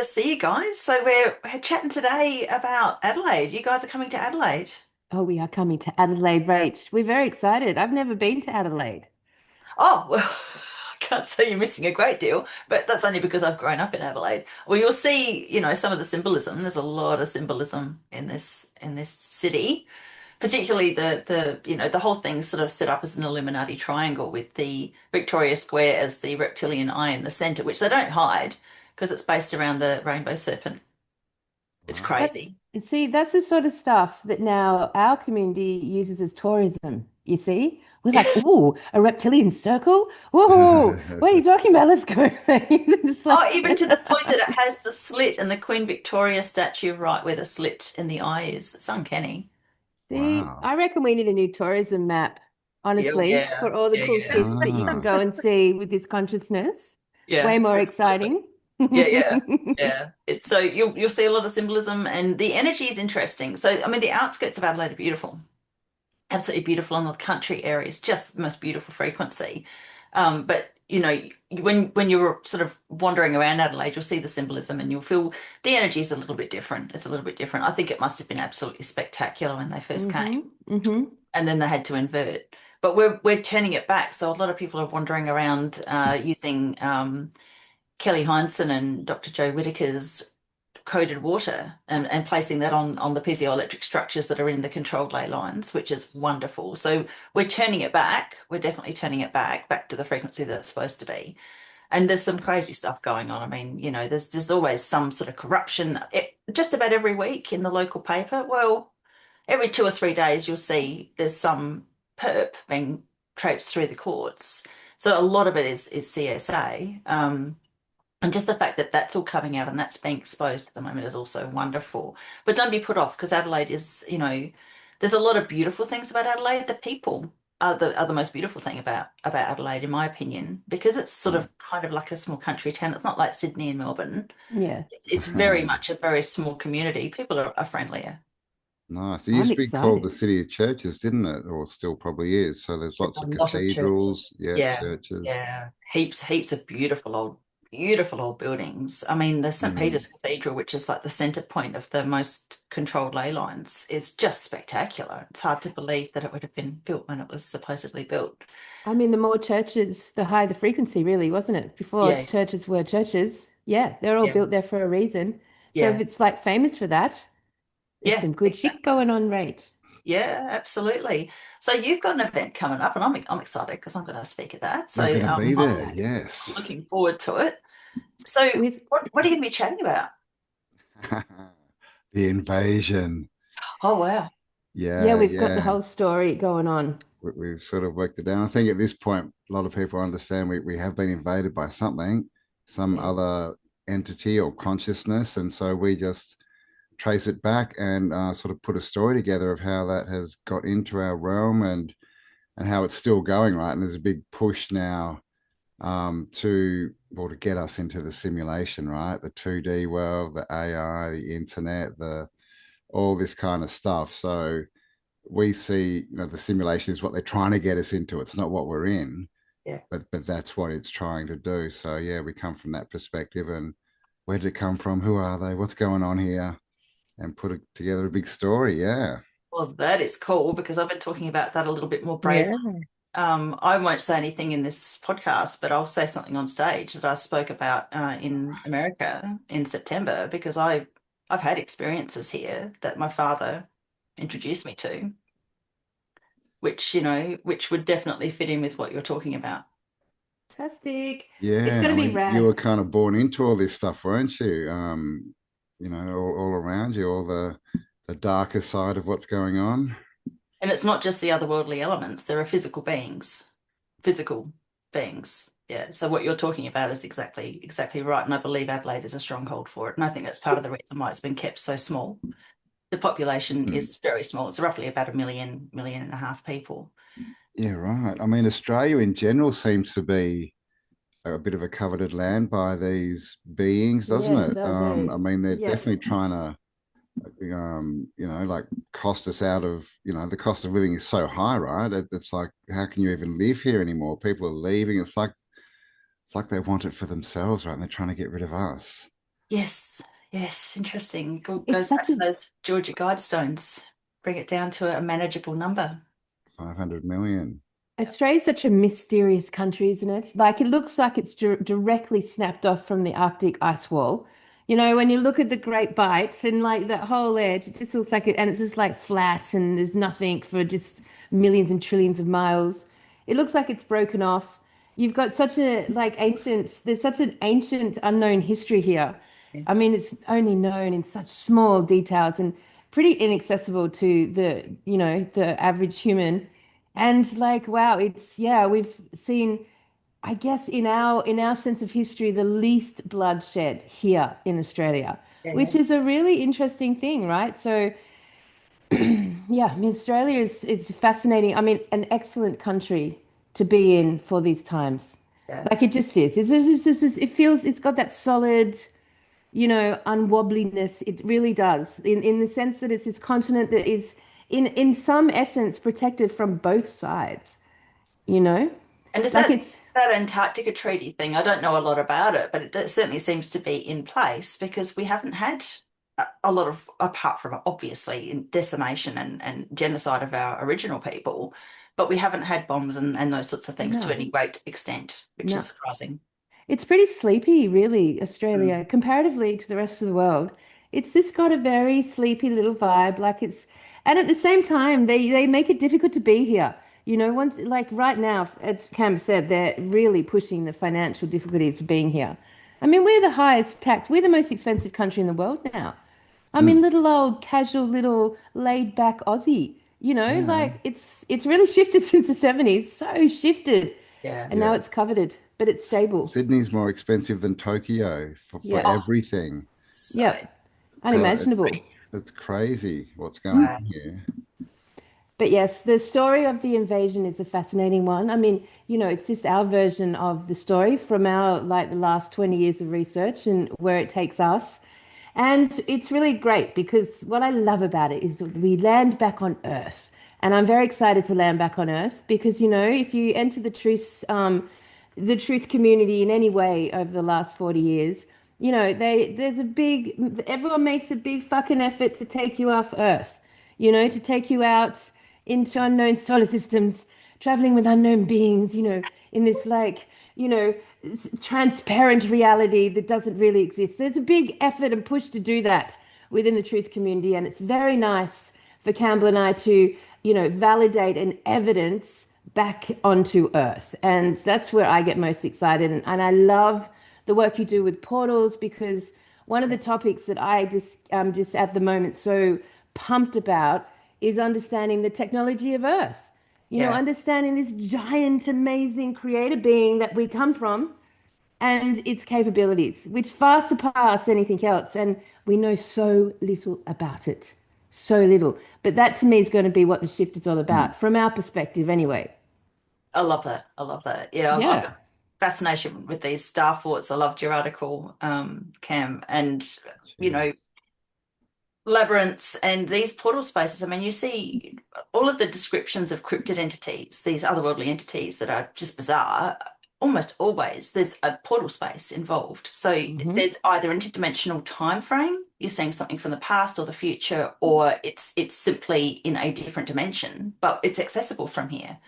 to see you guys. So we're chatting today about Adelaide. You guys are coming to Adelaide. Oh, we are coming to Adelaide, Rach. We're very excited. I've never been to Adelaide. Oh, well, I can't say you're missing a great deal, but that's only because I've grown up in Adelaide. Well, you'll see, some of the symbolism. There's a lot of symbolism in this city, particularly the whole thing's sort of set up as an Illuminati triangle with the Victoria Square as the reptilian eye in the center, which they don't hide because it's based around the rainbow serpent. It's Wow. crazy. That's the sort of stuff that now our community uses as tourism. You see, we're like, oh, a reptilian circle. Whoa, what are you talking about? Let's go. It's Oh, like, even to the point that it has the slit and the Queen Victoria statue right where the slit in the eye is. It's uncanny. see, Wow. I reckon we need a new tourism map, Yeah, honestly, yeah, for all the yeah, cool yeah, shit that you can Ah. go and see with this consciousness. Way yeah, more absolutely. exciting. Yeah, yeah, yeah. It's so you'll see a lot of symbolism and the energy is interesting. So I mean, the outskirts of Adelaide are beautiful, absolutely beautiful, and the country area is just the most beautiful frequency. But when you're sort of wandering around Adelaide, you'll see the symbolism and you'll feel the energy is a little bit different. It's a little bit different. I think it must have been absolutely spectacular when they first came, Mm-hmm. and then they had to invert. But we're turning it back. So a lot of people are wandering around using Kelly Heinsohn and Dr. Joe Whitaker's coded water and placing that on the piezoelectric structures that are in the controlled ley lines, which is wonderful. So we're turning it back. We're definitely turning it back to the frequency that it's supposed to be. And there's some crazy Yes. stuff going on. I mean, there's always some sort of corruption. Just about every week in the local paper. Well, every 2 or 3 days you'll see there's some perp being traipsed through the courts. So a lot of it is CSA. And just the fact that that's all coming out and that's being exposed at the moment is also wonderful. But don't be put off because Adelaide is, there's a lot of beautiful things about Adelaide. The people are the most beautiful thing about Adelaide, in my opinion, because it's sort Mm. of kind of like a small country town. It's not like Sydney and Melbourne. Yeah, It's very much a very small community. People are friendlier. Nice. It I'm used to be called excited. the City of Churches, didn't it? Or still probably is. So there's There's lots a of lot of churches. cathedrals, yeah, Yeah, churches. yeah. Heaps of beautiful old buildings. I mean, the St. Mm. Peter's Cathedral, which is like the center point of the most controlled ley lines, is just spectacular. It's hard to believe that it would have been built when it was supposedly built. I mean, the more churches, the higher the frequency, really, wasn't it? Before Yeah, churches were churches. Yeah, they're all yeah, built there for a reason. So if yeah, it's like famous for that, there's yeah, some good shit exactly. going on, right? Yeah, absolutely. So you've got an event coming up, and I'm excited because I'm going to speak at that. So We're going to be I'm there. I'm excited. Yes. looking forward to it. So With what are you going to be chatting about? The invasion. Oh wow. yeah, Yeah, we've got the yeah. whole story going on. We've sort of worked it down. I think at this point, a lot of people understand we have been invaded by something, some Yeah. other entity or consciousness. And so we just trace it back and sort of put a story together of how that has got into our realm and how it's still going, right? And there's a big push now to get us into the simulation, right? The 2D world, the AI, the internet, the all this kind of stuff. So we see, the simulation is what they're trying to get us into. It's not what we're in, Yeah. but that's what it's trying to do. So yeah, we come from that perspective. And where did it come from? Who are they? What's going on here? And put it together a big story. Yeah. Well, that is cool because I've been talking about that a little bit more bravely. Yeah. I won't say anything in this podcast, but I'll say something on stage that I spoke about in America in September because I've had experiences here that my father introduced me to, which would definitely fit in with what you're talking about. Fantastic. It's Yeah. going I to be mean, you were rad. kind of born into all this stuff, weren't you? All around you, all the darker side of what's going on. And it's not just the otherworldly elements, there are physical beings. Yeah. So what you're talking about is exactly right. And I believe Adelaide is a stronghold for it. And I think that's part of the reason why it's been kept so small. The population Mm. is very small. It's roughly about a million and a half people. Yeah, right. I mean, Australia in general seems to be a bit of a coveted land by these beings, Yeah, doesn't it it? does, eh? I mean, they're Yeah. definitely trying to, like cost us out of, the cost of living is so high, right? It's like, how can you even live here anymore? People are leaving. It's like they want it for themselves, right? And they're trying to get rid of us. Yes, yes, interesting. It's Goes such back to a those Georgia Guidestones. Bring it down to a manageable number. 500 million. Yeah, Australia's such a mysterious country, isn't it? Like it looks like it's directly snapped off from the Arctic ice wall. You know, when you look at the Great Bight and like that whole edge, it just looks like it, and it's just like flat and there's nothing for just millions and trillions of miles. It looks like it's broken off. You've got such a like ancient, there's such an ancient unknown history here. yeah, I mean, it's only known in such small details and pretty inaccessible to the, the average human. And like, wow, it's yeah, we've seen, I guess, in our sense of history, the least bloodshed here in Australia, yeah. which is a really interesting thing, right? So yeah, I mean, Australia is it's fascinating. I mean, an excellent country to be in for these times. Yeah. Like it just is. It feels it's got that solid, unwobbliness. It really does. In the sense that it's this continent that is in some essence protected from both sides, you know? And is Like that it's that Antarctica Treaty thing? I don't know a lot about it, but certainly seems to be in place because we haven't had a lot of, apart from obviously decimation and genocide of our original people, but we haven't had bombs and those sorts of things to no, any great extent, which is no. surprising. It's pretty sleepy, really, Australia, Mm. comparatively to the rest of the world. It's just got a very sleepy little vibe. Like it's, and at the same time, they make it difficult to be here. You know, once like right now, as Cam said, they're really pushing the financial difficulties of being here. I mean, we're the highest tax, we're the most expensive country in the world now. I mean, Mm, little old casual, little laid back Aussie. You know, yeah, like it's really shifted since the 70s. So shifted. Yeah. And now yeah. it's coveted, but it's stable. Sydney's more expensive than Tokyo for Yep. Oh, everything. so Yep. So Unimaginable. it's crazy what's going wow. on here. But yes, the story of the invasion is a fascinating one. I mean, it's just our version of the story from our like the last 20 years of research and where it takes us. And it's really great because what I love about it is that we land back on Earth. And I'm very excited to land back on Earth because, if you enter the truth community in any way over the last 40 years, everyone makes a big fucking effort to take you off Earth, to take you out into unknown solar systems, traveling with unknown beings, in this like, transparent reality that doesn't really exist. There's a big effort and push to do that within the truth community, and it's very nice for Campbell and I to, validate and evidence back onto Earth. And that's where I get most excited. And I love the work you do with portals because one of the topics that I just at the moment so pumped about is understanding the technology of Earth. Yeah. Understanding this giant, amazing creator being that we come from and its capabilities, which far surpass anything else. And we know so little about it. So little. But that to me is going to be what the shift is all Mm, about, from our perspective, anyway. I love that. I love that. Yeah, I've got Yeah. fascination with these star forts. I loved your article, Cam, and you know, jeez. labyrinths and these portal spaces. I mean, you see all of the descriptions of cryptid entities, these otherworldly entities that are just bizarre. Almost always there's a portal space involved. So Hmm. there's either interdimensional time frame, you're seeing something from the past or the future, or it's simply in a different dimension, but it's accessible from here.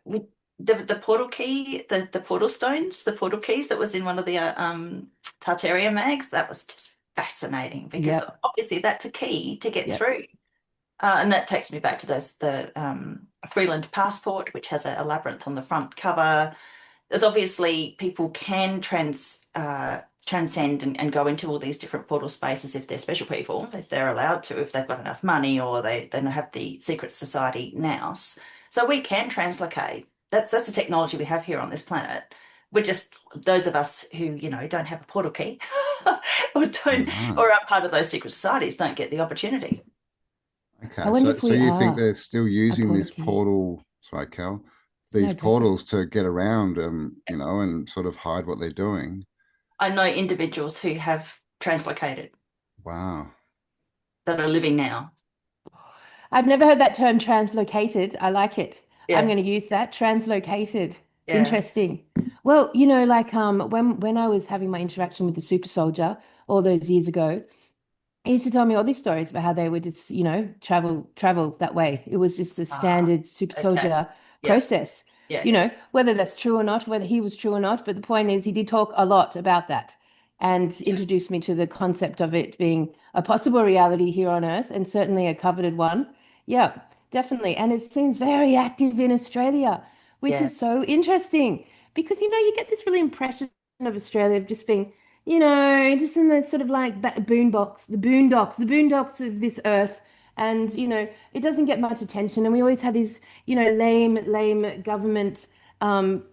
With the portal key, the portal stones, the portal keys that was in one of the Tartaria mags, that was just fascinating because Yep. obviously that's a key to get Yep. through. And that takes me back to the Freeland passport, which has a labyrinth on the front cover. It's obviously people can transcend and go into all these different portal spaces if they're special people, if they're allowed to, if they've got enough money or they have the secret society nous. So we can translocate. That's the technology we have here on this planet. We're just those of us who, don't have a portal key or don't Right. or are part of those secret societies don't get the opportunity. I Okay. wonder So if so we you think are they're still a using portal this key. portal, sorry, Cal, these No, go for it. portals to get around and sort of hide what they're doing. I know individuals who have translocated Wow. that are living now. I've never heard that term translocated. I like it. I'm Yeah, going to use that. Translocated. yeah. Interesting. Well, like when I was having my interaction with the super soldier all those years ago, he used to tell me all these stories about how they would just, travel that way. It was just a Ah, standard super okay. soldier Yeah, process. yeah, yeah, Whether that's true or not, whether he was true or not, but the point is he did talk a lot about that and yeah, introduced me to the concept of it being a possible reality here on Earth and certainly a coveted one. Yeah, definitely. And it seems very active in Australia, which yeah. is so interesting because you get this really impression of Australia of just being just in the sort of like the boondocks of this earth. And, it doesn't get much attention. And we always have these, lame government um,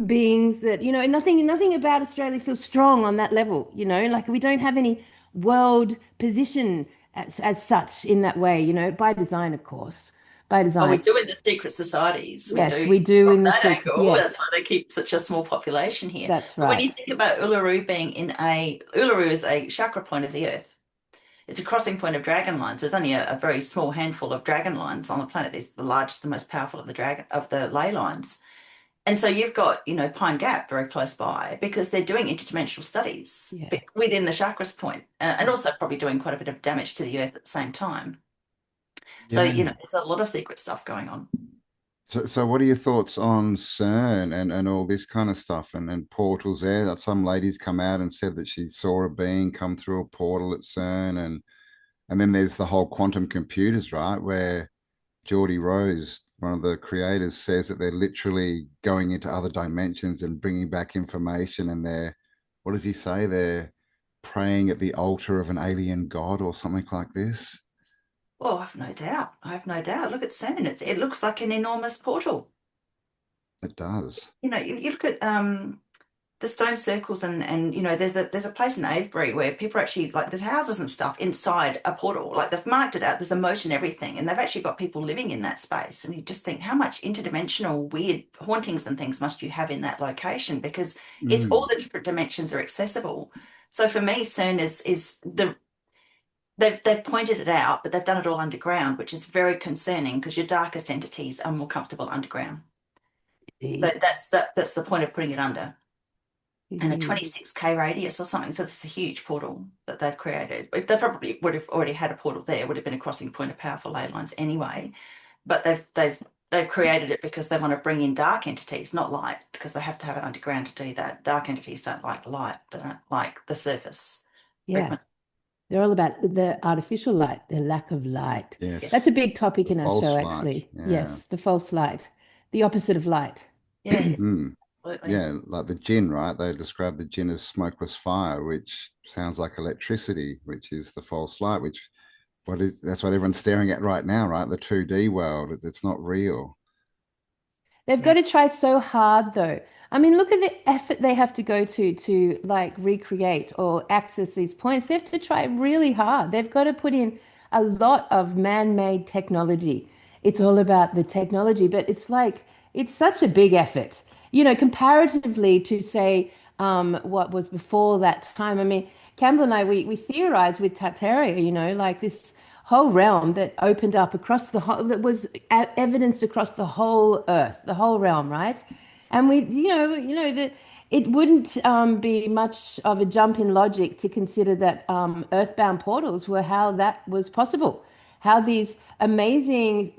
beings that, nothing about Australia feels strong on that level, like we don't have any world position as such in that way, by design, of course, by Oh, we design. do in the secret societies. We Yes, do we do from in the that secret. angle. That's why Yes, they keep such a small population here. that's But when you right. think about Uluru being Uluru is a chakra point of the Earth. It's a crossing point of dragon lines. There's only a very small handful of dragon lines on the planet. There's the largest, the most powerful of the ley lines. And so you've got, Pine Gap very close by because they're doing interdimensional studies Yeah. within the chakras point, and also probably doing quite a bit of damage to the Earth at the same time. So, Yeah. there's a lot of secret stuff going on. So what are your thoughts on CERN and all this kind of stuff and portals there? That some ladies come out and said that she saw a being come through a portal at CERN, and then there's the whole quantum computers, right? Where Geordie Rose, one of the creators, says that they're literally going into other dimensions and bringing back information, and they're, what does he say? They're praying at the altar of an alien god or something like this. Oh, I've no doubt. I have no doubt. Look at CERN. It looks like an enormous portal. It does. You look at the stone circles and there's a place in Avebury where people are actually like there's houses and stuff inside a portal. Like they've marked it out, there's a moat and everything, and they've actually got people living in that space. And you just think how much interdimensional weird hauntings and things must you have in that location because it's all Mm. the different dimensions are accessible. So for me, CERN is the they've pointed it out, but they've done it all underground, which is very concerning because your darkest entities are more comfortable underground. So Indeed. that's the point of putting it under. And a Indeed. 26K radius or something. So it's a huge portal that they've created. They probably would have already had a portal there, would have been a crossing point of powerful ley lines anyway. But they've created it because they want to bring in dark entities, not light, because they have to have it underground to do that. Dark entities don't like the light, they don't like the surface Yeah. frequency. They're all about the artificial light, the lack of light. That's a Yes. big topic The in our show, false light. actually. Yeah. Yes, the false light, the opposite of light. Yeah, yeah, Mm. absolutely. Yeah, like the gin, right? They describe the gin as smokeless fire, which sounds like electricity, which is the false light, which what is that's what everyone's staring at right now, right? The 2D world. It's not real. They've got Yeah. to try so hard, though. I mean, look at the effort they have to go to like recreate or access these points. They have to try really hard. They've got to put in a lot of man-made technology. It's all about the technology, but it's like it's such a big effort, comparatively to say what was before that time. I mean, Campbell and I, we theorized with Tartaria, like this whole realm that opened up across the whole, that was evidenced across the whole earth, the whole realm, right? And we, that it wouldn't be much of a jump in logic to consider that earthbound portals were how that was possible, how this amazing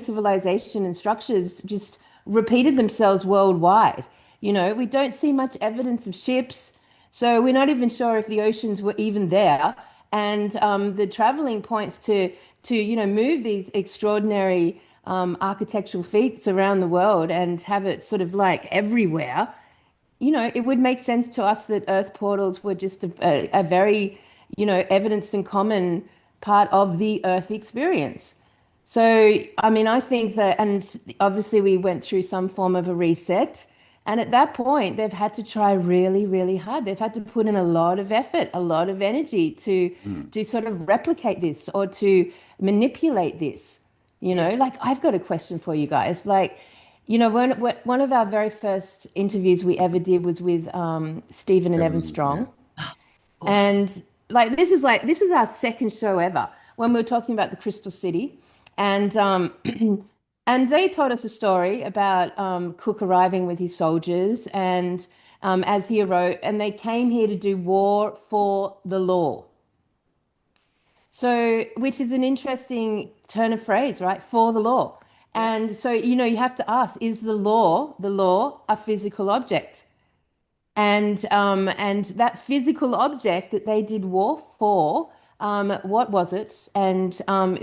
civilization and structures just repeated themselves worldwide. We don't see much evidence of ships, so we're not even sure if the oceans were even there. And the traveling points to move these extraordinary architectural feats around the world and have it sort of like everywhere. It would make sense to us that Earth portals were just a very, evidence and common part of the Earth experience. So, I mean, I think that, and obviously we went through some form of a reset. And at that point, they've had to try really, really hard. They've had to put in a lot of effort, a lot of energy to Mm. sort of replicate this or to manipulate this. Yeah. Like I've got a question for you guys. Like, one of our very first interviews we ever did was with Stephen and Evan Evan, yeah. Strong. Awesome. And like this is our second show ever when we were talking about the Crystal City. And And they told us a story about Cook arriving with his soldiers, and as he wrote, and they came here to do war for the law. So, which is an interesting turn of phrase, right? For the law. Yeah. And so, you have to ask, is the law, a physical object? And that physical object that they did war for, what was it? And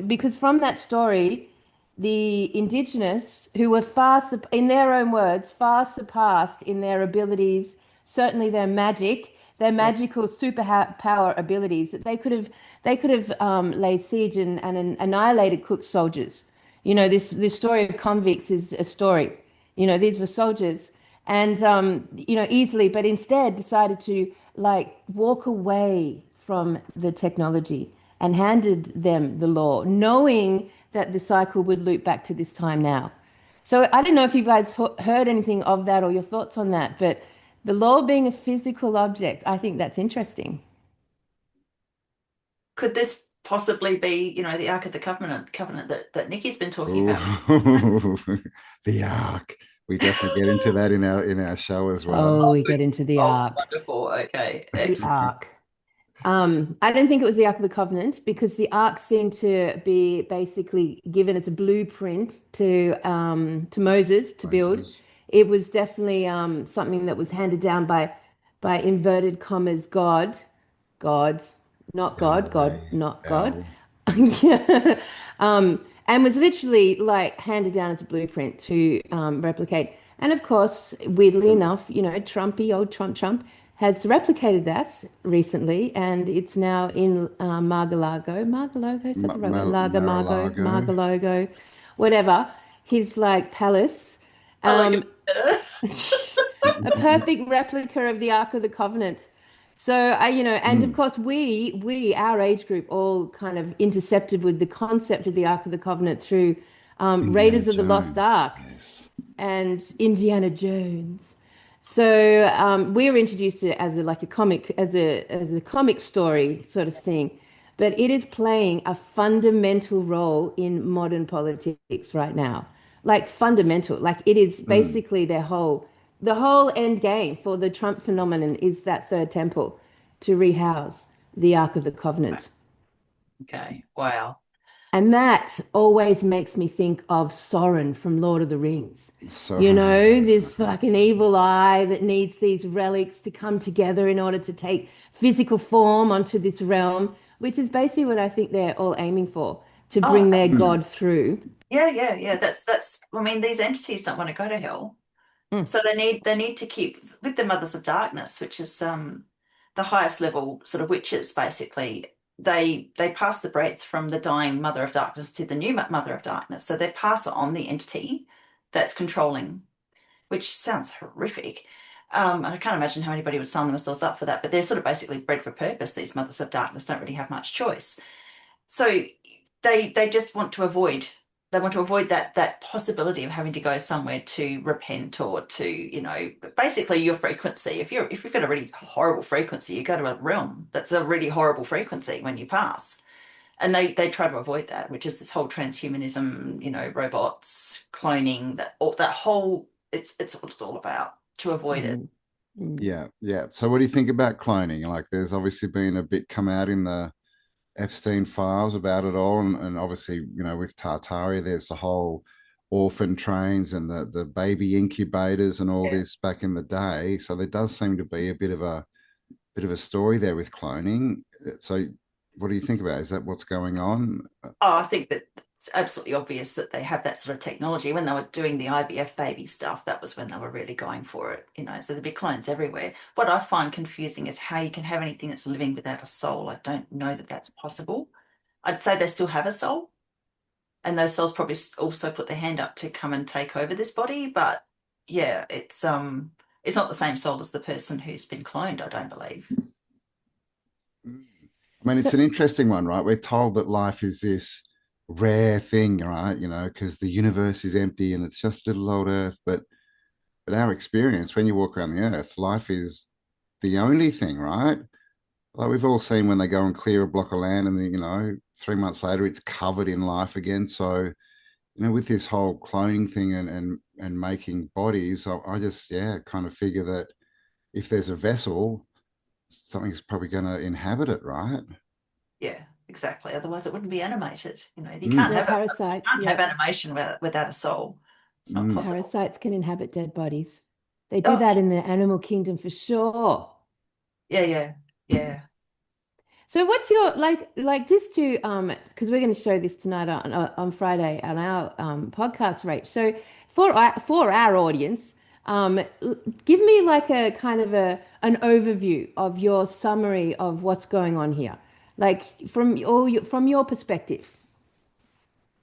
because from that story, the indigenous, who were in their own words, far surpassed in their abilities, certainly their Yeah. magical superpower abilities, that they could have laid siege and annihilated Cook's soldiers. This story of convicts is a story. These were soldiers, and easily, but instead decided to like walk away from the technology and handed them the law, knowing that the cycle would loop back to this time now. So I don't know if you guys heard anything of that or your thoughts on that, but the law being a physical object, I think that's interesting. Could this possibly be, the Ark of the Covenant that Nikki's been talking Ooh, about? the arc. We definitely get into that in our show as well. Oh, we get into the Oh, ark. wonderful. Okay, The excellent. ark. I don't think it was the Ark of the Covenant because the Ark seemed to be basically given as a blueprint to Moses to build. Moses, It was definitely something that was handed down by inverted commas God, not God, God, Yahweh, not God. El. Yeah. And was literally like handed down as a blueprint to replicate. And of course, weirdly enough, Trumpy, old Trump, has replicated that recently, and it's now in Mar-a-Lago, is that the right word? Mar-a-Lago. Mar-a-Lago, whatever. His like palace. I like it Um, better. a perfect replica of the Ark of the Covenant. So and of Mm, course our age group all kind of intercepted with the concept of the Ark of the Covenant through Indiana Raiders of the Lost Jones. Ark Yes. and Indiana Jones. So we were introduced to it as a comic story sort of thing, but it is playing a fundamental role in modern politics right now. Like fundamental, like it is Mm, basically the whole end game for the Trump phenomenon is that third temple to rehouse the Ark of the Covenant. Okay, wow. And that always makes me think of Sauron from Lord of the Rings. so This fucking evil eye that needs these relics to come together in order to take physical form onto this realm, which is basically what I think they're all aiming for, to Oh, bring their mm, god through. yeah, yeah, yeah. That's. I mean, these entities don't want to go to hell, Mm, so they need to keep with the Mothers of Darkness, which is the highest level sort of witches. Basically, they pass the breath from the dying Mother of Darkness to the new Mother of Darkness. So they pass on the entity that's controlling, which sounds horrific. I can't imagine how anybody would sign themselves up for that, but they're sort of basically bred for purpose. These Mothers of Darkness don't really have much choice. So they just want to avoid that possibility of having to go somewhere to repent or to, basically your frequency. If you've got a really horrible frequency, you go to a realm that's a really horrible frequency when you pass. And they try to avoid that, which is this whole transhumanism, robots, cloning, that whole it's what it's all about to avoid it. mm, mm. yeah, yeah. So what do you think about cloning? Like there's obviously been a bit come out in the Epstein files about it all, and obviously, with Tartaria, there's the whole orphan trains and the baby incubators and all Yeah. this back in the day. So there does seem to be a bit of a story there with cloning. So what do you think about it? Is that what's going on? Oh, I think that it's absolutely obvious that they have that sort of technology. When they were doing the IVF baby stuff, that was when they were really going for it, so there'd be clones everywhere. What I find confusing is how you can have anything that's living without a soul. I don't know that that's possible. I'd say they still have a soul, and those souls probably also put their hand up to come and take over this body. But yeah, it's not the same soul as the person who's been cloned, I don't believe. I mean, it's So an interesting one, right? We're told that life is this rare thing, right? Because the universe is empty and it's just little old Earth. But our experience, when you walk around the Earth, life is the only thing, right? Like we've all seen when they go and clear a block of land, and then 3 months later it's covered in life again. So with this whole cloning thing and making bodies, I just kind of figure that if there's a vessel, something's probably going to inhabit it, right? Yeah, exactly. Otherwise, it wouldn't be animated. You know, you can't Mm, Yeah, have it. parasites. Can't have Yeah, animation without a soul. It's not mm. possible. parasites can inhabit dead bodies. They do Oh, that in the animal kingdom for sure. yeah, yeah, yeah. So what's your just to because we're going to show this tonight on Friday on our podcast, Rach. So for our audience, give me like a kind of a an overview of your summary of what's going on here, like from your perspective.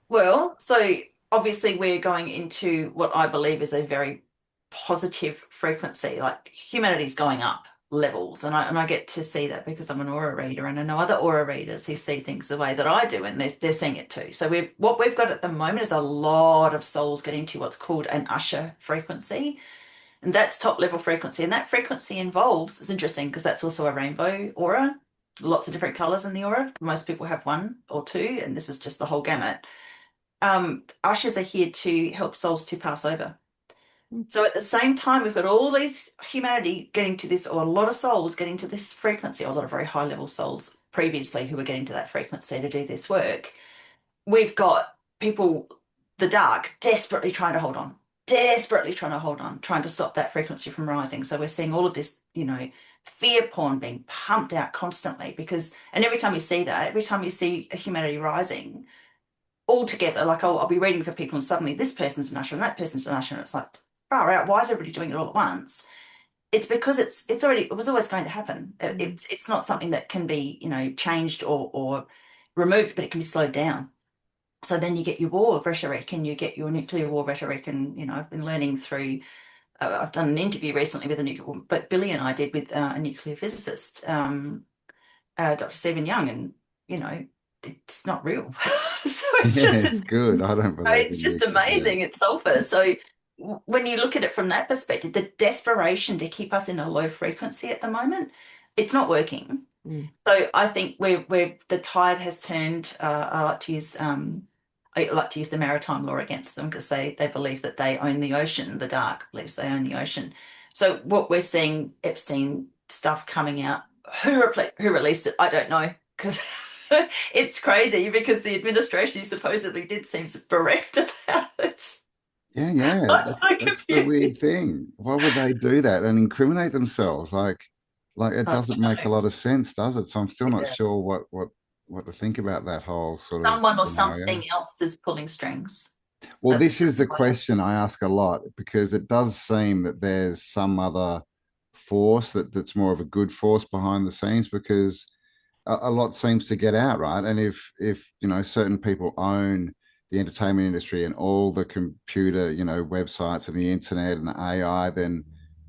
Well, so obviously we're going into what I believe is a very positive frequency. Like humanity's going up levels, and I get to see that because I'm an aura reader, and I know other aura readers who see things the way that I do, and they're seeing it too. So what we've got at the moment is a lot of souls getting to what's called an usher frequency, and that's top level frequency. And that frequency involves, it's interesting because that's also a rainbow aura, lots of different colors in the aura. Most people have one or two, and this is just the whole gamut. Ushers are here to help souls to pass over. So at the same time, we've got all these humanity getting to this, or a lot of souls getting to this frequency, or a lot of very high level souls previously who were getting to that frequency to do this work. We've got people, the dark, desperately trying to hold on, trying to stop that frequency from rising. So we're seeing all of this, fear porn being pumped out constantly because, and every time you see that, every time you see a humanity rising, all together, like I'll be reading for people and suddenly this person's an usher and that person's an usher and it's like, far out, why is everybody doing it all at once? It's because it was always going to happen. Mm. It's not something that can be, changed or removed, but it can be slowed down. So then you get your war rhetoric and you get your nuclear war rhetoric. And, I've been learning through, I've done an interview recently with a nuclear, but Billy and I did with a nuclear physicist, Dr. Stephen Young, and, you know, it's not real. So it's Yeah, just, it's good. I don't believe it's in just nuclear. Yeah. amazing. It's sulfur. So when you look at it from that perspective, the desperation to keep us in a low frequency at the moment, it's not working. Mm. So I think we're the tide has turned. I like to use the maritime law against them because they believe that they own the ocean. The dark believes they own the ocean. So what we're seeing, Epstein stuff coming out. Who released it? I don't know because it's crazy because the administration supposedly did seems bereft about it. Yeah, yeah. I'm so That's the confused. weird thing. Why would they do that and incriminate themselves? Like it I doesn't make a lot of sense, does it? So I'm still don't not know. sure what to think about that whole sort of Someone or scenario. something else is pulling strings. Well, That's this is the what I question I ask a lot because it does seem that there's some other force that's more of a good force behind the scenes because a lot seems to get out, right? And if certain people own the entertainment industry and all the computer, websites and the internet and the AI, then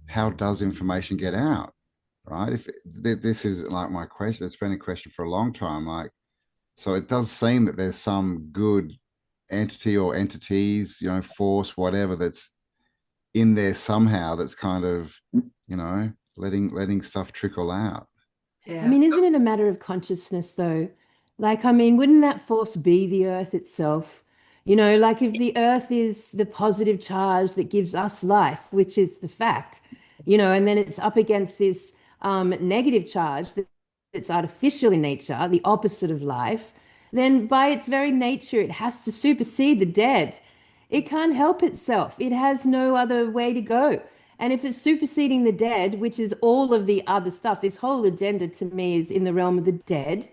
how does information get out, right? If this is like my question, it's been a question for a long time. Like, so it does seem that there's some good entity or entities, force, whatever, that's in there somehow that's kind of, letting stuff trickle out. I Yeah. mean, isn't it a matter of consciousness though? Like, I mean, wouldn't that force be the earth itself? Like if the earth is the positive charge that gives us life, which is the fact, and then it's up against this negative charge that's artificial in nature, the opposite of life, then by its very nature, it has to supersede the dead. It can't help itself. It has no other way to go. And if it's superseding the dead, which is all of the other stuff, this whole agenda to me is in the realm of the dead,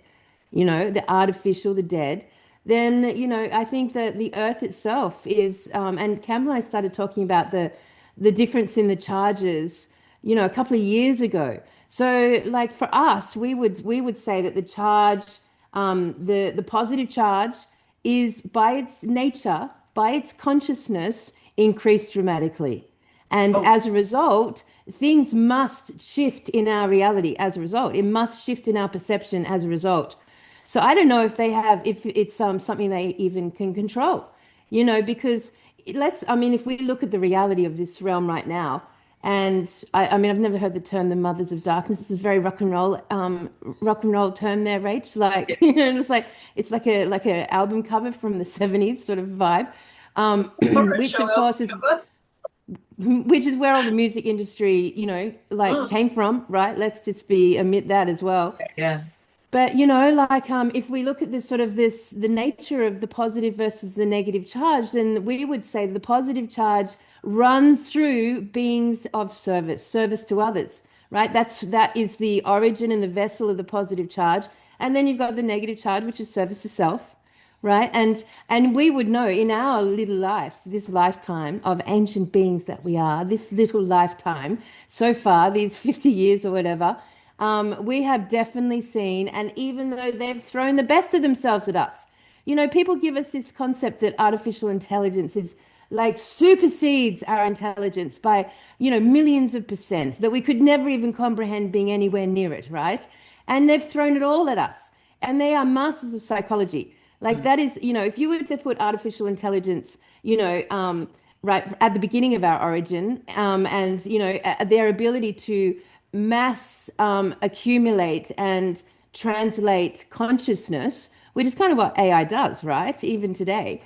the artificial, the dead, then, I think that the earth itself is, and Campbell and I started talking about the difference in the charges, a couple of years ago. So like for us, we would say that the charge, the positive charge is by its nature, by its consciousness, increased dramatically. And Oh, as a result, things must shift in our reality as a result. It must shift in our perception as a result. So I don't know if it's something they even can control, because I mean, if we look at the reality of this realm right now, and I mean, I've never heard the term the mothers of darkness. This is very rock and roll term there, Rach. yeah. Like, it's like a album cover from the 70s sort of vibe. All right, which show of up. course is which is where all the music industry, like Mm. came from, right? Let's just be admit that as well. Yeah. But like if we look at this sort of this the nature of the positive versus the negative charge, then we would say the positive charge runs through beings of service, service to others, right? That is the origin and the vessel of the positive charge. And then you've got the negative charge, which is service to self, right? And we would know in our little lives, this lifetime of ancient beings that we are, this little lifetime so far, these 50 years or whatever, we have definitely seen, and even though they've thrown the best of themselves at us, people give us this concept that artificial intelligence is like supersedes our intelligence by, millions of percent, that we could never even comprehend being anywhere near it, right? And they've thrown it all at us. And they are masters of psychology. Like Mm. that is, if you were to put artificial intelligence, right at the beginning of our origin, and their ability to mass accumulate and translate consciousness, which is kind of what AI does, right? Even today.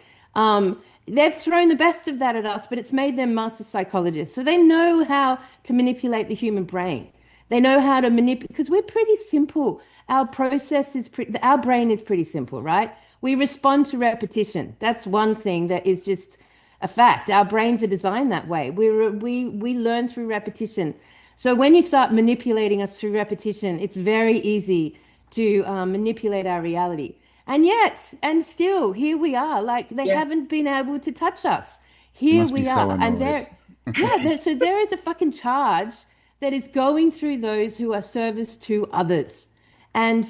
They've thrown the best of that at us, but it's made them master psychologists. So they know how to manipulate the human brain. They know how to manipulate because we're pretty simple. Our process is our brain is pretty simple, right? We respond to repetition. That's one thing that is just a fact. Our brains are designed that way. We learn through repetition. So when you start manipulating us through repetition, it's very easy to manipulate our reality. And yet, and still, here we are. Like they Yeah. haven't been able to touch us. You Here must be we so are, and annoyed. so there is a fucking charge that is going through those who are service to others. And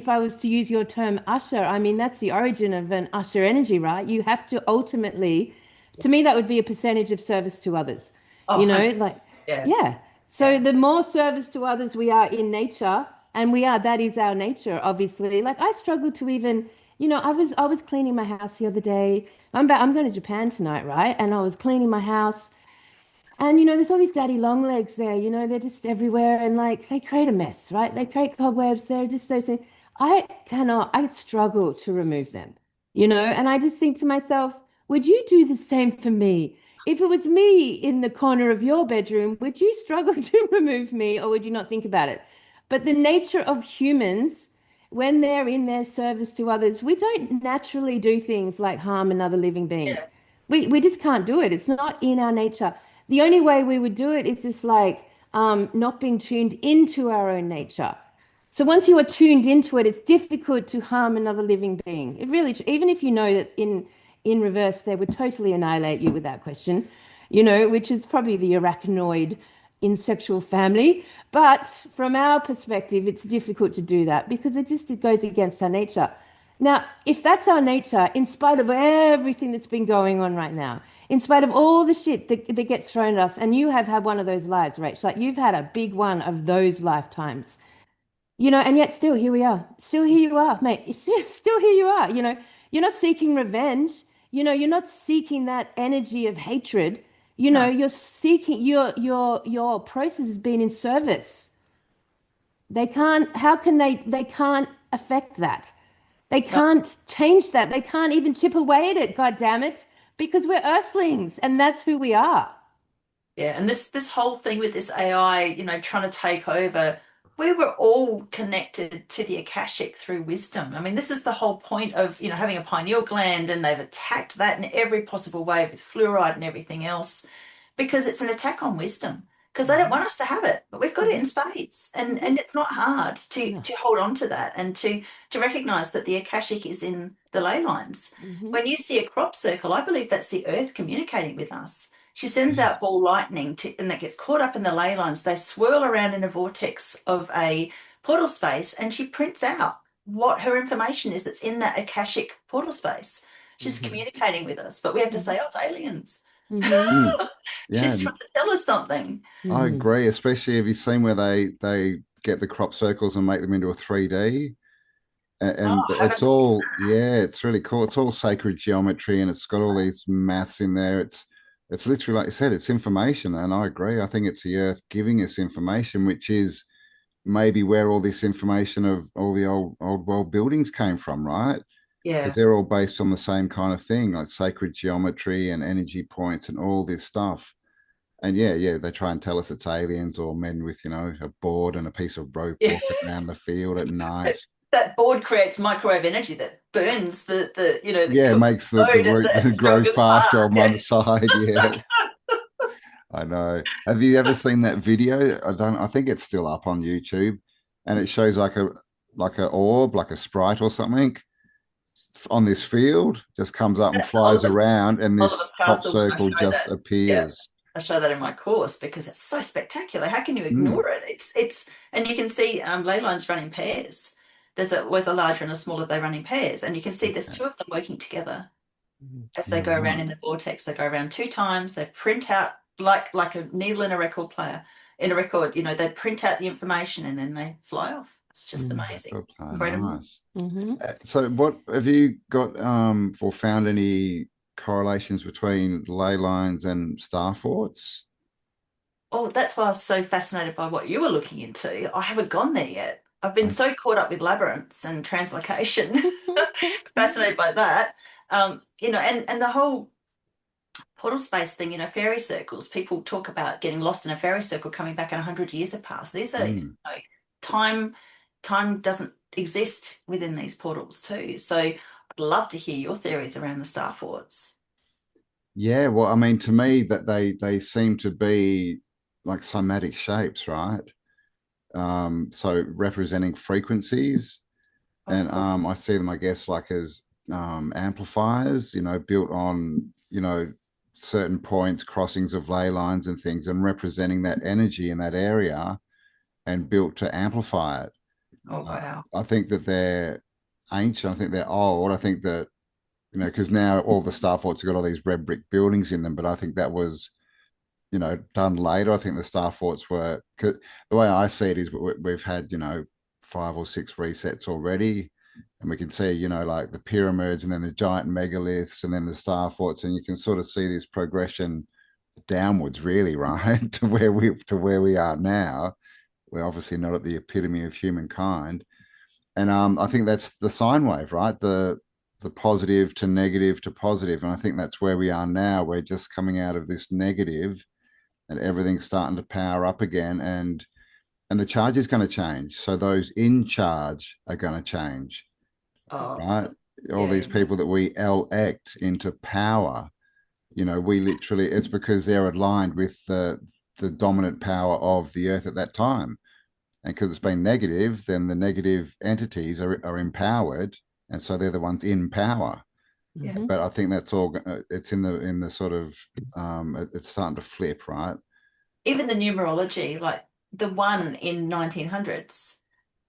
if I was to use your term usher, I mean that's the origin of an usher energy, right? You have to ultimately, to me, that would be a percentage of service to others. Oh, 100. Like, Yeah. yeah. So Yeah. the more service to others we are in nature, and that is our nature, obviously. Like I struggle to even, I was cleaning my house the other day. I'm going to Japan tonight, right? And I was cleaning my house. And there's all these daddy long legs there, they're just everywhere and like they create a mess, right? They create cobwebs, they're just those things. I struggle to remove them, and I just think to myself, would you do the same for me? If it was me in the corner of your bedroom, would you struggle to remove me or would you not think about it? But the nature of humans, when they're in their service to others, we don't naturally do things like harm another living being. Yeah. We just can't do it. It's not in our nature. The only way we would do it is just like not being tuned into our own nature. So once you are tuned into it, it's difficult to harm another living being. It really, even if you know that in reverse they would totally annihilate you without question, which is probably the arachnoid insexual family. But from our perspective, it's difficult to do that because it goes against our nature. Now, if that's our nature, in spite of everything that's been going on right now, in spite of all the shit that gets thrown at us, and you have had one of those lives, Rach, like you've had a big one of those lifetimes, and yet still here we are. Still here you are, mate. Still here you are. You're not seeking revenge. You're not seeking that energy of hatred. No. You're seeking your process has been in service. They can't, how can they can't affect that. They No. can't change that. They can't even chip away at it, God damn it, because we're earthlings and that's who we are. Yeah, and this whole thing with this AI, trying to take over, we were all connected to the Akashic through wisdom. I mean, this is the whole point of, having a pineal gland, and they've attacked that in every possible way with fluoride and everything else, because it's an attack on wisdom. Because they don't Mm-hmm. want us to have it, but we've got it in spades, and Mm-hmm. it's not hard to No. hold on to that and to recognize that the Akashic is in the ley lines. Mm-hmm. When you see a crop circle, I believe that's the earth communicating with us. She sends out Yes. ball lightning and that gets caught up in the ley lines. They swirl around in a vortex of a portal space, and she prints out what her information is that's in that Akashic portal space. She's Mm-hmm. communicating with us, but we have to Mm-hmm. say, oh, it's aliens. Mm-hmm. Mm. Yeah, She's trying to tell us something. I Mm-hmm. agree. Especially have you seen where they get the crop circles and make them into a 3D? Oh, And I it's haven't seen all, yeah, it's really cool. It's all sacred geometry and it's got all these maths in there. It's literally like you said, it's information. And I agree. I think it's the earth giving us information, which is maybe where all this information of all the old world buildings came from, right? Yeah. because they're all based on the same kind of thing, like sacred geometry and energy points and all this stuff. And yeah, they try and tell us it's aliens or men with, a board and a piece of rope Yeah. walking around the field at night. That board creates microwave energy that burns that Yeah, it cooks makes the the the road at root the grow strongest part. faster on one Yeah. side. Yes, I know. Have you ever seen that video? I don't. I think it's still up on YouTube, and it shows like a orb, like a sprite or something on this field, just comes up and flies Oliver, around, and Oliver's this top Castle, when I circle show just that. Yeah. appears. I show that in my course because it's so spectacular. How can you Mm, ignore it? And you can see ley lines run in pairs. There's a larger and a smaller, they run in pairs, and you can see there's okay. two of them working together as they Yeah, go around right. in the vortex. They go around two times. They print out like a needle in a record player, in a record. They print out the information and then they fly off. It's just amazing, Record player, incredible. nice. Mm-hmm. So, what have you got or found any correlations between ley lines and star forts? Oh, that's why I was so fascinated by what you were looking into. I haven't gone there yet. I've been I, so caught up with labyrinths and translocation, fascinated by that. And the whole portal space thing, fairy circles. People talk about getting lost in a fairy circle, coming back and 100 years have passed. These are, time, time doesn't exist within these portals too. So I'd love to hear your theories around the star forts. yeah, well, I mean, to me, that they seem to be like somatic shapes, right? So representing frequencies, Of and course. I see them, I guess, like as amplifiers, built on certain points, crossings of ley lines and things, and representing that energy in that area, and built to amplify it. Oh, Uh, wow. I think that they're ancient. I think they're old. I think that because now all the star forts have got all these red brick buildings in them, but I think that was done later. I think the star forts were, 'cause the way I see it is we've had, 5 or 6 resets already. And we can see, like the pyramids and then the giant megaliths and then the star forts. And you can sort of see this progression downwards, really, right? to where we are now. We're obviously not at the epitome of humankind. And I think that's the sine wave, right? The positive to negative to positive. And I think that's where we are now. We're just coming out of this negative and everything's starting to power up again, and the charge is going to change, so those in charge are going to change, Oh, right? All yeah. these people that we elect into power, we literally, it's because they're aligned with the dominant power of the earth at that time, and because it's been negative, then the negative entities are empowered, and so they're the ones in power. Yeah. Mm-hmm. But I think that's all, it's in the sort of it's starting to flip, right? Even the numerology, like the one in 1900s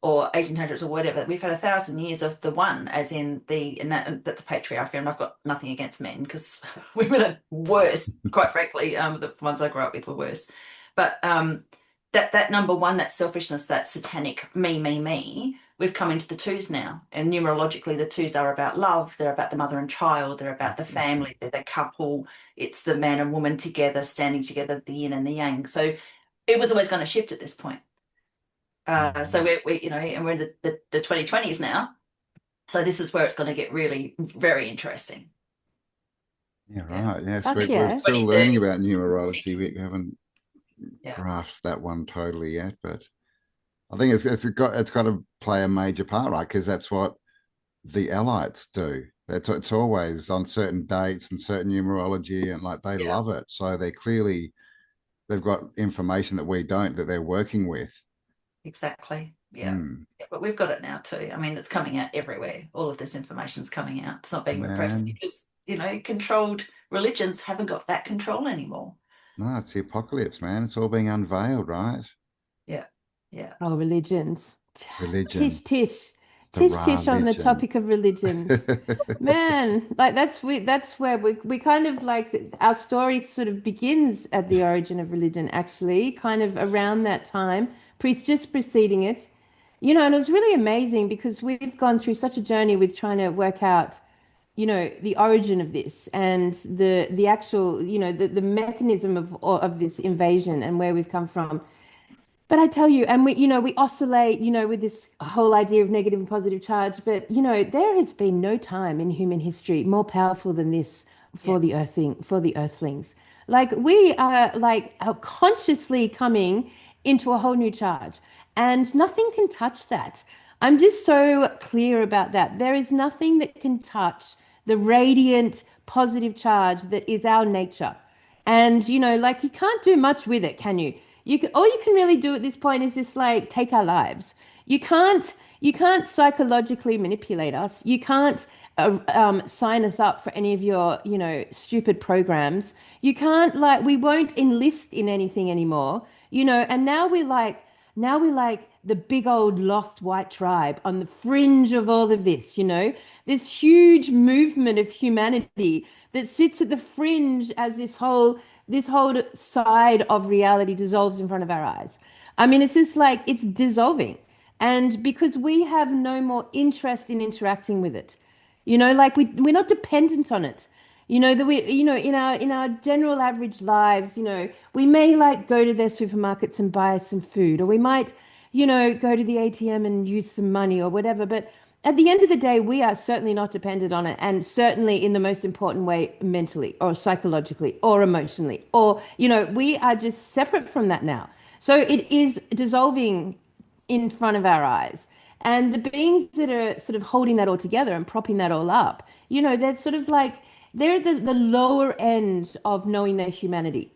or 1800s or whatever, we've had 1,000 years of the one, as in that's patriarchy, and I've got nothing against men because women are worse, quite frankly. The ones I grew up with were worse, but that number one, that selfishness, that satanic me, we've come into the twos now, and numerologically, the twos are about love. They're about the mother and child. They're about the Interesting. family. They're the couple. It's the man and woman together, standing together, the yin and the yang. So it was always going to shift at this point. So Yeah, and we're in the 2020s now. So this is where it's going to get really very interesting. yeah, Yeah. right. Yes, Fuck we're yeah. still 2030. learning about numerology. We haven't Yeah. grasped that one totally yet, but I think it's got to play a major part, right? Because that's what the Allites do. It's always on certain dates and certain numerology, and like they Yeah. love it. So they've got information that we don't, that they're working with. Exactly. Yeah. Mm, Yeah, but we've got it now too. I mean, it's coming out everywhere. All of this information's coming out. It's not being repressed man, because, controlled religions haven't got that control anymore. no, it's the apocalypse, man. It's all being unveiled, right? Yeah. Yeah. Oh, religions. Tish, Religion, tish, the tish, tish on the religion. topic of religions. Man, like that's where we kind of like our story sort of begins at the origin of religion, actually, kind of around that time, just preceding it. And it was really amazing because we've gone through such a journey with trying to work out, the origin of this and the actual, the mechanism of this invasion and where we've come from. But I tell you, and we oscillate, with this whole idea of negative and positive charge. But, there has been no time in human history more powerful than this Yeah, for the earthlings. Like we are consciously coming into a whole new charge, and nothing can touch that. I'm just so clear about that. There is nothing that can touch the radiant positive charge that is our nature. And like you can't do much with it, can you? All you can really do at this point is just like take our lives. You can't psychologically manipulate us. You can't sign us up for any of your stupid programs. You can't like we won't enlist in anything anymore. And now we're like the big old lost white tribe on the fringe of all of this, this huge movement of humanity that sits at the fringe as this whole side of reality dissolves in front of our eyes. I mean, it's just like it's dissolving. And because we have no more interest in interacting with it, like we're not dependent on it. That we, in our general average lives, we may like go to their supermarkets and buy some food, or we might, go to the ATM and use some money or whatever. But at the end of the day, we are certainly not dependent on it, and certainly in the most important way, mentally or psychologically or emotionally, or, we are just separate from that now. So it is dissolving in front of our eyes. And the beings that are sort of holding that all together and propping that all up, they're sort of like, they're the lower end of knowing their humanity,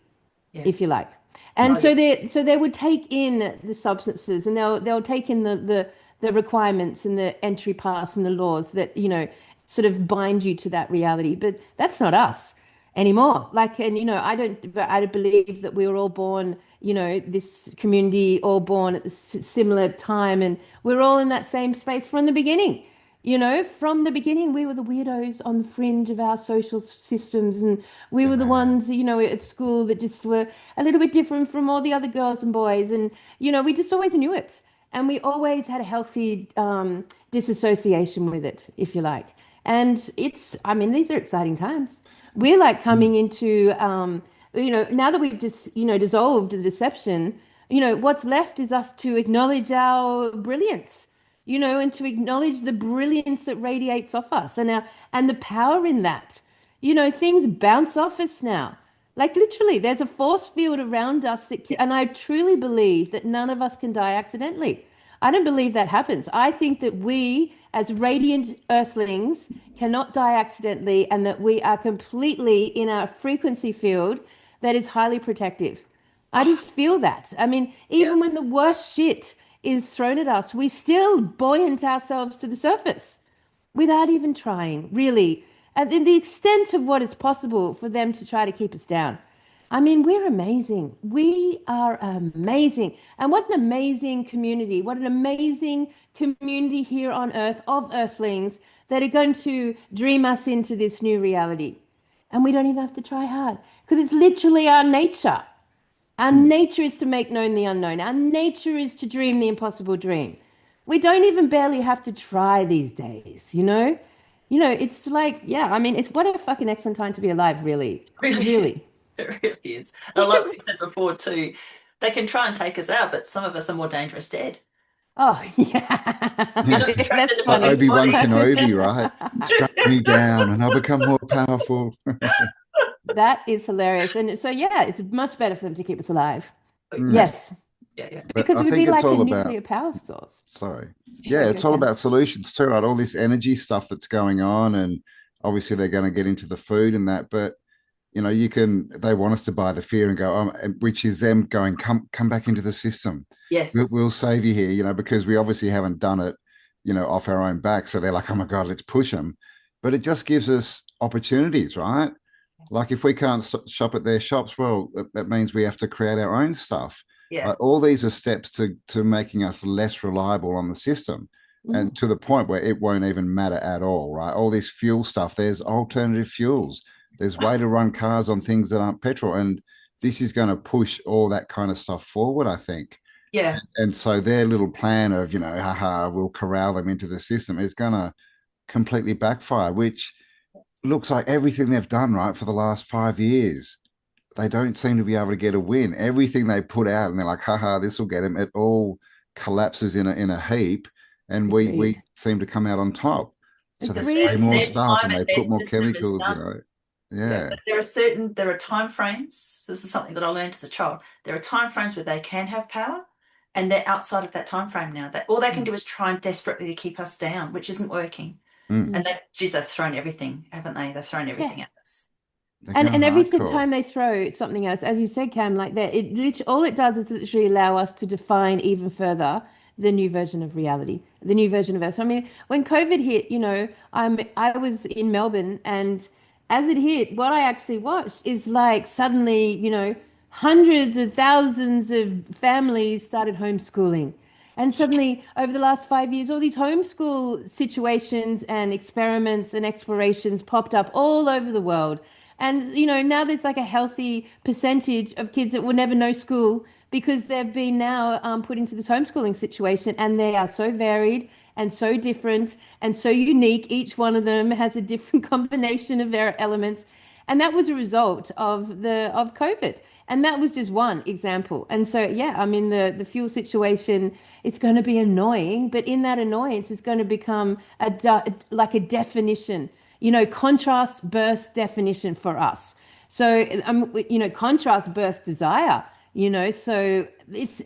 yeah. if you like. And Oh, yeah. so they would take in the substances, and they'll take in the requirements and the entry pass and the laws that sort of bind you to that reality. But that's not us anymore. Like, and I believe that we were all born, this community all born at a similar time, and we're all in that same space from the beginning. From the beginning, we were the weirdos on the fringe of our social systems, and we Yeah, were the man. ones, at school that just were a little bit different from all the other girls and boys. And, we just always knew it. And we always had a healthy disassociation with it, if you like. And I mean, these are exciting times. We're like Mm. coming into, now that we've just, dissolved the deception, what's left is us to acknowledge our brilliance, and to acknowledge the brilliance that radiates off us, and the power in that. Things bounce off us now. Like literally, there's a force field around us and I truly believe that none of us can die accidentally. I don't believe that happens. I think that we, as radiant earthlings, cannot die accidentally, and that we are completely in a frequency field that is highly protective. I Oh, just feel that. I mean, yeah. even when the worst shit is thrown at us, we still buoyant ourselves to the surface without even trying, really. And in the extent of what is possible for them to try to keep us down. I mean, we're amazing. We are amazing. And what an amazing community. What an amazing community here on Earth of Earthlings that are going to dream us into this new reality. And we don't even have to try hard because it's literally our nature. Our Mm. nature is to make known the unknown. Our nature is to dream the impossible dream. We don't even barely have to try these days, you know? It's like, yeah, I mean, it's what a fucking excellent time to be alive, really. Really is. Really. It really is. And like we said before too, they can try and take us out, but some of us are more dangerous dead. Oh, yeah. You're not trapped in That's a It's like funny. physical Obi-Wan body. Kenobi, right? Strap me down and I'll become more powerful. That is hilarious. And so, yeah, it's much better for them to keep us alive. Mm. Absolutely. Yes, Yeah, yeah. But because I it would think be it's like a all about, nuclear power source. sorry. Yeah, Sorry, go it's all Cam. about solutions too, right? All this energy stuff that's going on. And obviously they're going to get into the food and that. But they want us to buy the fear and go, which is them going, come back into the system. Yes. We'll save you here, because we obviously haven't done it, off our own back. So they're like, oh my God, let's push them. But it just gives us opportunities, right? Like if we can't shop at their shops, well, that means we have to create our own stuff. Yeah. Like all these are steps to making us less reliable on the system, and Mhm. to the point where it won't even matter at all, right? All this fuel stuff, there's alternative fuels. There's way to run cars on things that aren't petrol, and this is going to push all that kind of stuff forward, I think. Yeah. And so their little plan of, haha, we'll corral them into the system is going to completely backfire, which looks like everything they've done right for the last 5 years they don't seem to be able to get a win. Everything they put out, and they're like, haha, this will get them. It all collapses in a heap, and we Agreed. seem to come out on top. So they Because Agreed. spray more their stuff time and and they their put more system is chemicals, done. Yeah, Yeah. but there are time frames. So this is something that I learned as a child. There are time frames where they can have power, and they're outside of that time frame now. That all they can Mm, do is try and desperately to keep us down, which isn't working. Mm. And mm. geez, they've thrown everything, haven't they? They've thrown Yeah. everything at us. They're And going every hardcore. time they throw something else, as you said, Cam, like that, all it does is literally allow us to define even further the new version of reality, the new version of us. I mean, when COVID hit, I was in Melbourne, and as it hit, what I actually watched is like suddenly, hundreds of thousands of families started homeschooling. And suddenly, over the last 5 years, all these homeschool situations and experiments and explorations popped up all over the world. And, now there's like a healthy percentage of kids that will never know school because they've been now put into this homeschooling situation, and they are so varied and so different and so unique. Each one of them has a different combination of their elements. And that was a result of COVID. And that was just one example. And so, yeah, I mean, the fuel situation, it's going to be annoying, but in that annoyance, it's going to become like a definition, contrast burst definition for us. So, contrast burst desire. So that's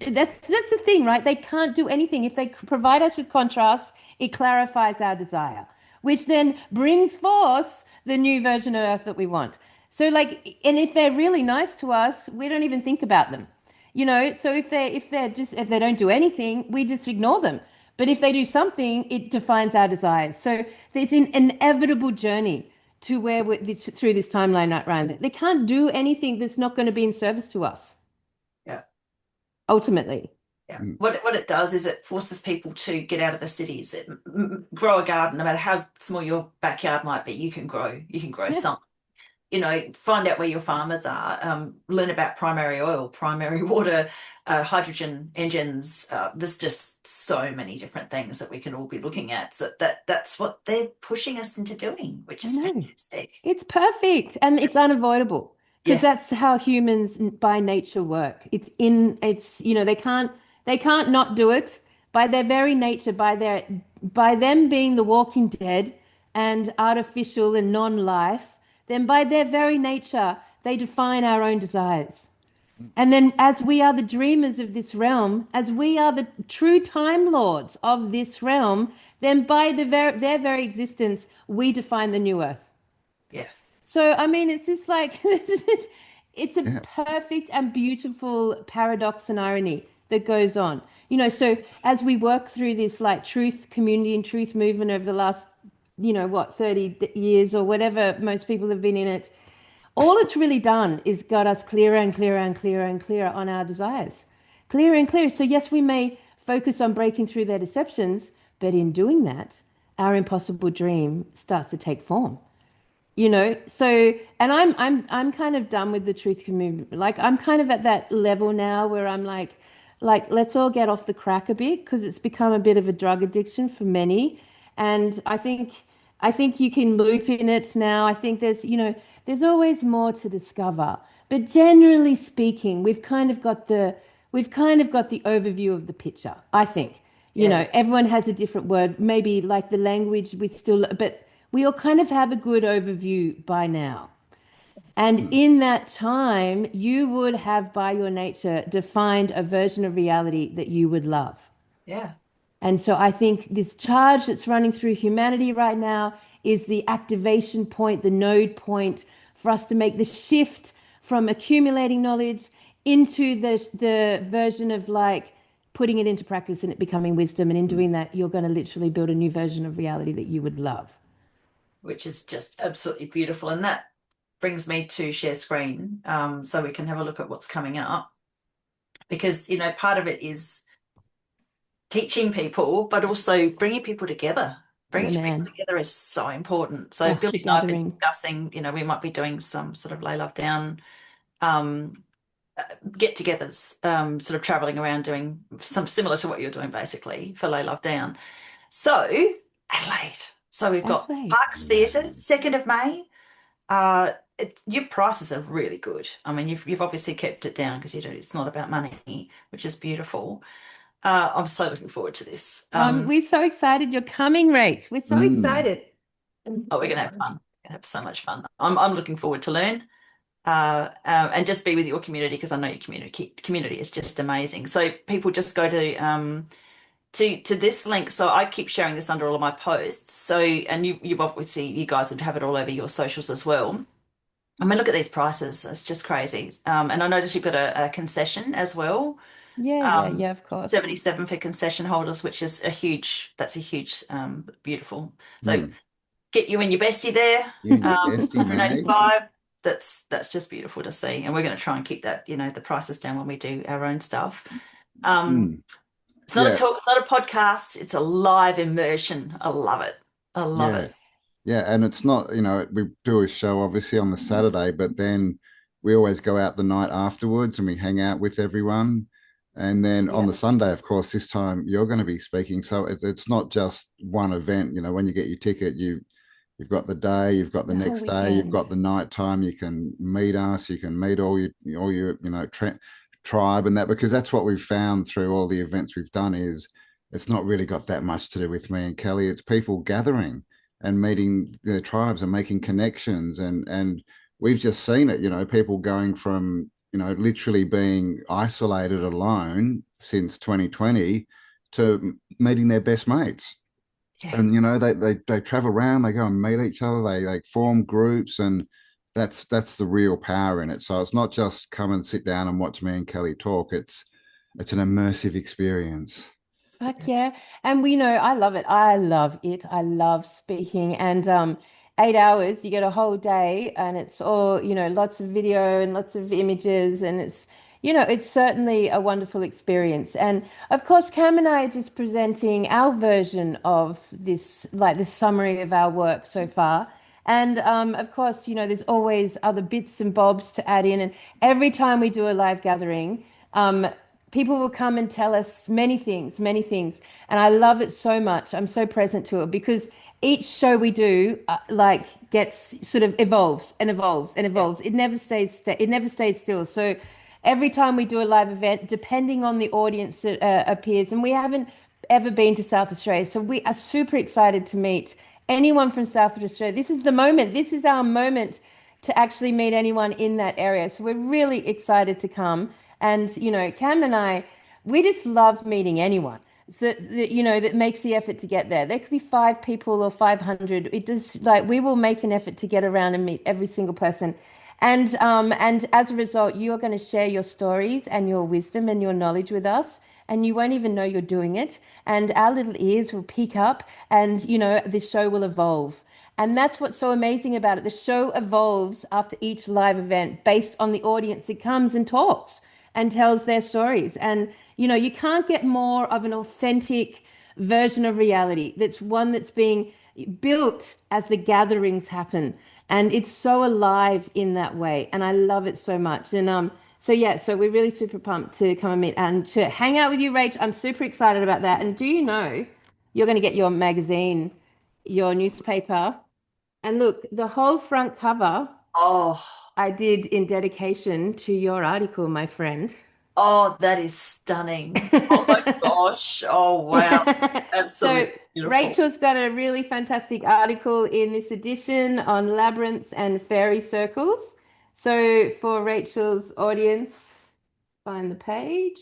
the thing, right? They can't do anything if they provide us with contrast. It clarifies our desire, which then brings forth the new version of us that we want. So, like, and if they're really nice to us, we don't even think about them. So if they don't do anything, we just ignore them. But if they do something, it defines our desires. So it's an inevitable journey to where we're through this timeline, right, Ryan? They can't do anything that's not going to be in service to us Yeah. ultimately. Yeah. Mm. What it does is it forces people to get out of the cities. Grow a garden, no matter how small your backyard might be, you can grow Yeah. something. Find out where your farmers are, learn about primary oil, primary water, hydrogen engines. There's just so many different things that we can all be looking at. So that's what they're pushing us into doing, which I is know. fantastic. It's perfect and it's unavoidable because Yeah, that's how humans by nature work. They can't not do it by their very nature, by them being the walking dead and artificial and non-life, then by their very nature, they define our own desires. And then, as we are the dreamers of this realm, as we are the true time lords of this realm, then by their very existence, we define the new earth. yeah, So, I mean, it's just like, it's a Yeah. perfect and beautiful paradox and irony that goes on. So as we work through this like truth community and truth movement over the last, 30 years or whatever most people have been in it, all it's really done is got us clearer and clearer and clearer and clearer on our desires. Clearer and clearer. So, yes, we may focus on breaking through their deceptions, but in doing that, our impossible dream starts to take form. So and I'm kind of done with the truth movement. Like I'm kind of at that level now where I'm like let's all get off the crack a bit because it's become a bit of a drug addiction for many. And I think you can loop in it now. I think there's always more to discover. But generally speaking, we've kind of got the overview of the picture, I think. yeah, Everyone has a different word, maybe like the language we still, but we all kind of have a good overview by now. And Mm. in that time, you would have, by your nature, defined a version of reality that you would love. yeah, And so I think this charge that's running through humanity right now is the activation point, the node point for us to make the shift from accumulating knowledge into the version of like putting it into practice and it becoming wisdom. And in Mm. doing that, you're going to literally build a new version of reality that you would love. which is just absolutely beautiful. And that brings me to share screen, so we can have a look at what's coming up. Because, part of it is teaching people, but also bringing people together. Bringing people Amen. together is so important. So Oh, Billy the and I have been gathering. discussing, we might be doing some sort of lay love down um, get-togethers, sort of traveling around doing some similar to what you're doing basically for lay love down. So Adelaide. So we've got Adelaide. Parks Theatre, 2nd of May. your prices are really good. I mean, you've obviously kept it down because you do. It's not about money, which is beautiful. I'm so looking forward to this. We're so excited you're coming, Rach. We're so Mm, excited. Oh, we're gonna have fun. We're gonna have so much fun. I'm looking forward to learn. And just be with your community because I know your community is just amazing. So people just go to this link. So I keep sharing this under all of my posts. So and you've obviously you guys would have it all over your socials as well. I mean, look at these prices. It's just crazy. And I noticed you've got a concession as well. Yeah, yeah, Um, yeah, of course. 77 for concession holders, which is that's a huge, beautiful. So mm. get you and your bestie there. You and your bestie, mate. 185. That's just beautiful to see. And we're going to try and keep that, the prices down when we do our own stuff. Um, Mm, it's not a yeah, talk, it's not a podcast, it's a live immersion. I love it. I love yeah. it. Yeah, and it's not, we do a show obviously on the Saturday, but then we always go out the night afterwards and we hang out with everyone. And then on Yeah, the Sunday, of course, this time you're going to be speaking. So it's not just one event. When you get your ticket, you've got the day, you've got the the whole next day, you've weekend. got the night time. You can meet us, you can meet all your tribe and that, because that's what we've found through all the events we've done is it's not really got that much to do with me and Kelly. It's people gathering and meeting their tribes and making connections, and we've just seen it. People going from literally being isolated alone since 2020 to meeting their best mates. Yeah. And they travel around, they go and meet each other, they form groups, and that's the real power in it. So it's not just come and sit down and watch me and Kelly talk. It's an immersive experience. Heck yeah. And we know I love it. I love it. I love speaking. And 8 hours, you get a whole day and it's all, lots of video and lots of images and it's certainly a wonderful experience. And of course, Cam and I are just presenting our version of this, like this summary of our work so far. And of course, there's always other bits and bobs to add in. And every time we do a live gathering, um, people will come and tell us many things, many things. And I love it so much. I'm so present to it because each show we do like gets sort of evolves and evolves and Yeah. evolves. It never stays still. So every time we do a live event, depending on the audience that appears, and we haven't ever been to South Australia, so we are super excited to meet anyone from South Australia. This is the moment. This is our moment to actually meet anyone in that area. So we're really excited to come. And, Cam and I, we just love meeting anyone. So that makes the effort to get there. There could be 5 people or 500. It does like we will make an effort to get around and meet every single person. And as a result, you are going to share your stories and your wisdom and your knowledge with us. And you won't even know you're doing it. And our little ears will peek up and, the show will evolve. And that's what's so amazing about it. The show evolves after each live event based on the audience that comes and talks and tells their stories. And, you can't get more of an authentic version of reality. That's one that's being built as the gatherings happen. And it's so alive in that way. And I love it so much. And so yeah, so we're really super pumped to come and meet and to hang out with you, Rach. I'm super excited about that. And do you know you're going to get your magazine, your newspaper, and look, the whole front cover Oh, I did in dedication to your article, my friend. oh, that is stunning. Oh my gosh. Oh wow. So Absolutely beautiful. Rachel's got a really fantastic article in this edition on labyrinths and fairy circles. So for Rachel's audience, find the page.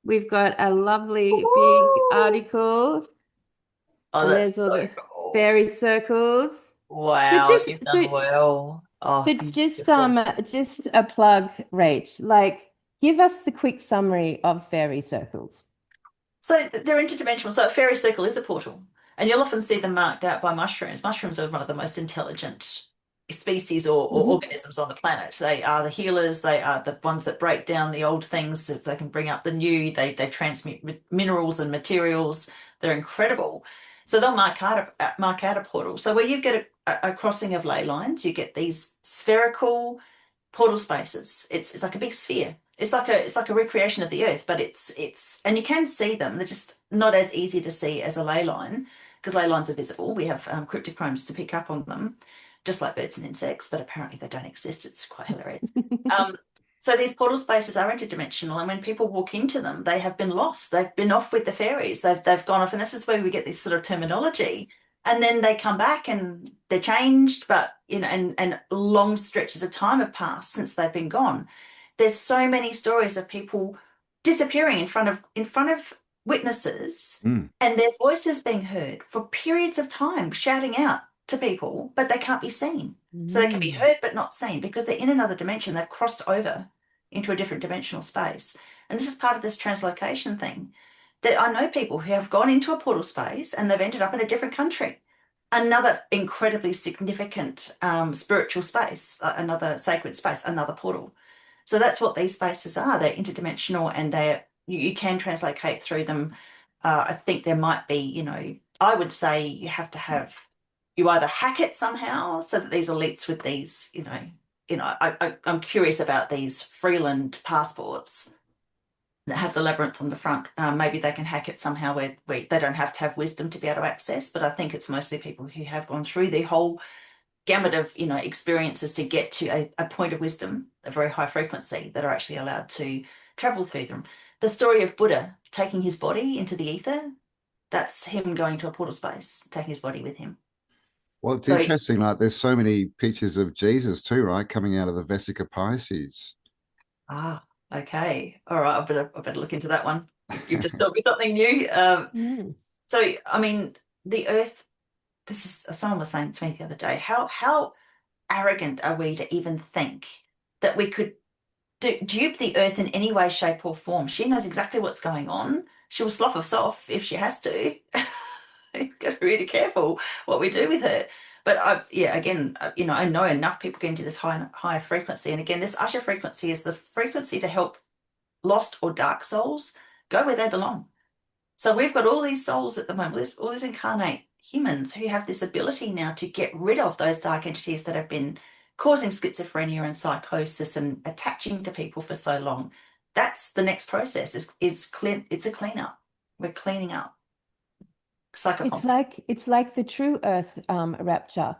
We've got a lovely big Ooh. article, Oh, and that's there's all so the cool. fairy circles. So Wow, just you've so done well. Oh, so beautiful. just a plug, Rach. Like, give us the quick summary of fairy circles. So they're interdimensional. So a fairy circle is a portal, and you'll often see them marked out by mushrooms. Mushrooms are one of the most intelligent species or Hmm. organisms on the planet. They are the healers. They are the ones that break down the old things. If they can bring up the new, they transmute minerals and materials. They're incredible. So they'll mark out a portal. So where you get a crossing of ley lines, you get these spherical portal spaces. It's like a big sphere. It's like a recreation of the Earth, but it's and you can see them. They're just not as easy to see as a ley line because ley lines are visible. We have cryptochromes to pick up on them. just like birds and insects, but apparently they don't exist. It's quite hilarious. Um, so these portal spaces are interdimensional, and when people walk into them, they have been lost. They've been off with the fairies. They've gone off, and this is where we get this sort of terminology. And then they come back and they're changed, but and long stretches of time have passed since they've been gone. There's so many stories of people disappearing in front of witnesses Mm. and their voices being heard for periods of time, shouting out to people, but they can't be seen. So they can be Mm. heard but not seen because they're in another dimension. They've crossed over into a different dimensional space. And this is part of this translocation thing. That I know people who have gone into a portal space and they've ended up in a different country. Another incredibly significant spiritual space, another sacred space, another portal. So that's what these spaces are. They're interdimensional and you can translocate through them. I think there might be, I would say you either hack it somehow so that these elites with these, I'm curious about these Freeland passports that have the labyrinth on the front. Maybe they can hack it somehow where they don't have to have wisdom to be able to access, but I think it's mostly people who have gone through the whole gamut of experiences to get to a point of wisdom, a very high frequency, that are actually allowed to travel through them. The story of Buddha taking his body into the ether, that's him going to a portal space, taking his body with him. Well, it's So interesting. Like, there's so many pictures of Jesus too, right? Coming out of the Vesica Pisces. ah, okay, all right, I better look into that one. You've just taught me something new. Mm. So I mean, the Earth. This is someone was saying to me the other day. How arrogant are we to even think that we could dupe the earth in any way, shape, or form? She knows exactly what's going on. She will slough us off if she has to. You've got to be really careful what we do with her. But yeah, again, I know enough people get into this higher frequency. And again, this usher frequency is the frequency to help lost or dark souls go where they belong. So we've got all these souls at the moment, all these incarnate humans who have this ability now to get rid of those dark entities that have been causing schizophrenia and psychosis and attaching to people for so long. That's the next process is clean. It's a cleanup. We're cleaning up It's psychopath. like the true Earth rapture,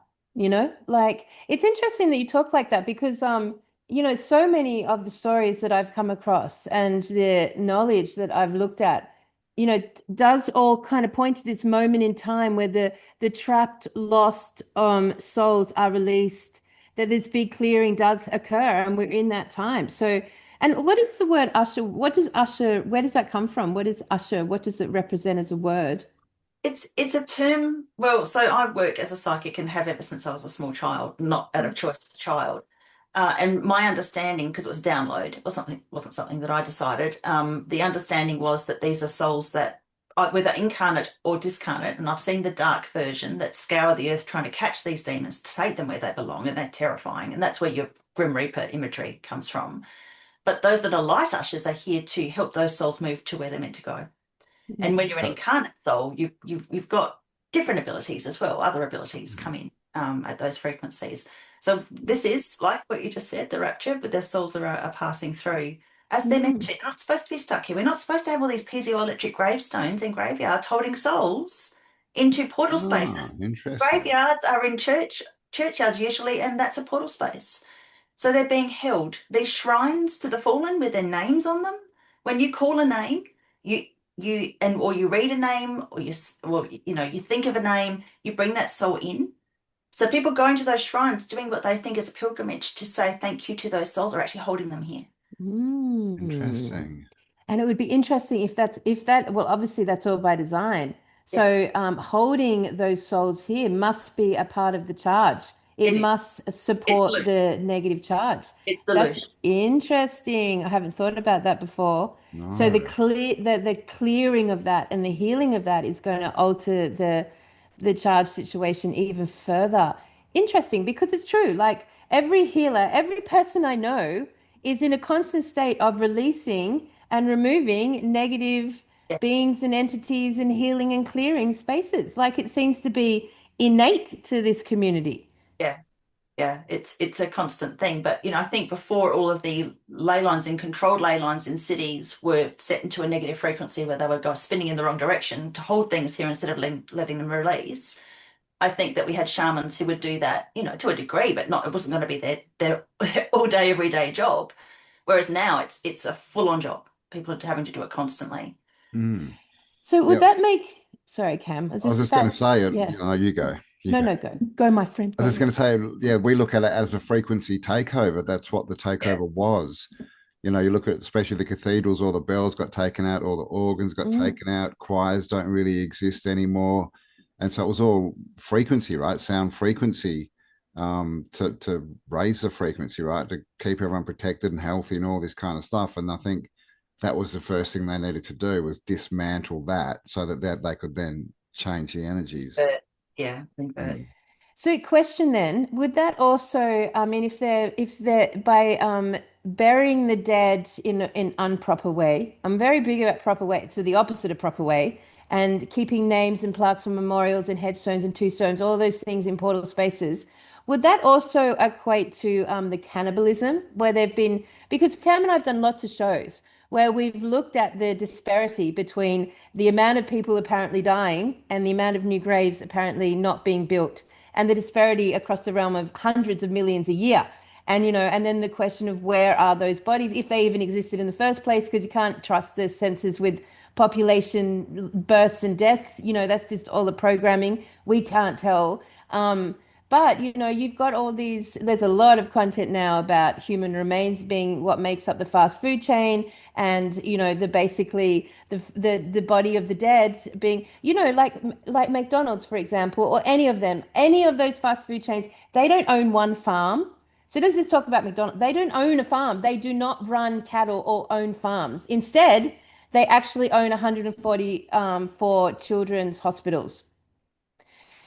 Like it's interesting that you talk like that because so many of the stories that I've come across and the knowledge that I've looked at, does all kind of point to this moment in time where the trapped, lost souls are released, that this big clearing does occur, and we're in that time. So, and what is the word usher? What does usher, where does that come from? What is usher? What does it represent as a word? It's a term. Well, so I work as a psychic and have ever since I was a small child, not out of choice as a child. And my understanding, because it was a download, it wasn't something that I decided. The understanding was that these are souls that whether incarnate or discarnate, and I've seen the dark version that scour the earth trying to catch these demons to take them where they belong, and they're terrifying. And that's where your Grim Reaper imagery comes from. But those that are light ushers are here to help those souls move to where they're meant to go. And when Mm. you're an incarnate soul, you've got different abilities as well. Other abilities come in at those frequencies. So this is like what you just said, the rapture, but their souls are passing through as they're meant to. Mm. They're not supposed to be stuck here. We're not supposed to have all these piezoelectric gravestones in graveyards holding souls into portal Ah, spaces. interesting. Graveyards are in churchyards usually, and that's a portal space. So they're being held. These shrines to the fallen with their names on them. When you call a name, you or you read a name, or you think of a name, you bring that soul in. So people going to those shrines, doing what they think is a pilgrimage to say thank you to those souls, are actually holding them here. Mm. Interesting. And it would be interesting if that, well, obviously that's all by design. Yes, So holding those souls here must be a part of the charge. It it is. must It's support delusion. the negative charge. It's That's delusion. interesting. I haven't thought about that before. So No. the clearing of that and the healing of that is going to alter the charge situation even further. Interesting because it's true. Like every healer, every person I know is in a constant state of releasing and removing negative Yes. beings and entities and healing and clearing spaces. Like it seems to be innate to this community. Yeah. Yeah, it's a constant thing. But I think before all of the ley lines and controlled ley lines in cities were set into a negative frequency where they would go spinning in the wrong direction to hold things here instead of letting them release. I think that we had shamans who would do that, to a degree, but not, it wasn't going to be their all day, every day job. Whereas now it's a full-on job. People are having to do it constantly. Mm. So would Yeah. that make, sorry, Cam, is I was this just going about, to say, yeah. you go. You No, go. no, go. Go, my friend, I was go. just going to say, yeah, we look at it as a frequency takeover. That's what the Yeah. takeover was. You look at especially the cathedrals, all the bells got taken out, all the organs got Mm. taken out, choirs don't really exist anymore. And so it was all frequency, right? Sound frequency, to raise the frequency, right? To keep everyone protected and healthy and all this kind of stuff. And I think that was the first thing they needed to do was dismantle that so that they could then change the energies. But yeah, but Mm. So question then, would that also, I mean, if they're by burying the dead in improper way, I'm very big about proper way, so the opposite of proper way, and keeping names and plaques and memorials and headstones and tombstones, all those things in portal spaces. Would that also equate to the cannibalism where they've been, because Cam and I've done lots of shows where we've looked at the disparity between the amount of people apparently dying and the amount of new graves apparently not being built, and the disparity across the realm of hundreds of millions a year. And and then the question of where are those bodies, if they even existed in the first place, because you can't trust the census with population births and deaths. That's just all the programming. We can't tell. But you've got all these, there's a lot of content now about human remains being what makes up the fast food chain, and the basically the body of the dead being, like McDonald's, for example, or any of them, any of those fast food chains, they don't own one farm. So does this talk about McDonald's? They don't own a farm. They do not run cattle or own farms. Instead, they actually own 140 for children's hospitals.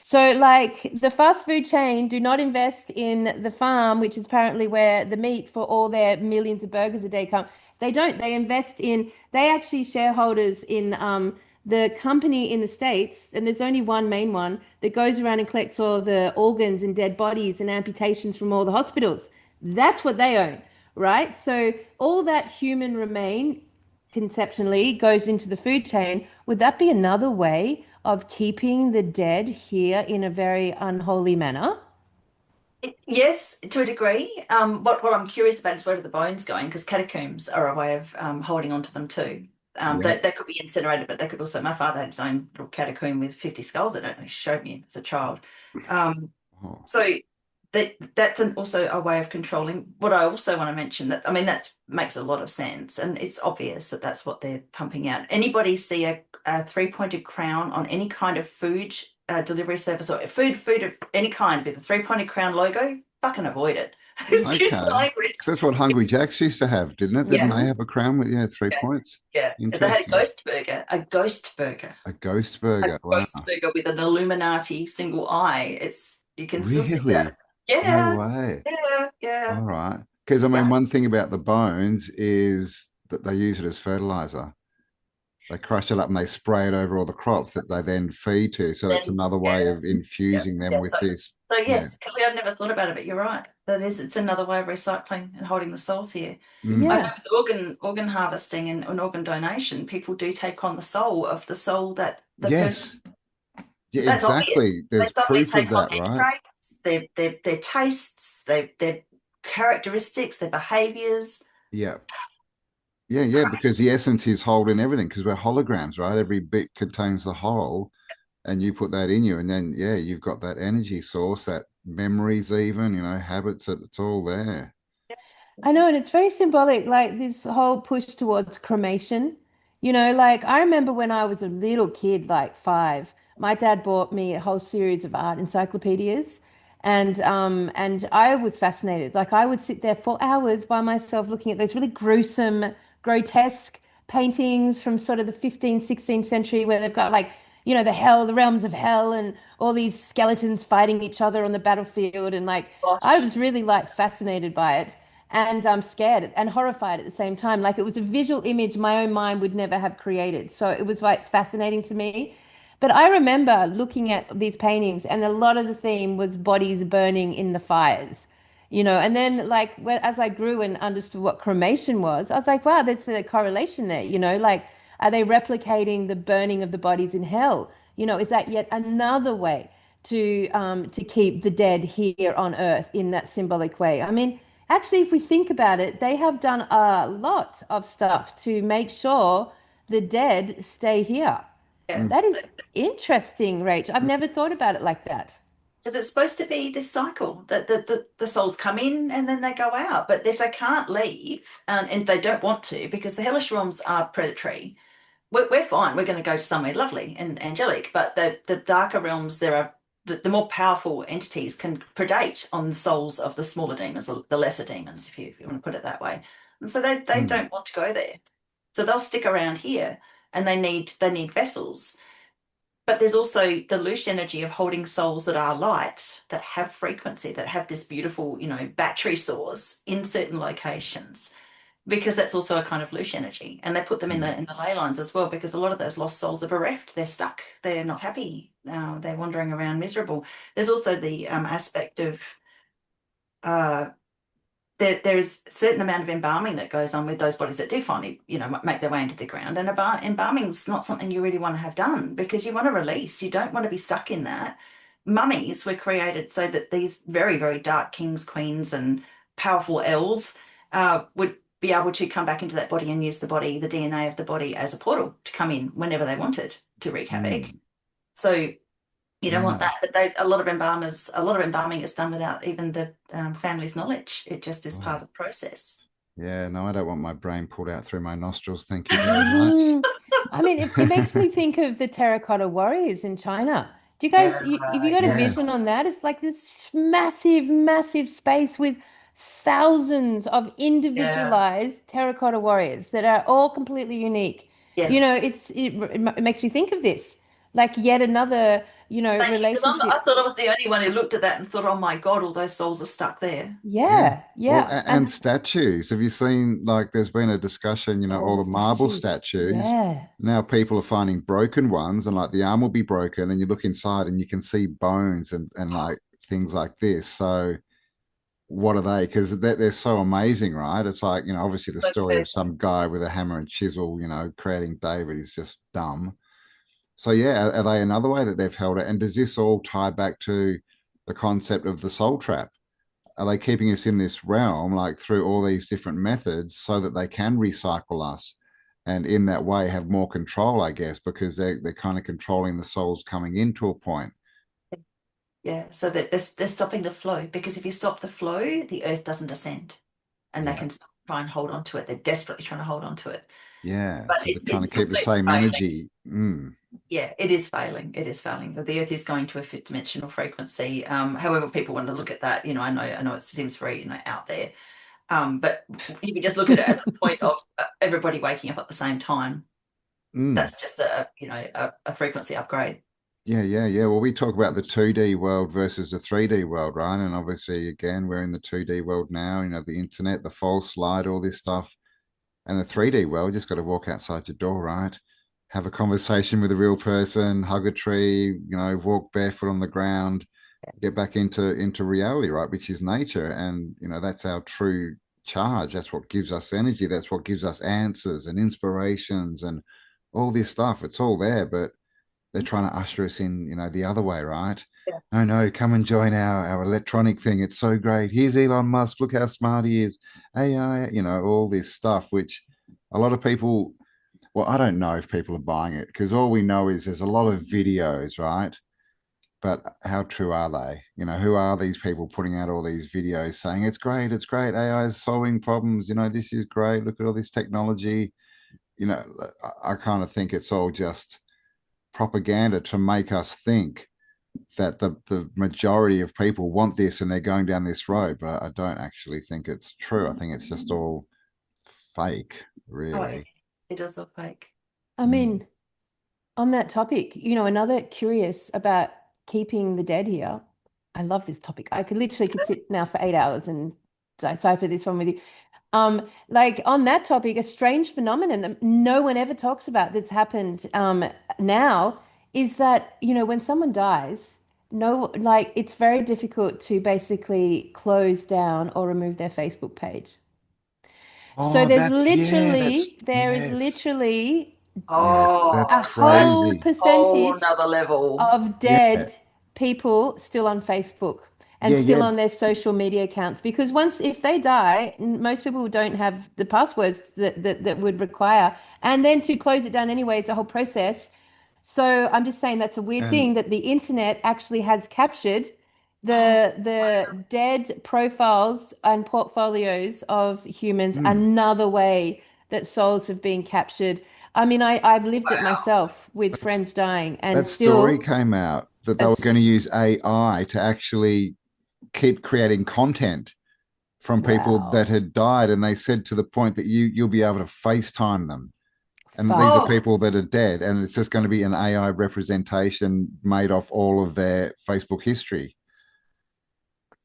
So, like the fast food chain do not invest in the farm, which is apparently where the meat for all their millions of burgers a day come. They don't. They invest in, they actually shareholders in the company in the States, and there's only one main one that goes around and collects all the organs and dead bodies and amputations from all the hospitals. That's what they own, right? So, all that human remain conceptually goes into the food chain. Would that be another way of keeping the dead here in a very unholy manner? yes, to a degree. What I'm curious about is where are the bones going? Because catacombs are a way of holding on to them too. Yeah. That could be incinerated, but they could also. My father had his own little catacomb with 50 skulls in it. He showed me as a child. Um, Oh, so that's also a way of controlling. What I also want to mention, that I mean that makes a lot of sense, and it's obvious that that's what they're pumping out. Anybody see a three-pointed crown on any kind of food delivery service or food of any kind with a three-pointed crown logo? Fucking avoid it. Excuse okay. the language. 'Cause that's what Hungry Jacks used to have, didn't it? Didn't Yeah, they have a crown with, yeah, 3 points? yeah. If they had Interesting. a ghost burger, A ghost a burger. Wow. ghost burger with an Illuminati single eye. You can still see that. Really? No Yeah, way. yeah, yeah, All right. Because I mean, yeah. one thing about the bones is that they use it as fertilizer. They crush it up and they spray it over all the crops that they then feed to. So that's Then another yeah, way of yeah, infusing them yeah. with this. So Yeah. yes, Kelly, I'd never thought about it, but you're right. It's another way of recycling and holding the souls here. I know Mm. Yeah. with organ harvesting and organ donation, people do take on the soul of the soul that the person. Yes. Yeah, That's obvious. exactly. They There's suddenly proof of take on that, their right? traits, their tastes, their characteristics, their behaviors. Yeah. Yeah, It's yeah, crazy. because the essence is holding everything because we're holograms, right? Every bit contains the whole, and you put that in you, and then yeah, you've got that energy source, that memories, even habits. It's all there. I know, and it's very symbolic, like this whole push towards cremation. Like I remember when I was a little kid, like 5, my dad bought me a whole series of art encyclopedias, and I was fascinated. Like I would sit there for hours by myself looking at those really gruesome, grotesque paintings from sort of the 15th, 16th century where they've got like, the hell, the realms of hell, and all these skeletons fighting each other on the battlefield. And like, I Gosh. was really like fascinated by it, and I'm scared and horrified at the same time. Like it was a visual image my own mind would never have created. So it was like fascinating to me. But I remember looking at these paintings, and a lot of the theme was bodies burning in the fires. And then like as I grew and understood what cremation was, I was like, wow, there's a correlation there. Like are they replicating the burning of the bodies in hell? Is that yet another way to keep the dead here on Earth in that symbolic way. I mean, actually, if we think about it, they have done a lot of stuff to make sure the dead stay here. Yeah. Mm, That is interesting, Rach. I've never thought about it like that. Because it's supposed to be this cycle that the souls come in and then they go out. But if they can't leave and they don't want to, because the hellish realms are predatory, we're fine. We're going to go to somewhere lovely and angelic. But the darker realms, there are the more powerful entities can predate on the souls of the smaller demons, the lesser demons, if you want to put it that way. And so they mm, don't want to go there. So they'll stick around here and they need vessels. But there's also the loose energy of holding souls that are light, that have frequency, that have this beautiful, battery source in certain locations, because that's also a kind of loose energy. And they put them in mm. the ley lines as well, because a lot of those lost souls are bereft. They're stuck. They're not happy. They're wandering around miserable. There's also the aspect of uh, there's a certain amount of embalming that goes on with those bodies that do finally, make their way into the ground. And embalming's not something you really want to have done because you want to release. You don't want to be stuck in that. Mummies were created so that these very, very dark kings, queens, and powerful elves would be able to come back into that body and use the body, the DNA of the body, as a portal to come in whenever they wanted to wreak havoc. Mm. So you don't want Yeah. that, but a lot of embalming is done without even the family's knowledge. It just is part Oh, of the process. yeah. No, I don't want my brain pulled out through my nostrils. Thank you very much. Mhm. I mean, it makes me think of the terracotta warriors in China. Do you Yeah, guys, if you got a Yeah. vision on that, it's like this massive, massive space with thousands of yeah, individualized terracotta warriors that are all completely unique. yes. It makes me think of this, like yet another, Thank you, because I relationship. thought I was the only one who looked at that and thought, "Oh my God, all those souls are stuck there." Yeah. Yeah, Well, yeah. and statues. Have you seen, like, there's been a discussion, Oh, all the the marble statues. statues. Yeah. Now people are finding broken ones, and like the arm will be broken, and you look inside and you can see bones and like things like this. So, what are they? Because they're so amazing, right? It's like, obviously the So story of beautiful. some guy with a hammer and chisel, creating David is just dumb. So, yeah, are they another way that they've held it? And does this all tie back to the concept of the soul trap? Are they keeping us in this realm like through all these different methods so that they can recycle us and in that way have more control, I guess, because they're kind of controlling the souls coming into a point. Yeah, so that they're stopping the flow, because if you stop the flow, the earth doesn't ascend, and they Yeah. can try and hold on to it. They're desperately trying to hold on to it, Yeah, but so they're it's trying to it's keep the completely same failing. energy. Yeah, it is failing. It is failing. The Earth is going to a fifth dimensional frequency. However people want to look at that, I know it seems very, out there. But you can just look at it as a point of everybody waking up at the same time. Mm. That's just a frequency upgrade. Yeah, yeah, yeah. Well, we talk about the 2D world versus the 3D world, right? And obviously, again, we're in the 2D world now, the internet, the false light, all this stuff. And the 3D world, just got to walk outside your door, right? Have a conversation with a real person, hug a tree, walk barefoot on the ground, get back into reality, right? Which is nature. And, that's our true charge. That's what gives us energy. That's what gives us answers and inspirations and all this stuff. It's all there, but they're trying to usher us in, the other way, right? Yeah. No, no, come and join our electronic thing. It's so great. Here's Elon Musk. Look how smart he is. AI, all this stuff, which a lot of people, well, I don't know if people are buying it because all we know is there's a lot of videos, right? But how true are they? Who are these people putting out all these videos saying it's great, it's great, AI is solving problems, this is great, look at all this technology. You know, I kind of think it's all just propaganda to make us think that the majority of people want this and they're going down this road, but I don't actually think it's true. I think it's just all fake, Oh, really. it is all fake. I Mm. mean, on that topic, another curious about keeping the dead here. I love this topic. I could sit now for 8 hours and decipher this one with you. Like on that topic, a strange phenomenon that no one ever talks about that's happened now is that, when someone dies, no, like it's very difficult to basically close down or remove their Facebook page. So Oh, that's yeah, that's there is yes, literally yes, that's a Oh, that's whole crazy. whole percentage nother level. of Yeah, dead people still on Facebook and Yeah, still yeah. on their social media accounts because once if they die, most people don't have the passwords that would require. And then to close it down anyway, it's a whole process. So I'm just saying that's a weird And thing that the internet actually has captured Oh, the dead profiles and portfolios of humans, mm, another way that souls have been captured. I mean, I've lived it wow. myself with that's friends dying and that story still came out that they were it's going to use AI to actually keep creating content from people that wow. had died, and they said to the point that you'll be able to FaceTime them, and these are Fuck. Oh, people that are dead, and it's just going to be an AI representation made off all of their Facebook history,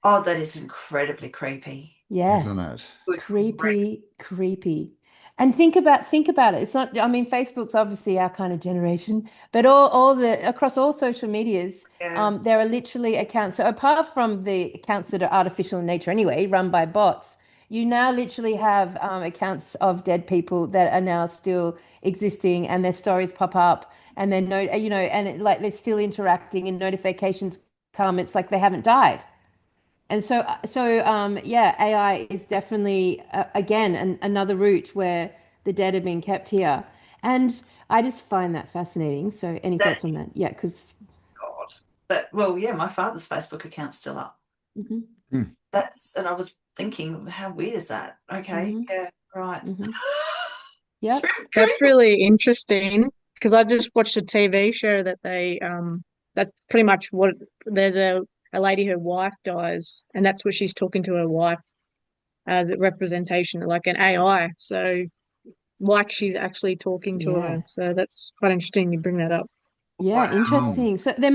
oh, that is incredibly creepy. Yeah. isn't it? Good grief. Creepy, creepy. And think about it. It's not, I mean, Facebook's obviously our kind of generation, but all the across all social medias, Yeah. there are literally accounts. So apart from the accounts that are artificial in nature anyway, run by bots, you now literally have accounts of dead people that are now still existing and their stories pop up and then and like they're still interacting and notifications come. It's like they haven't died. And yeah, AI is definitely again another route where the dead are being kept here, and I just find that fascinating. So, any That, thoughts on that? Yeah, because God. That, well, yeah, my father's Facebook account's still up. hmm Hmm. And I was thinking, how weird is that? Okay, hmm yeah, right. hmm It's yep, really That's creepy. really interesting because I just watched a TV show that that's pretty much what there's a lady, her wife dies, and that's what she's talking to her wife as a representation, like an AI. So like she's actually talking to her. yeah, So that's quite interesting you bring that up. yeah, Wow. Mm. interesting. So they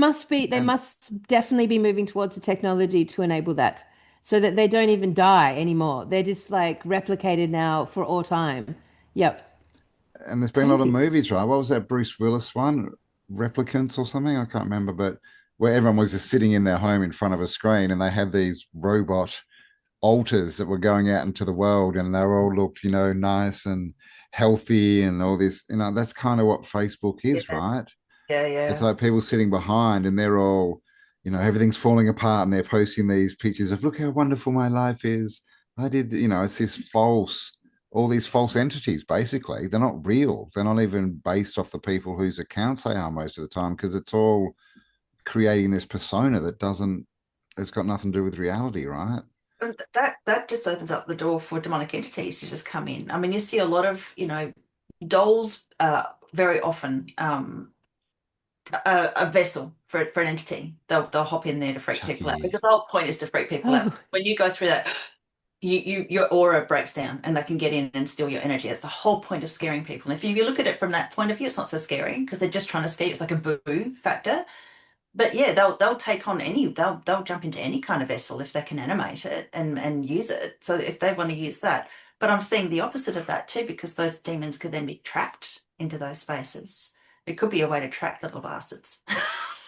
And must definitely be moving towards the technology to enable that, so that they don't even die anymore. They're just like replicated now for all time. Yep, and there's been a lot of crazy. movies, right? What was that Bruce Willis one? Replicants or something? I can't remember, but where everyone was just sitting in their home in front of a screen and they had these robot altars that were going out into the world and they all looked, nice and healthy and all this, that's kind of what Facebook is, Yeah, right? yeah, It's yeah. like people sitting behind and they're all, everything's falling apart and they're posting these pictures of, look how wonderful my life is. I did, it's this all these false entities, basically. They're not real. They're not even based off the people whose accounts they are most of the time because it's all creating this persona it's got nothing to do with reality, right? And that just opens up the door for demonic entities to just come in. I mean, you see a lot of, dolls very often a vessel for an entity. They'll hop in there to freak people out Chucky. because the whole point is to freak people out. Oh, When you go through that, your aura breaks down and they can get in and steal your energy. That's the whole point of scaring people. And if you look at it from that point of view, it's not so scary because they're just trying to scare you. It's like a boo factor. But yeah, they'll take on they'll jump into any kind of vessel if they can animate it and use it. So if they want to use that. But I'm seeing the opposite of that too, because those demons could then be trapped into those spaces. It could be a way to trap little bastards.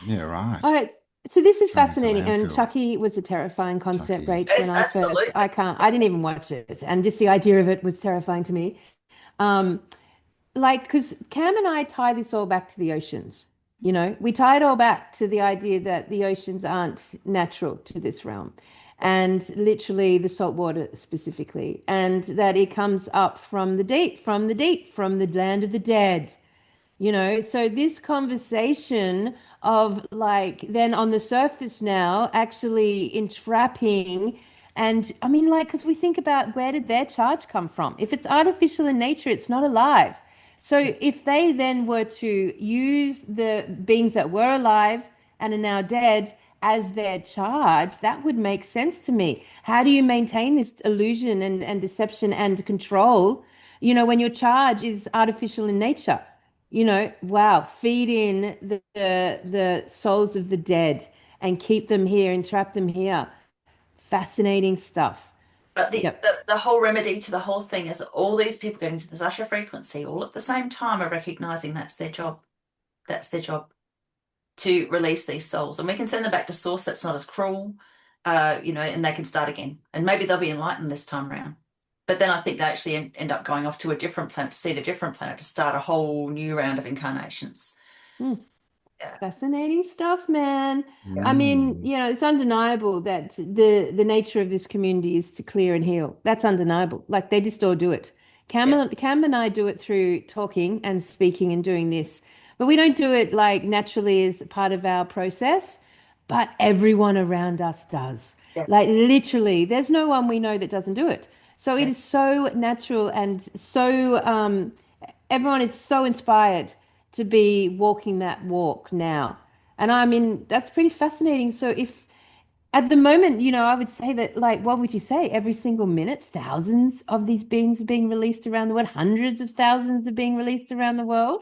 Yeah, right. all right. So this is Thrown into fascinating. And landfill. Chucky was a terrifying concept, Chucky. Rach, when It's I absolutely. can't, I didn't even watch it. And just the idea of it was terrifying to me. Um, like, because Cam and I tie this all back to the oceans. We tie it all back to the idea that the oceans aren't natural to this realm, and literally the salt water specifically, and that it comes up from the deep, from the deep, from the land of the dead. So this conversation of like then on the surface now actually entrapping and I mean like because we think about where did their charge come from? If it's artificial in nature, it's not alive. So if they then were to use the beings that were alive and are now dead as their charge, that would make sense to me. How do you maintain this illusion and deception and control, when your charge is artificial in nature? Wow, feed in the souls of the dead and keep them here and trap them here. Fascinating stuff. But Yep. the whole remedy to the whole thing is that all these people getting to this usher frequency all at the same time are recognizing that's their job. That's their job to release these souls. And we can send them back to source that's not as cruel, and they can start again. And maybe they'll be enlightened this time around. But then I think they actually end up going off to a different planet, to seed a different planet, to start a whole new round of incarnations. Hmm. Yeah. Fascinating stuff, man. I mean, Mm. you know, it's undeniable that the nature of this community is to clear and heal. That's undeniable. Like they just all do it. Yeah. Cam and I do it through talking and speaking and doing this, but we don't do it like naturally as part of our process. But everyone around us does. Yeah. Like literally, there's no one we know that doesn't do it. So it Yeah. is so natural and so everyone is so inspired to be walking that walk now. And I mean, that's pretty fascinating. So if at the moment, you know, I would say that like what would you say? Every single minute, thousands of these beings are being released around the world, hundreds of thousands are being released around the world.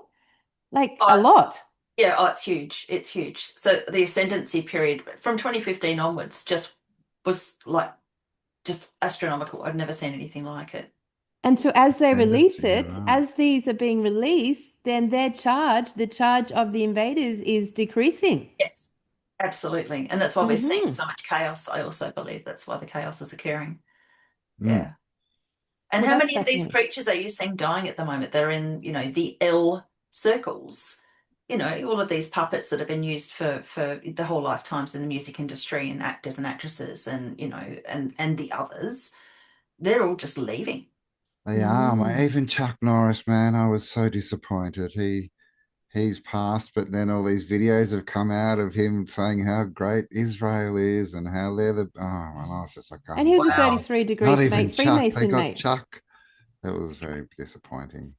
Like a Oh, lot. yeah. Oh, it's huge. It's huge. So the ascendancy period from 2015 onwards just was like just astronomical. I've never seen anything like it. And so as they release Tendency, it, right. as these are being released, then their charge, the charge of the invaders is decreasing. Yes, absolutely. And that's why we're seeing Hmm. so much chaos. I also believe that's why the chaos is occurring. Mm. Yeah. And Well, how that's many of these fascinating. creatures are you seeing dying at the moment? They're in, the L circles. All of these puppets that have been used for the whole lifetimes in the music industry and actors and actresses and, and the others, they're all just leaving. They are, mate. Mm. Even Chuck Norris, man, I was so disappointed. He's passed, but then all these videos have come out of him saying how great Israel is and how they're the and I was just like, And he oh was a Wow. man, 33 not degree even Chuck. They Freemason, got mate. Chuck. That was very disappointing.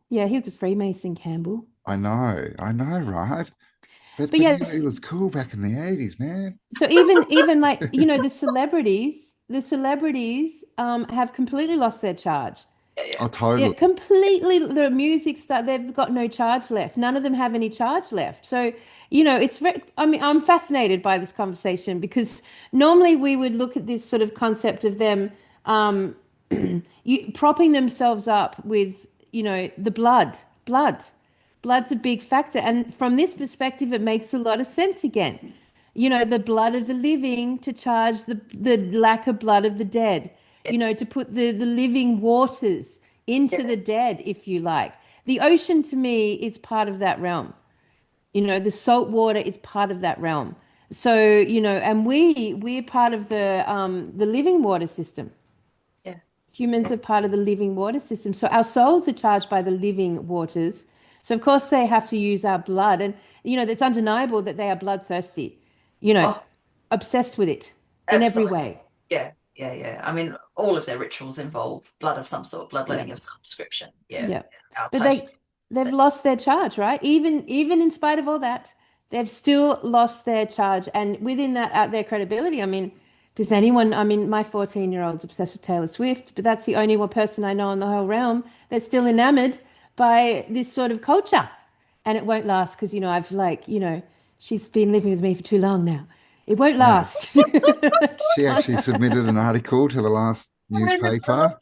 Yeah, he was a Freemason, Campbell. I know, right? But But but yes, he was cool back in the 80s, man. so even like, you know, the celebrities have completely lost their charge. Yeah, yeah. Oh, Yeah, totally. completely. The music start, they've got no charge left. None of them have any charge left. So, you know, it's very, I mean, I'm fascinated by this conversation because normally we would look at this sort of concept of them um, propping themselves up with, you know, the blood. Blood's a big factor. And from this perspective, it makes a lot of sense again. You know, the blood of the living to charge the lack of blood of the dead, you know, Yes. to put the living waters into Yeah. the dead, if you like. The ocean to me is part of that realm. You know, the salt water is part of that realm. So, you know, and we're part of the living water system. Yeah. Humans Yeah. are part of the living water system. So our souls are charged by the living waters. So of course they have to use our blood. And you know, it's undeniable that they are bloodthirsty, you know, Oh, obsessed with it in every absolutely. way. Yeah. Yeah. Yeah. I mean, all of their rituals involve blood of some sort, Yeah. bloodletting of some description. Yeah. Yeah. I'll But totally. they've lost their charge, right? Even in spite of all that, they've still lost their charge. And within that, out their credibility, I mean, does anyone, I mean, my 14-year-old's obsessed with Taylor Swift, but that's the only one person I know in the whole realm that's still enamored by this sort of culture. And it won't last because, you know, I've like, you know, she's been living with me for too long now. It won't Yeah. last. She actually submitted an article to the last Oh, newspaper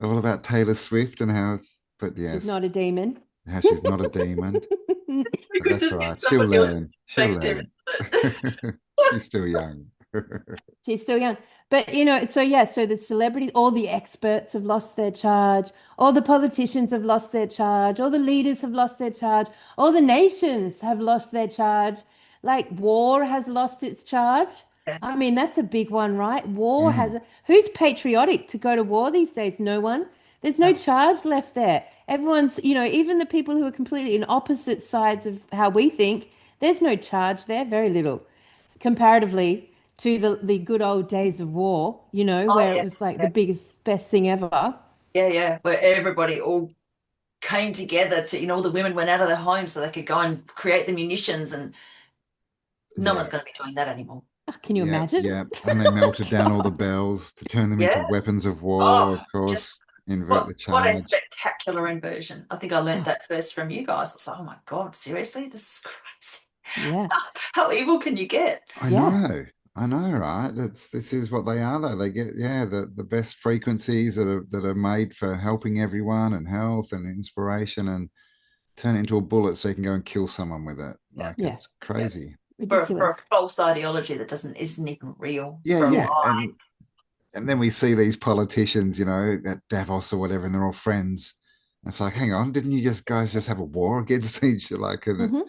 all about Taylor Swift and how, but She's yes, not a demon. how she's not a demon. we But could that's just all get right. She'll somebody else to learn. She'll thank him. learn. She's still young. She's still young. But, you know, so yeah, so the celebrities, all the experts have lost their charge, all the politicians have lost their charge, all the leaders have lost their charge, all the nations have lost their charge. Like war has lost its charge. Yeah. I mean, that's a big one, right? War has Mm. a, who's patriotic to go to war these days? No one. There's no No. charge left there. Everyone's, you know, even the people who are completely in opposite sides of how we think, there's no charge there, very little comparatively to the good old days of war, you know, Oh, where it yeah. was like the Yeah. biggest, best thing ever. Yeah. Yeah. Where everybody all came together to, all the women went out of their homes so they could go and create the munitions, and no one's Yeah. going to be doing that anymore. Oh, can you Yeah. imagine? Yeah. And they melted down all the God. bells to turn them into Yeah. weapons of Oh, war, of just course, invert what the what a charge. spectacular inversion. I think I learnt Oh, that first from you guys. I was like, oh my God, seriously? This is crazy. yeah. How evil can you get? I Yeah. know. I know, right? This is what they are though. They get the best frequencies that are made for helping everyone and health and inspiration and turn it into a bullet so you can go and kill someone with it. Yeah. Like Yeah. it's Yeah. crazy. For a Ridiculous. false ideology that doesn't isn't even real, Yeah, for a Yeah. yeah. lie. And then we see these politicians, at Davos or whatever, and they're all friends. It's like, hang on, didn't you just guys just have a war against each other? Like, and Hmm.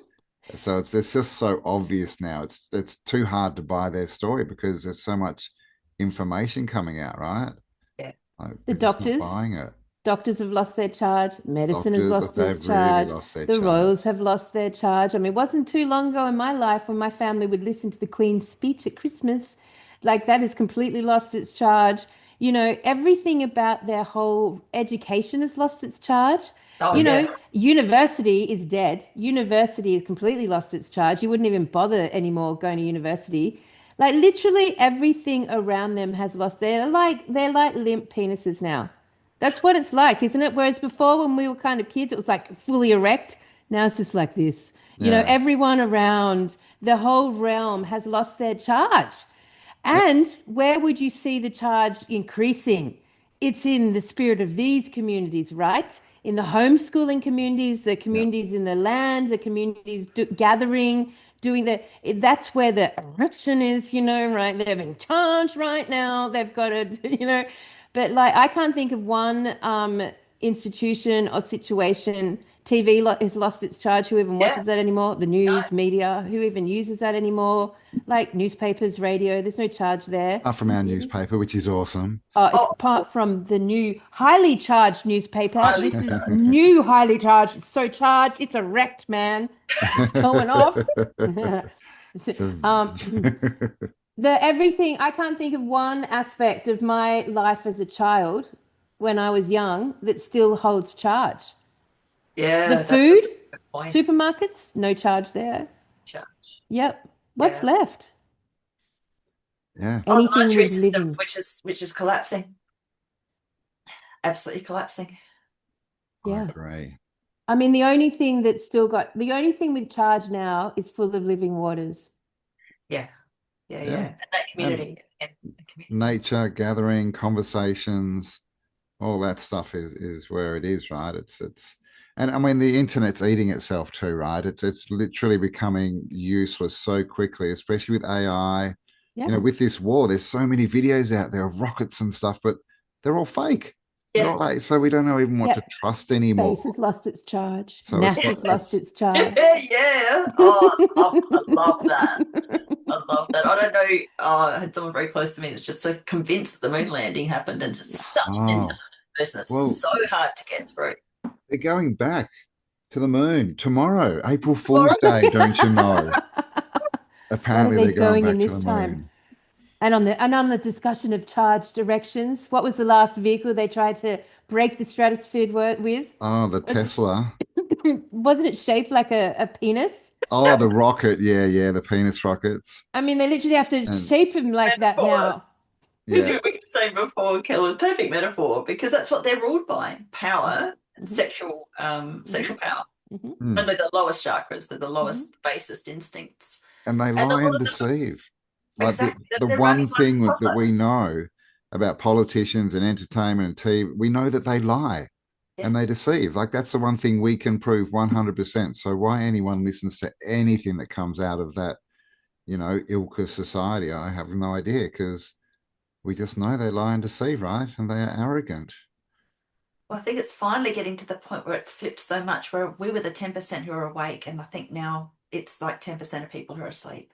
So it's just so obvious now. It's too hard to buy their story because there's so much information coming out, right? Yeah. Like, The we're just not doctors, buying it. doctors have lost their charge. Medicine has Doctors, lost its they've really charge. lost their The charge. royals have lost their charge. I mean, it wasn't too long ago in my life when my family would listen to the Queen's speech at Christmas. Like that has completely lost its charge. Everything about their whole education has lost its charge. Oh yeah. University is dead. University has completely lost its charge. You wouldn't even bother anymore going to university. Like literally everything around them has lost. They're like limp penises now. That's what it's like, isn't it? Whereas before, when we were kind of kids, it was like fully erect. Now it's just like this. Yeah. Everyone around the whole realm has lost their charge. Yeah. And where would you see the charge increasing? It's in the spirit of these communities, right? In the homeschooling communities, the Yeah. communities in the land, the communities gathering, doing that's where the erection is, right? They're in charge right now. They've got to. But like, I can't think of one institution or situation. TV has lost its charge. Who even Yeah. watches that anymore? The news, media, who even uses that anymore? Like newspapers, radio, there's no charge there. Apart from our newspaper, which is awesome. Oh, Apart from the new highly charged newspaper, highly. this is new highly charged. It's so charged, it's erect, man. It's going off. So The everything, I can't think of one aspect of my life as a child when I was young that still holds charge. The Yeah, that's a food, good point. supermarkets, no charge there. Charge. Yep. What's Yeah. left? yeah, Oh, the Anything monetary with system, living. which is collapsing, absolutely collapsing. I Yeah. agree. I mean, the only thing with charge now is full of living waters. Yeah, yeah, yeah. Yeah. And that And community and community. nature, gathering, conversations, all that stuff is where it is, right? It's and I mean the internet's eating itself too, right? It's literally becoming useless so quickly, especially with AI. Yeah. With this war, there's so many videos out there of rockets and stuff, but they're all fake. They're Yeah, all like, so we don't know even what to Yep. trust Space anymore. has lost its charge. So it's not NASA's lost it's its charge. yeah, yeah. Oh, I love that. I love that. I don't know. I had someone very close to me that's just so convinced that the moon landing happened, and it's such an intelligent oh person. It's well, so hard to get through. they're going back to the moon tomorrow, April Fool's Or Day, don't you know? What are Apparently they they're going going in back to this the time? moon. And on the discussion of charge directions, what was the last vehicle they tried to break the stratosphere with? Oh, the Was Tesla. Wasn't it shaped like a penis? Oh, the rocket. Yeah, yeah, the penis rockets. I mean, they literally have to And shape him like that metaphor, now. as yeah, we were saying before, Kel, was perfect metaphor because that's what they're ruled by: Mhm, power and mhm, sexual mhm, power. mhm, mm. Only the lowest chakras, they're the mhm. lowest, basest instincts, And they and a lie lot and of them deceive. Like the exactly the they're running one like a thing that toddler. we know about politicians and entertainment and TV, we know that they lie Yeah. and they deceive. Like that's the one thing we can prove 100%. So why anyone listens to anything that comes out of that, ilk of society, I have no idea because we just know they lie and deceive, right? And they are arrogant. Well, I think it's finally getting to the point where it's flipped so much where we were the 10% who are awake, and I think now it's like 10% of people who are asleep.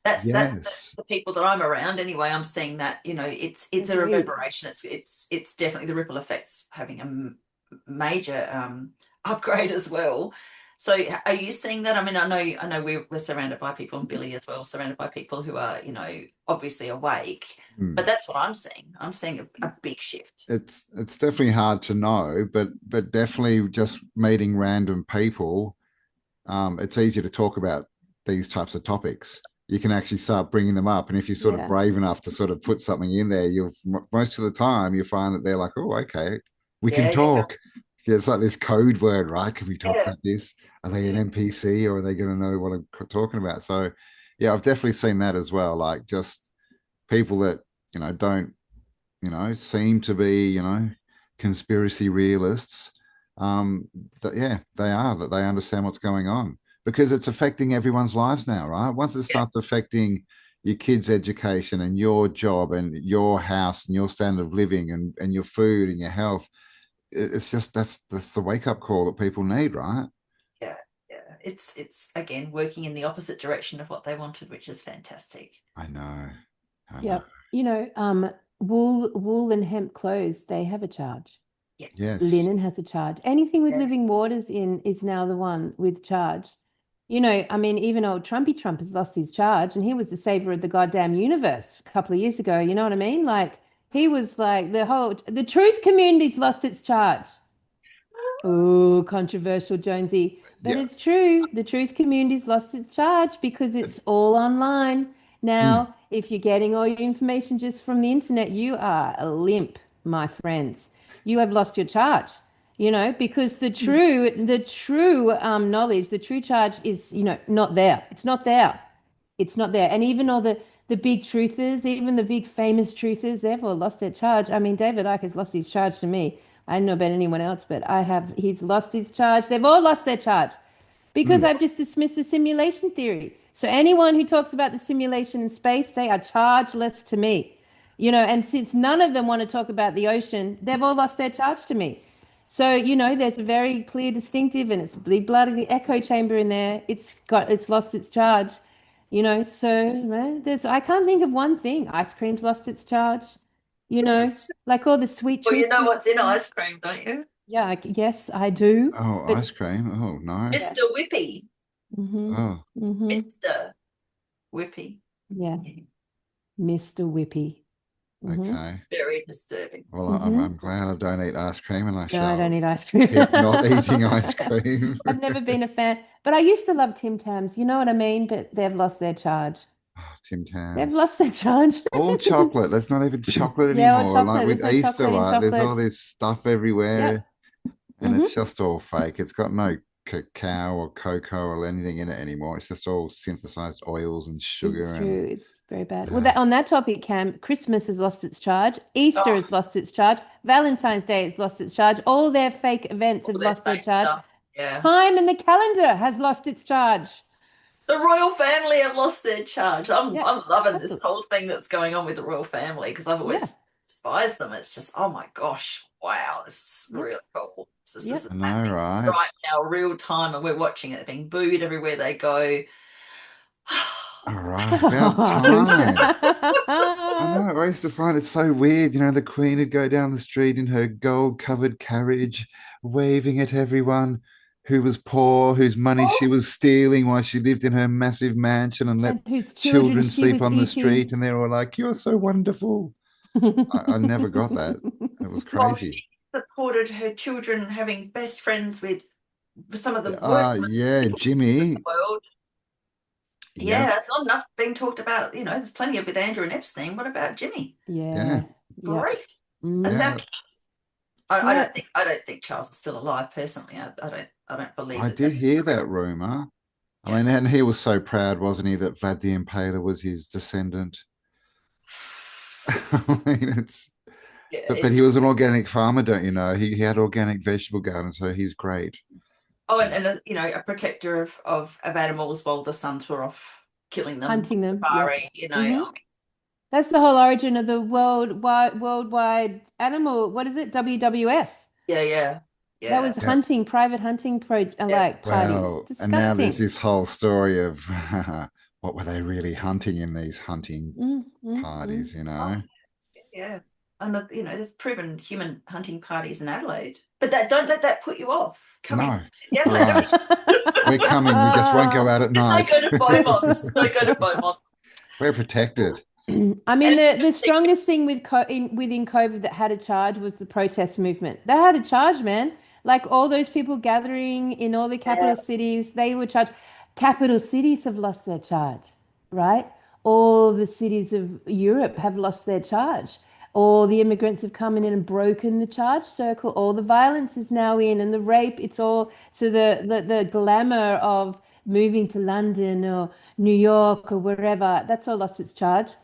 That's Yes. the people that I'm around anyway. I'm seeing that, it's a Agreed. reverberation. It's definitely the ripple effects having a major upgrade as well. So are you seeing that? I mean, I know we're surrounded by people, and Billy as well, surrounded by people who are, obviously awake. Hmm. But that's what I'm seeing. I'm seeing a big shift. It's definitely hard to know, but definitely just meeting random people, it's easier to talk about these types of topics. You can actually start bringing them up, and if you're sort of Yeah. brave enough to sort of put something in there, you'll most of the time you find that they're like, oh, okay, we can Yeah, yeah, talk. Yeah, it's like this code word, right? Can we talk yeah. about this? Are they an NPC or are they going to know what I'm talking about? So, yeah, I've definitely seen that as well. Like just people that don't seem to be, conspiracy realists. That yeah, they are that they understand what's going on because it's affecting everyone's lives now, right? Once it Yeah. starts affecting your kids' education and your job and your house and your standard of living and your food and your health, it's just that's the wake up call that people need, right? Yeah, yeah. it's again working in the opposite direction of what they wanted, which is fantastic. I know. I know. Yep. Wool and hemp clothes, they have a charge. Yes. Yes. Linen has a charge. Anything with Yeah. living waters in is now the one with charge. I mean, even old Trumpy Trump has lost his charge, and he was the savior of the goddamn universe a couple of years ago. You know what I mean? Like, he was like the truth community's lost its charge. Oh, controversial, Jonesy. But Yeah. it's true. The truth community's lost its charge because it's all online. Mm. Now, if you're getting all your information just from the internet, you are a limp, my friends. You have lost your charge, because the true knowledge, the true charge is, not there. It's not there. It's not there. And even all the big truthers, even the big famous truthers, they've all lost their charge. I mean, David Icke has lost his charge to me. I don't know about anyone else, but he's lost his charge. They've all lost their charge because Mm. I've just dismissed the simulation theory. So anyone who talks about the simulation in space, they are chargeless to me. And since none of them want to talk about the ocean, they've all lost their charge to me. So, there's a very clear distinctive and it's a big bloody echo chamber in there. It's lost its charge. There's I can't think of one thing. Ice cream's lost its charge, Yes. like all the sweet Well, you treats know we what's in do. ice cream, don't you? Yeah, yes, I do. Oh, But ice cream. Oh, nice. yeah. Mr. Whippy. Mm-hmm. Oh, Mm-hmm. Mr. Whippy. Yeah. Mr. Whippy. Mm-hmm. okay. Very disturbing. Well, I'm Mm-hmm. glad I don't eat ice cream, and I No, I don't shall eat ice cream. keep not eating ice cream. I've never been a fan, but I used to love Tim Tams. You know what I mean? But they've lost their charge. Oh, Tim They've Tams. lost their charge. All chocolate. There's not even chocolate Yeah, or anymore. Like chocolate. There's with no Easter, chocolate in right? There's all chocolates. this stuff everywhere, Yep. and Mm-hmm. it's just all fake. It's got no cacao or cocoa or anything in it anymore. It's just all synthesized oils and It's sugar and true. It's very bad. Well, on that topic, Cam, Christmas has lost its charge. Easter Oh, has lost its charge. Valentine's Day has lost its charge. All their fake events all have that lost their fake charge. stuff. Yeah. Time in the calendar has lost its charge. The royal family have lost their charge. I'm Yeah, I'm loving this totally. whole thing that's going on with the royal family because I've Yeah, always despised them. It's just, oh my gosh, wow, this is yep, really cool. This yep. is I know, happening right? right now, real time, and we're watching it being booed everywhere they go. All right, about time. I know. I used to find it so weird. The Queen would go down the street in her gold-covered carriage, waving at everyone who was poor, whose money she Oh, was stealing while she lived in her massive mansion and let And whose children children she sleep was on the eating. street. And they're all like, "You're so wonderful." I never got that. It was well, crazy. she supported her children having best friends with some of the worst Yeah, people in the Jimmy. world. Yep. Yeah, it's not enough being talked about. There's plenty of with Andrew and Epstein. What about Jimmy? Yeah. Yeah, yep. Great. That's Mm. our Yeah. I Yeah, don't think Charles is still alive personally. I don't believe I that did that's hear true. that rumor. I Yeah. mean, and he was so proud, wasn't he, that Vlad the Impaler was his descendant? I mean, Yeah, but he it's was an organic farmer, don't you know? He had organic vegetable gardens, so he's great. oh, Yeah. and a protector of animals while the sons were off killing them hunting them. Yep. safari. Hmm. That's the whole origin of the worldwide animal. What is it? WWF. Yeah, yeah, That yeah, was Yeah. hunting, private hunting yeah. like parties. Well, and now there's Disgusting. this whole story of what were they really hunting in these hunting Mm, mm, mm. parties, Oh, yeah. And there's proven human hunting parties in Adelaide, but that don't let that put you off coming No. to Adelaide. Right. We're coming. We just won't go out at Just don't night. go to Beaumont. Just don't go to Beaumont. We're protected. I mean, And the strongest thing within COVID that had a charge was the protest movement. They had a charge, man. Like all those people gathering in all the yeah, capital cities, they were charged. Capital cities have lost their charge, right? All the cities of Europe have lost their charge. All the immigrants have come in and broken the charge circle. All the violence is now in, and the rape. It's all so the glamour of moving to London or New York or wherever. That's all lost its charge. Yeah.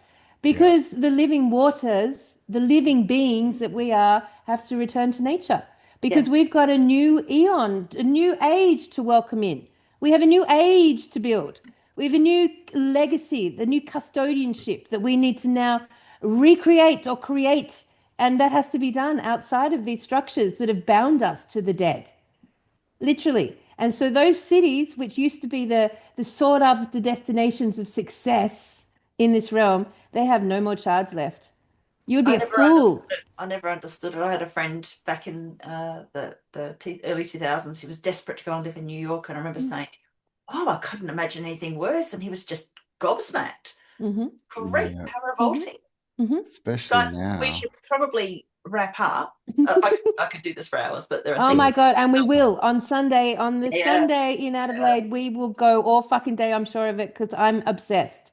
Because the living waters, the living beings that we are, have to return to nature. yeah, Because we've got a new eon, a new age to welcome in. We have a new age to build. We have a new legacy, the new custodianship that we need to now recreate or create. And that has to be done outside of these structures that have bound us to the dead, literally. And so those cities, which used to be the sought after destinations of success in this realm, they have no more charge left. You'd be I a never understood fool. it. I never understood it. I had a friend back in early 2000s. He was desperate to go and live in New York, and I remember saying, "Oh, I couldn't imagine anything worse," and he was just gobsmacked. Mm-hmm. Great, Yeah, how Mm-hmm. revolting, Mm-hmm. especially guys! We now. should probably wrap up. I could do this for hours, but there are Oh things. my Yeah. God. And we So, will on Sunday, on the Yeah, Sunday in Adelaide, we will go all fucking day, I'm sure of it, because I'm obsessed.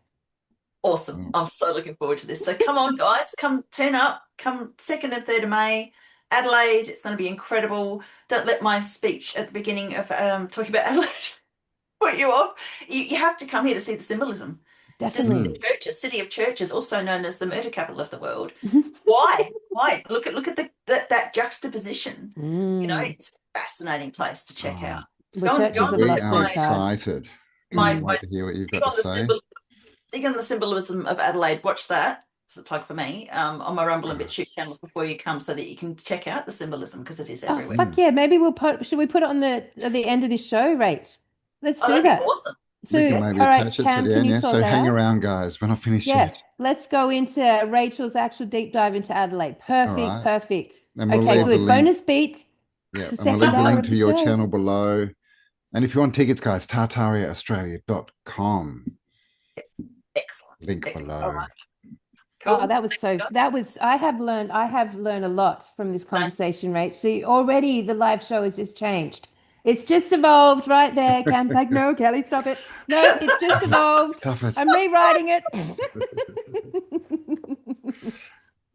awesome. oh, I'm so looking forward to this. So come on, guys, come turn up. Come 2nd and 3rd of May, Adelaide. It's going to be incredible. Don't let my speech at the beginning of talking about Adelaide put you off. You have to come here to see the symbolism, to see the Definitely. mm, churches, city of churches, also known as the murder capital of the world. Why? Why? Look at that juxtaposition. Mm. It's a fascinating place to check out. oh, The Go well, churches and have look we lost at are their my charge. excited. Can't Mm. my wait to hear what you've dig got to on the say. symbol, dig on the symbolism of Adelaide. Watch that. It's a plug for me on my Rumble and Uh, BitChute channels before you come, so that you can check out the symbolism because it is Oh, everywhere. fuck mm, yeah. Maybe we'll put, should we put it on the end of this show, Rach? Let's Oh, do that'd be that. awesome. we can So, maybe all right, attach it to Cam, the can end. you Yeah. sort So that hang out? around, guys, when I finish Yeah, chat. let's go into Rachel's actual deep dive into Adelaide. All Perfect, right. perfect. And we'll Okay, leave the good. link. Bonus beat. It's Yeah. the And we'll second leave the hour link of to the your show. channel below. And if you want tickets, guys, tartariaaustralia.com. Excellent. Link Excellent. All below. right. Oh, Cool. Thank you, guys. I have learned a lot from this No, conversation, Rach. See, already the live show has just changed. It's just evolved right there. Cam's like, no, Kelly, stop it. No, it's just evolved. Stop it. I'm rewriting it.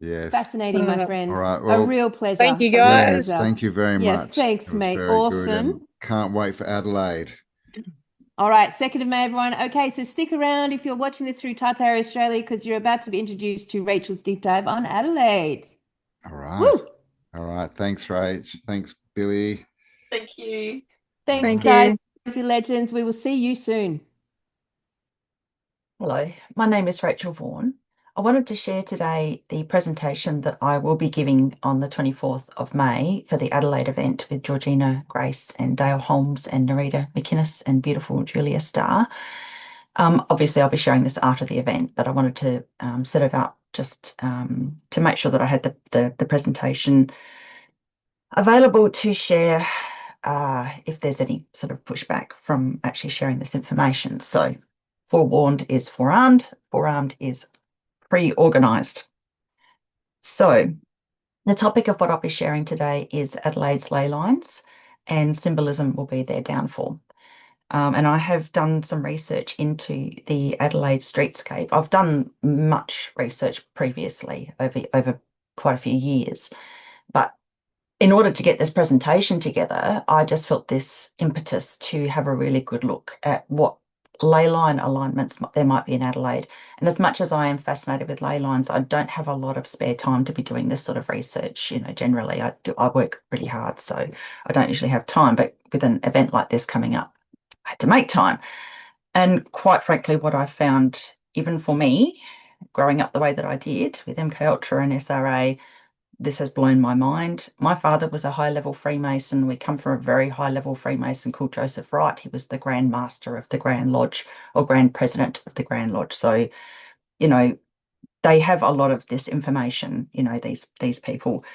Yes. Fascinating, my Uh, All friend. right. A Well, real thank pleasure. you A real yes. guys. pleasure. Thank you very Yeah, much. It thanks, was mate. very good and Awesome. can't wait for Adelaide. All right, 2nd of May, everyone. Okay, so stick around if you're watching this through Tartaria Australia because you're about to be introduced to Rachel's deep dive on Adelaide. All right. Woo! All right. Thanks, Rach. Thanks, Billy. thank you. All Thanks, Thank right. guys. you. Crazy legends. We will see you soon. Hello, my name is Rachel Vaughan. I wanted to share today the presentation that I will be giving on the 24th of May for the Adelaide event with Georgina Grace and Dale Holmes and Narita McInnes and beautiful Julia Starr. Obviously, I'll be sharing this after the event, but I wanted to set it up just to make sure that I had the presentation available to share if there's any sort of pushback from actually sharing this information. So forewarned is forearmed, forearmed is pre-organised. So the topic of what I'll be sharing today is Adelaide's ley lines, and symbolism will be their downfall. And I have done some research into the Adelaide streetscape. I've done much research previously over quite a few years, but in order to get this presentation together, I just felt this impetus to have a really good look at what ley line alignments there might be in Adelaide. And as much as I am fascinated with ley lines, I don't have a lot of spare time to be doing this sort of research. Generally I work really hard, so I don't usually have time. But with an event like this coming up, I had to make time. And quite frankly, what I found, even for me, growing up the way that I did with MK Ultra and SRA, this has blown my mind. My father was a high-level Freemason. We come from a very high-level Freemason called Joseph Wright. He was the Grand Master of the Grand Lodge or Grand President of the Grand Lodge. So, they have a lot of this information, these people,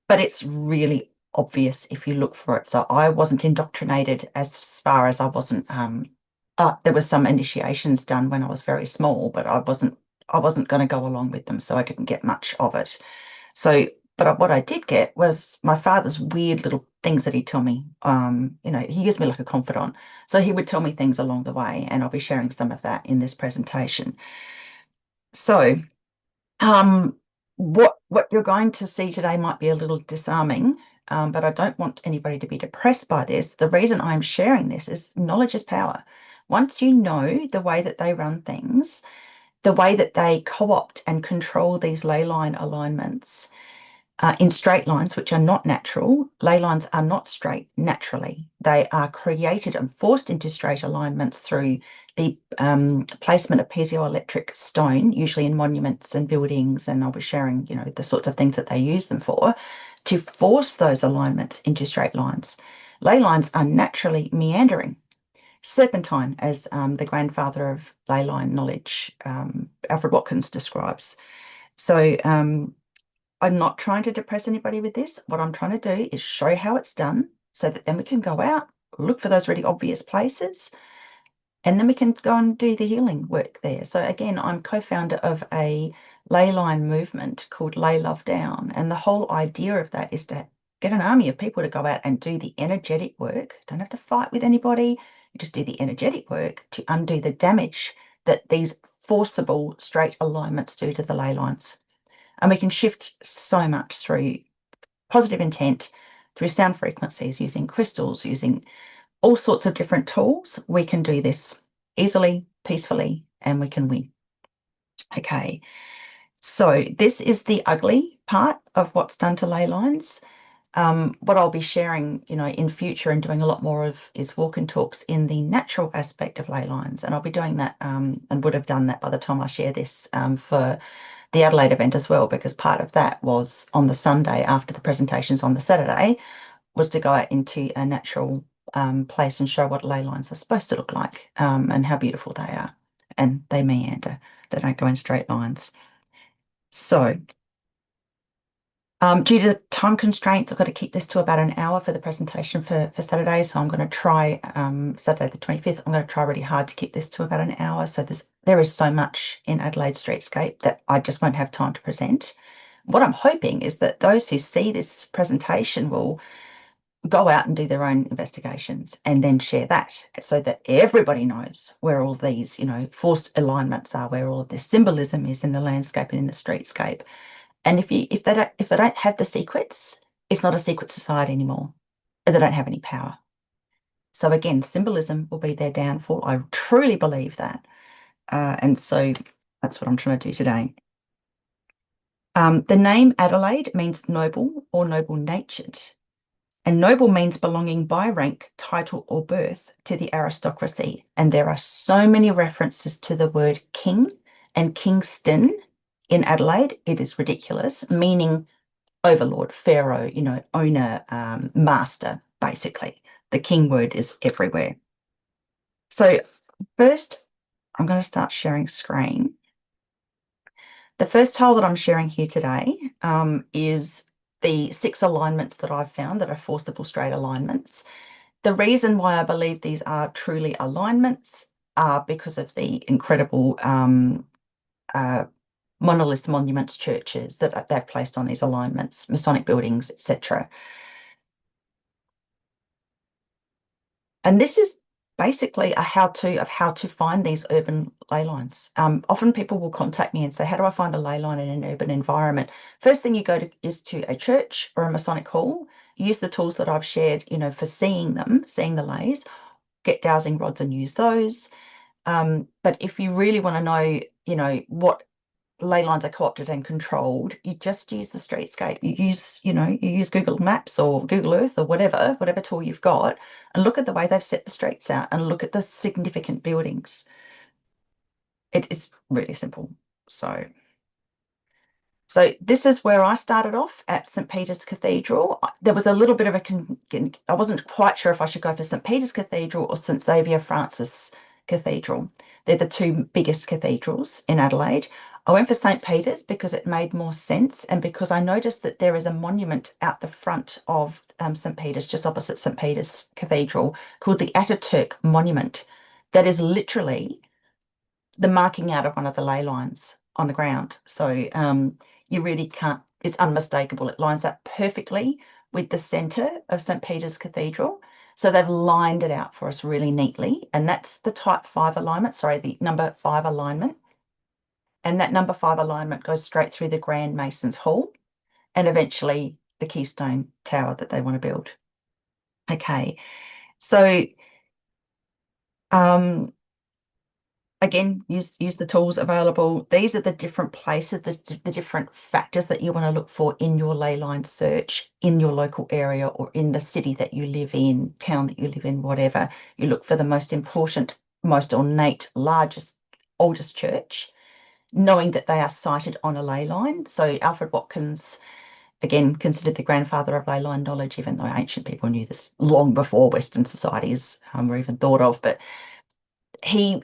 but it's really obvious if you look for it. So I wasn't indoctrinated as far as I wasn't. There was some initiations done when I was very small, but I wasn't going to go along with them, so I didn't get much of it. So, but what I did get was my father's weird little things that he'd tell me. He used me like a confidant. So he would tell me things along the way, and I'll be sharing some of that in this presentation. So, what you're going to see today might be a little disarming, but I don't want anybody to be depressed by this. The reason I'm sharing this is knowledge is power. Once you know the way that they run things, the way that they co-opt and control these ley line alignments, in straight lines, which are not natural. Ley lines are not straight naturally. They are created and forced into straight alignments through the placement of piezoelectric stone, usually in monuments and buildings, and I'll be sharing, the sorts of things that they use them for, to force those alignments into straight lines. Ley lines are naturally meandering. Serpentine, as the grandfather of ley line knowledge, Alfred Watkins, describes. So I'm not trying to depress anybody with this. What I'm trying to do is show how it's done so that then we can go out, look for those really obvious places, and then we can go and do the healing work there. So again, I'm co-founder of a ley line movement called Lay Love Down. And the whole idea of that is to get an army of people to go out and do the energetic work. Don't have to fight with anybody. You just do the energetic work to undo the damage that these forcible straight alignments do to the ley lines. And we can shift so much through positive intent, through sound frequencies, using crystals, using all sorts of different tools. We can do this easily, peacefully, and we can win. Okay, so this is the ugly part of what's done to ley lines. What I'll be sharing, in future and doing a lot more of is walk and talks in the natural aspect of ley lines, and I'll be doing that and would have done that by the time I share this for the Adelaide event as well, because part of that was on the Sunday after the presentations on the Saturday was to go out into a natural place and show what ley lines are supposed to look like and how beautiful they are. And they meander, they don't go in straight lines. So due to time constraints, I've got to keep this to about an hour for the presentation for Saturday. So I'm going to try Saturday the 25th. I'm going to try really hard to keep this to about an hour. So there is so much in Adelaide streetscape that I just won't have time to present. What I'm hoping is that those who see this presentation will go out and do their own investigations and then share that so that everybody knows where all these, forced alignments are, where all of this symbolism is in the landscape and in the streetscape. And if they don't have the secrets, it's not a secret society anymore. They don't have any power. So again, symbolism will be their downfall. I truly believe that. And so that's what I'm trying to do today. The name Adelaide means noble or noble-natured. And noble means belonging by rank, title, or birth to the aristocracy. And there are so many references to the word king and Kingston in Adelaide. It is ridiculous, meaning overlord, pharaoh, owner, master, basically. The king word is everywhere. So first, I'm going to start sharing screen. The first tile that I'm sharing here today is the 6 alignments that I've found that are forcible straight alignments. The reason why I believe these are truly alignments are because of the incredible monoliths, monuments, churches that they've placed on these alignments, Masonic buildings, etc. And this is basically a how-to of how to find these urban ley lines. Often people will contact me and say, how do I find a ley line in an urban environment? First thing you go to is to a church or a Masonic hall. Use the tools that I've shared, for seeing them, seeing the leys. Get dowsing rods and use those. But if you really want to know, what ley lines are co-opted and controlled, you just use the streetscape. You use Google Maps or Google Earth or whatever tool you've got, and look at the way they've set the streets out and look at the significant buildings. It is really simple. So this is where I started off at St. Peter's Cathedral. There was a little bit of I wasn't quite sure if I should go for St. Peter's Cathedral or St. Xavier Francis Cathedral. They're the 2 biggest cathedrals in Adelaide. I went for St. Peter's because it made more sense and because I noticed that there is a monument out the front of St. Peter's, just opposite St. Peter's Cathedral, called the Ataturk Monument. That is literally the marking out of one of the ley lines on the ground. So you really can't, it's unmistakable. It lines up perfectly with the centre of St. Peter's Cathedral. So they've lined it out for us really neatly. And that's the type 5 alignment, the number 5 alignment. And that number 5 alignment goes straight through the Grand Masons Hall and eventually the Keystone Tower that they want to build. Okay, so again, use the tools available. These are the different places, the different factors that you want to look for in your ley line search in your local area or in the city that you live in, town that you live in, whatever. You look for the most important, most ornate, largest, oldest church, knowing that they are sited on a ley line. So Alfred Watkins again, considered the grandfather of ley line knowledge, even though ancient people knew this long before Western societies were even thought of. But he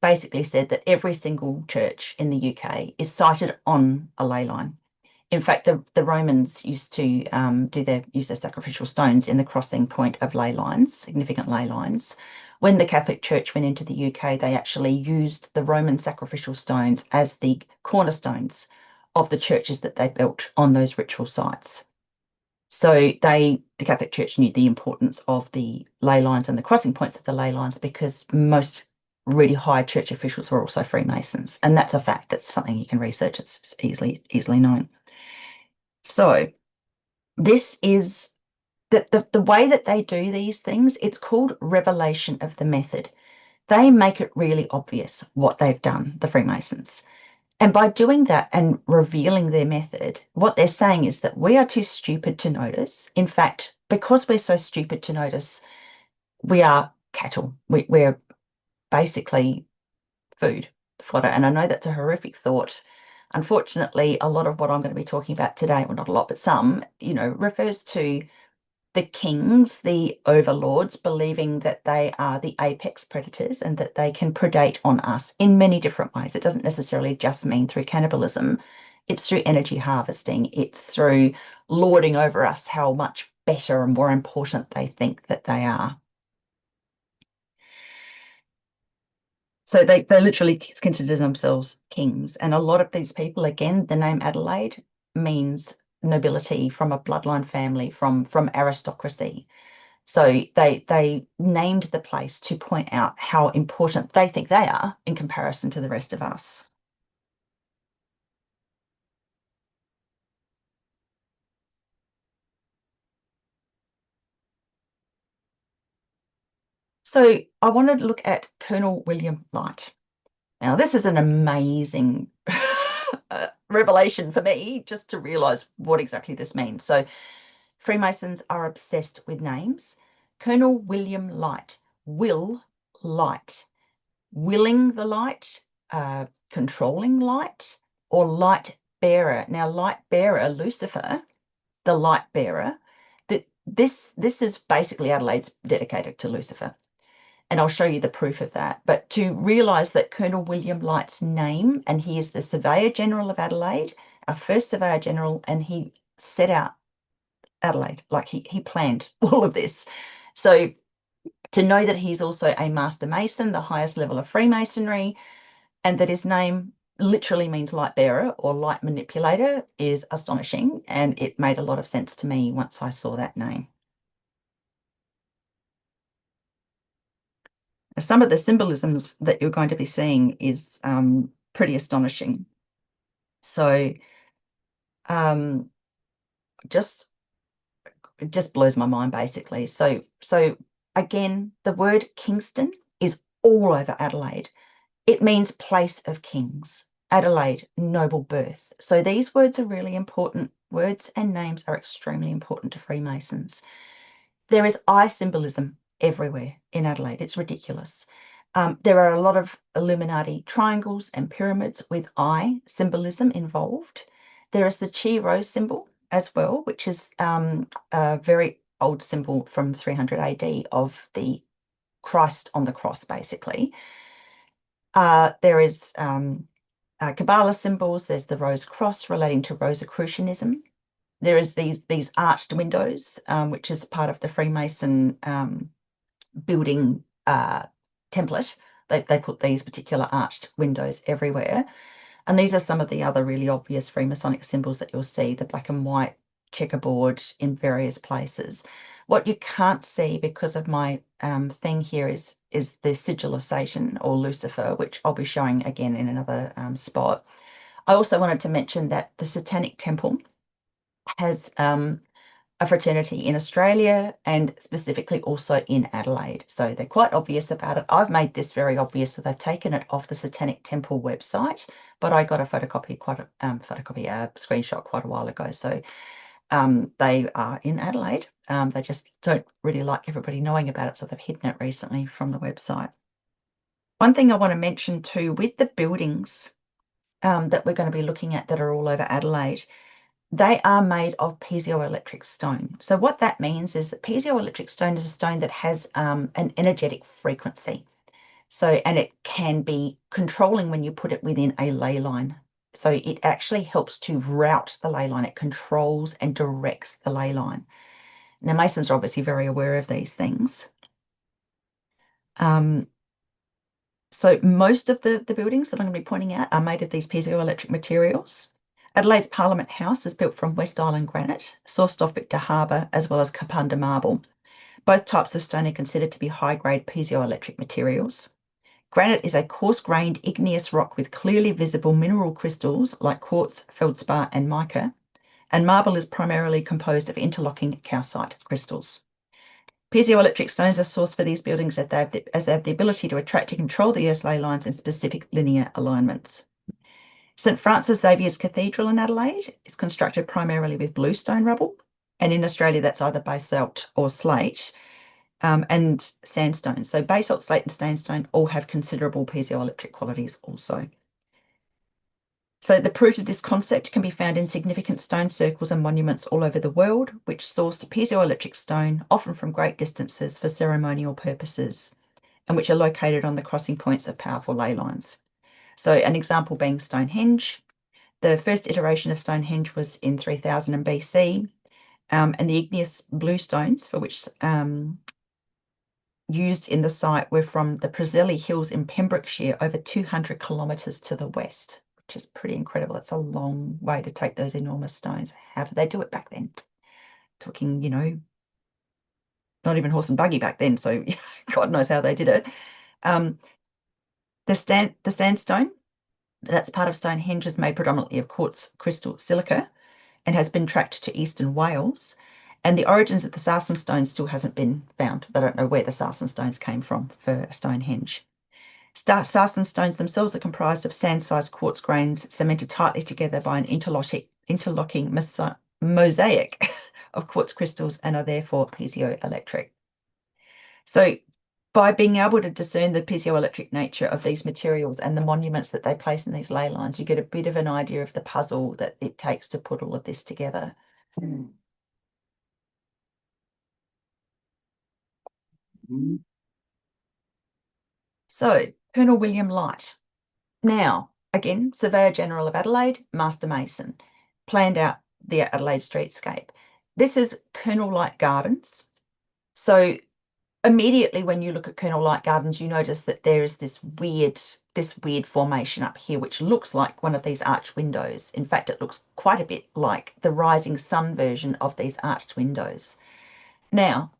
basically said that every single church in the UK is sited on a ley line. In fact, the Romans used to use their sacrificial stones in the crossing point of ley lines, significant ley lines. When the Catholic Church went into the UK, they actually used the Roman sacrificial stones as the cornerstones of the churches that they built on those ritual sites. So the Catholic Church knew the importance of the ley lines and the crossing points of the ley lines, because most really high church officials were also Freemasons, and that's a fact. It's something you can research. It's easily known. So this is the way that they do these things. It's called revelation of the method. They make it really obvious what they've done, the Freemasons. And by doing that and revealing their method, what they're saying is that we are too stupid to notice. In fact, because we're so stupid to notice, we are cattle. We're basically food, fodder. And I know that's a horrific thought. Unfortunately, a lot of what I'm going to be talking about today, well, not a lot, but some, refers to the kings, the overlords, believing that they are the apex predators and that they can predate on us in many different ways. It doesn't necessarily just mean through cannibalism. It's through energy harvesting. It's through lording over us how much better and more important they think that they are. So they literally consider themselves kings. And a lot of these people, again, the name Adelaide means nobility, from a bloodline family, from aristocracy. So they named the place to point out how important they think they are in comparison to the rest of us. So I wanted to look at Colonel William Light. Now, this is an amazing revelation for me, just to realize what exactly this means. So Freemasons are obsessed with names. Colonel William Light, Will Light, willing the light, controlling light, or light bearer. Now, light bearer, Lucifer, the light bearer, this is basically Adelaide's dedicated to Lucifer. And I'll show you the proof of that. But to realise that Colonel William Light's name, and he is the Surveyor General of Adelaide, our first Surveyor General, and he set out Adelaide, like he planned all of this. So to know that he's also a Master Mason, the highest level of Freemasonry, and that his name literally means light bearer or light manipulator is astonishing. And it made a lot of sense to me once I saw that name. Some of the symbolisms that you're going to be seeing is pretty astonishing. So it just blows my mind, basically. So again, the word Kingston is all over Adelaide. It means place of kings. Adelaide, noble birth. So these words are really important. Words and names are extremely important to Freemasons. There is eye symbolism everywhere in Adelaide. It's ridiculous. There are a lot of Illuminati triangles and pyramids with eye symbolism involved. There is the Chi Rho symbol as well, which is a very old symbol from 300 AD of the Christ on the cross, basically. There is Kabbalah symbols. There's the Rose Cross relating to Rosicrucianism. There is these arched windows, which is part of the Freemason building template. They put these particular arched windows everywhere. And these are some of the other really obvious Freemasonic symbols that you'll see, the black and white checkerboard in various places. What you can't see because of my thing here is the sigil of Satan or Lucifer, which I'll be showing again in another spot. I also wanted to mention that the Satanic Temple has a fraternity in Australia and specifically also in Adelaide. So they're quite obvious about it. I've made this very obvious, so they've taken it off the Satanic Temple website, but I got a screenshot quite a while ago. So they are in Adelaide. They just don't really like everybody knowing about it, so they've hidden it recently from the website. One thing I want to mention too, with the buildings that we're going to be looking at that are all over Adelaide, they are made of piezoelectric stone. So what that means is that piezoelectric stone is a stone that has an energetic frequency. So, and it can be controlling when you put it within a ley line. So it actually helps to route the ley line. It controls and directs the ley line. Now, masons are obviously very aware of these things. So most of the buildings that I'm going to be pointing out are made of these piezoelectric materials. Adelaide's Parliament House is built from West Island granite, sourced off Victor Harbour, as well as Kapunda marble. Both types of stone are considered to be high-grade piezoelectric materials. Granite is a coarse-grained igneous rock with clearly visible mineral crystals like quartz, feldspar, and mica, and marble is primarily composed of interlocking calcite crystals. Piezoelectric stones are sourced for these buildings as they have the ability to attract and control the Earth's ley lines in specific linear alignments. St Francis Xavier's Cathedral in Adelaide is constructed primarily with bluestone rubble, and in Australia that's either basalt or slate, and sandstone. So basalt, slate, and sandstone all have considerable piezoelectric qualities also. So the proof of this concept can be found in significant stone circles and monuments all over the world, which sourced piezoelectric stone, often from great distances for ceremonial purposes, and which are located on the crossing points of powerful ley lines. So an example being Stonehenge. The first iteration of Stonehenge was in 3000 BC, and the igneous bluestones for which used in the site were from the Preseli Hills in Pembrokeshire, over 200 kilometres to the west, which is pretty incredible. It's a long way to take those enormous stones. How did they do it back then? Talking, not even horse and buggy back then, so God knows how they did it. The sandstone, that's part of Stonehenge, is made predominantly of quartz crystal silica and has been tracked to eastern Wales. And the origins of the sarsen stones still hasn't been found. They don't know where the sarsen stones came from for Stonehenge. Sarsen stones themselves are comprised of sand-sized quartz grains cemented tightly together by an interlocking mosaic of quartz crystals and are therefore piezoelectric. So by being able to discern the piezoelectric nature of these materials and the monuments that they place in these ley lines, you get a bit of an idea of the puzzle that it takes to put all of this together. So, Colonel William Light. Now, again, Surveyor General of Adelaide, Master Mason, planned out the Adelaide streetscape. This is Colonel Light Gardens. So immediately when you look at Colonel Light Gardens, you notice that there is this weird formation up here, which looks like one of these arched windows. In fact, it looks quite a bit like the rising sun version of these arched windows. Now,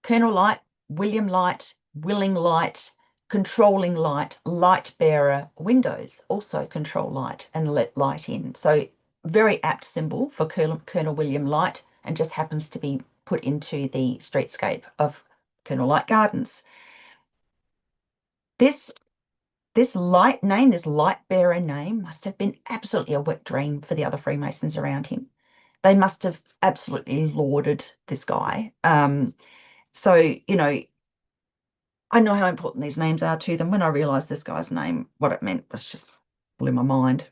Colonel Light, William Light, Willing Light, controlling light, light bearer windows also control light and let light in. So very apt symbol for Colonel William Light, and just happens to be put into the streetscape of Colonel Light Gardens. This light name, this light bearer name, must have been absolutely a wet dream for the other Freemasons around him. They must have absolutely lauded this guy. So, I know how important these names are to them. When I realised this guy's name, what it meant was just blew my mind.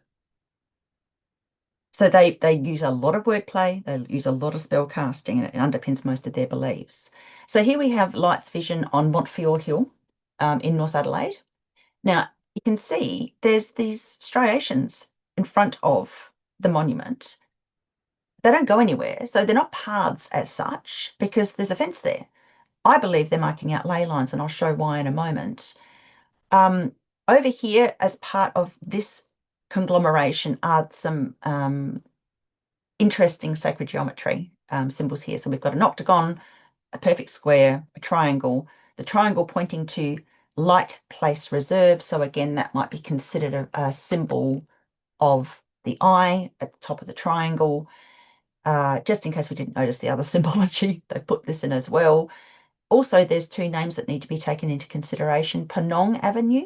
So they use a lot of wordplay, they use a lot of spell casting, and it underpins most of their beliefs. So here we have Light's vision on Montfiore Hill in North Adelaide. Now, you can see there's these striations in front of the monument. They don't go anywhere, so they're not paths as such, because there's a fence there. I believe they're marking out ley lines, and I'll show why in a moment. Over here, as part of this conglomeration, are some interesting sacred geometry symbols here. So we've got an octagon, a perfect square, a triangle, the triangle pointing to light place reserve. So again, that might be considered a symbol of the eye at the top of the triangle. Just in case we didn't notice the other symbology, they put this in as well. Also, there's two names that need to be taken into consideration. Penang Avenue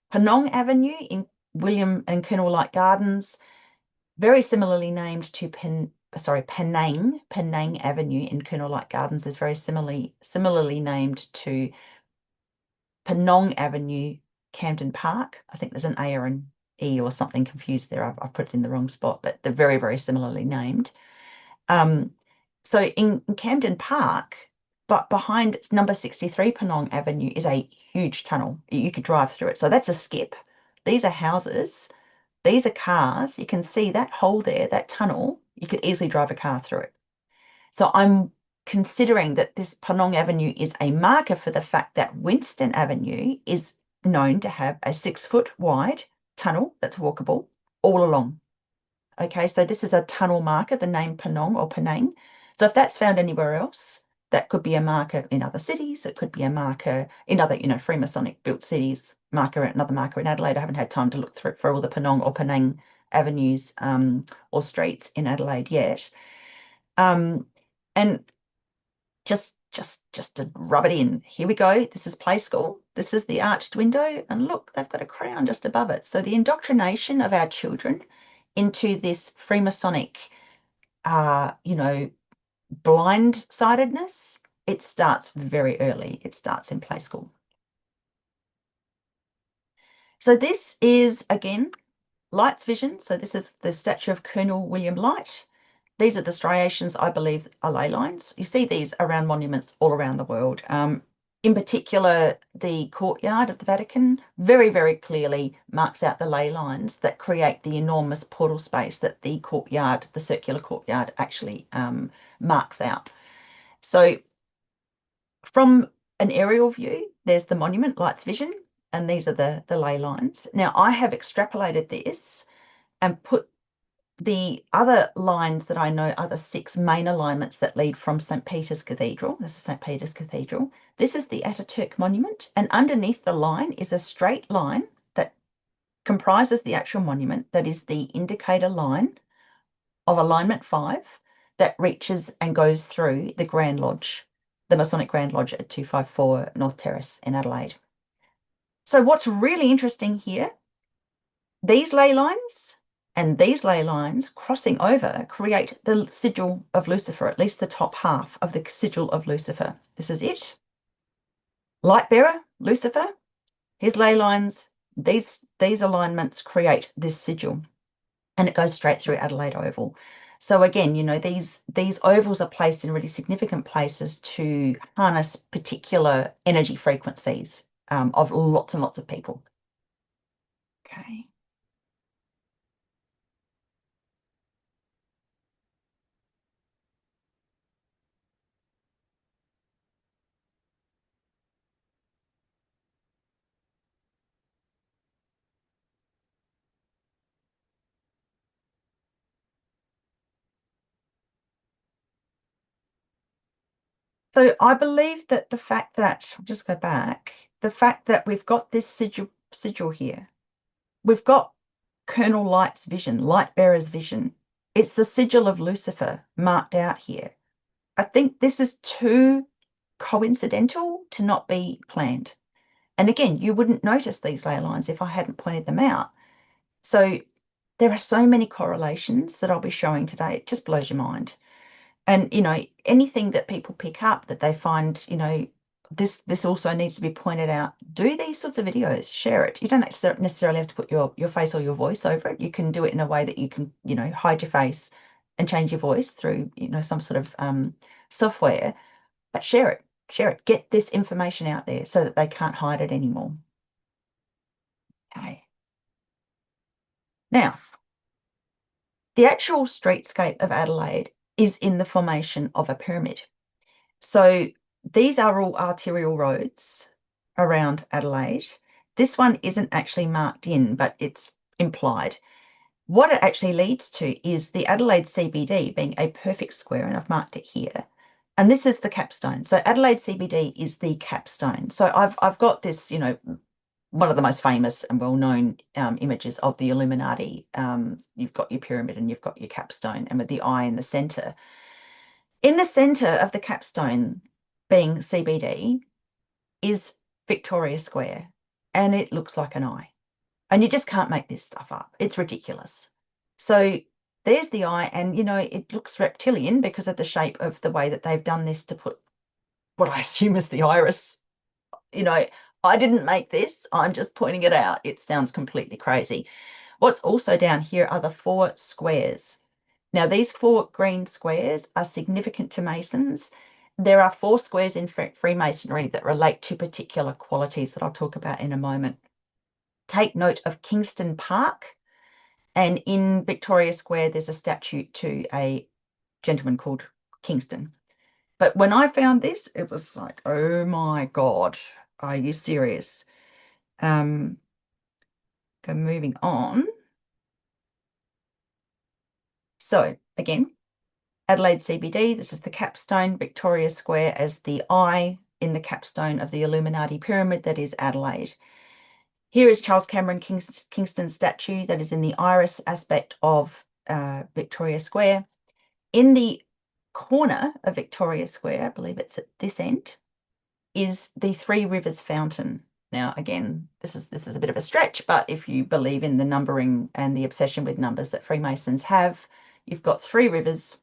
in William and Colonel Light Gardens, very similarly named to Penang Avenue in Colonel Light Gardens is very similarly named to Penang Avenue, Camden Park. I think there's an A or an E or something confused there. I've put it in the wrong spot, but they're very, very similarly named. So in Camden Park, but behind number 63 Penong Avenue is a huge tunnel. You could drive through it. So that's a skip. These are houses. These are cars. You can see that hole there, that tunnel. You could easily drive a car through it. So I'm considering that this Penong Avenue is a marker for the fact that Winston Avenue is known to have a 6-foot wide tunnel that's walkable all along. Okay, so this is a tunnel marker, the name Penong or Penang. So if that's found anywhere else, that could be a marker in other cities. It could be a marker in other, Freemasonic built cities, another marker in Adelaide. I haven't had time to look through for all the Penong or Penang avenues or streets in Adelaide yet. And just to rub it in, here we go. This is Play School. This is the arched window. And look, they've got a crown just above it. So the indoctrination of our children into this Freemasonic, blindsidedness, it starts very early. It starts in Play School. So this is, again, Light's vision. So this is the statue of Colonel William Light. These are the striations, I believe, are ley lines. You see these around monuments all around the world. In particular, the courtyard of the Vatican very, very clearly marks out the ley lines that create the enormous portal space that the courtyard, the circular courtyard, actually marks out. So from an aerial view, there's the monument, Light's vision, and these are the ley lines. Now, I have extrapolated this and put the other lines that I know are the 6 main alignments that lead from St. Peter's Cathedral. This is St. Peter's Cathedral. This is the Ataturk monument, and underneath the line is a straight line that comprises the actual monument. That is the indicator line of alignment 5 that reaches and goes through the Grand Lodge, the Masonic Grand Lodge at 254 North Terrace in Adelaide. So what's really interesting here, these ley lines and these ley lines crossing over create the sigil of Lucifer, at least the top half of the sigil of Lucifer. This is it. Light bearer, Lucifer, his ley lines, these alignments create this sigil, and it goes straight through Adelaide Oval. So again, these ovals are placed in really significant places to harness particular energy frequencies of lots and lots of people. Okay. So I believe that the fact that, I'll just go back, the fact that we've got this sigil here, we've got Colonel Light's vision, Light Bearer's vision. It's the sigil of Lucifer marked out here. I think this is too coincidental to not be planned. And again, you wouldn't notice these ley lines if I hadn't pointed them out. So there are so many correlations that I'll be showing today. It just blows your mind. And, anything that people pick up that they find, this also needs to be pointed out. Do these sorts of videos, share it. You don't necessarily have to put your face or your voice over it. You can do it in a way that you can, hide your face and change your voice through, some sort of software, but share it, get this information out there so that they can't hide it anymore. Okay. Now, the actual streetscape of Adelaide is in the formation of a pyramid. So these are all arterial roads around Adelaide. This one isn't actually marked in, but it's implied. What it actually leads to is the Adelaide CBD being a perfect square, and I've marked it here. And this is the capstone. So Adelaide CBD is the capstone. So I've got this, one of the most famous and well-known images of the Illuminati. You've got your pyramid and you've got your capstone, and with the eye in the center. In the center of the capstone, being CBD, is Victoria Square, and it looks like an eye. And you just can't make this stuff up. It's ridiculous. So there's the eye, and, it looks reptilian because of the shape of the way that they've done this to put what I assume is the iris. I didn't make this. I'm just pointing it out. It sounds completely crazy. What's also down here are the 4 squares. Now, these 4 green squares are significant to Masons. There are 4 squares in Freemasonry that relate to particular qualities that I'll talk about in a moment. Take note of Kingston Park, and in Victoria Square, there's a statue to a gentleman called Kingston. But when I found this, it was like, oh my God, are you serious? Moving on. So again, Adelaide CBD, this is the capstone, Victoria Square as the eye in the capstone of the Illuminati pyramid that is Adelaide. Here is Charles Cameron Kingston's statue that is in the iris aspect of Victoria Square. In the corner of Victoria Square, I believe it's at this end, is the Three Rivers Fountain. Now, again, this is a bit of a stretch, but if you believe in the numbering and the obsession with numbers that Freemasons have, you've got 3 rivers,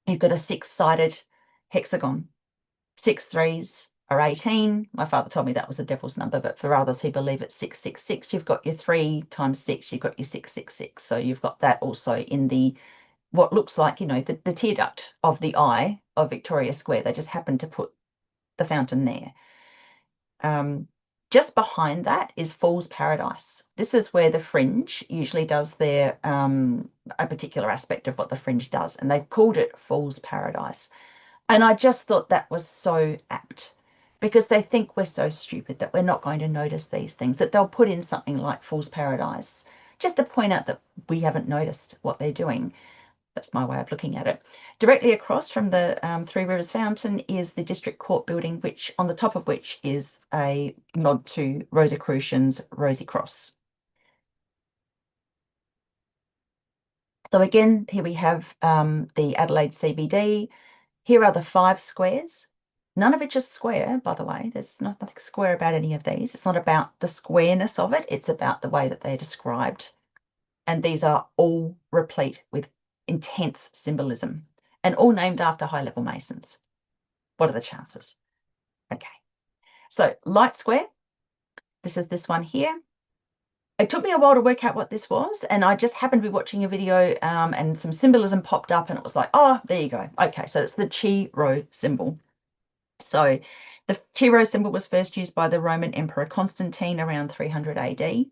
you've got a 6-sided hexagon. 6 threes are 18. My father told me that was a devil's number, but for others who believe it's 666, you've got your 3 times 6, you've got your 666. So you've got that also in the what looks like, the tear duct of the eye of Victoria Square. They just happened to put the fountain there. Just behind that is Fool's Paradise. This is where the fringe usually does their a particular aspect of what the fringe does, and they've called it Fool's Paradise. And I just thought that was so apt, because they think we're so stupid that we're not going to notice these things, that they'll put in something like Fool's Paradise just to point out that we haven't noticed what they're doing. That's my way of looking at it. Directly across from the Three Rivers Fountain is the District Court building, which on the top of which is a nod to Rosicrucian's Rosy Cross. So again, here we have the Adelaide CBD. Here are the 5 squares. None of which is square, by the way. There's nothing square about any of these. It's not about the squareness of it. It's about the way that they're described. And these are all replete with intense symbolism, and all named after high-level Masons. What are the chances? Okay, so light square, this is this one here. It took me a while to work out what this was, and I just happened to be watching a video and some symbolism popped up, and it was like, oh, there you go. Okay, so it's the Chi Rho symbol. So the Chi Rho symbol was first used by the Roman Emperor Constantine around 300 AD.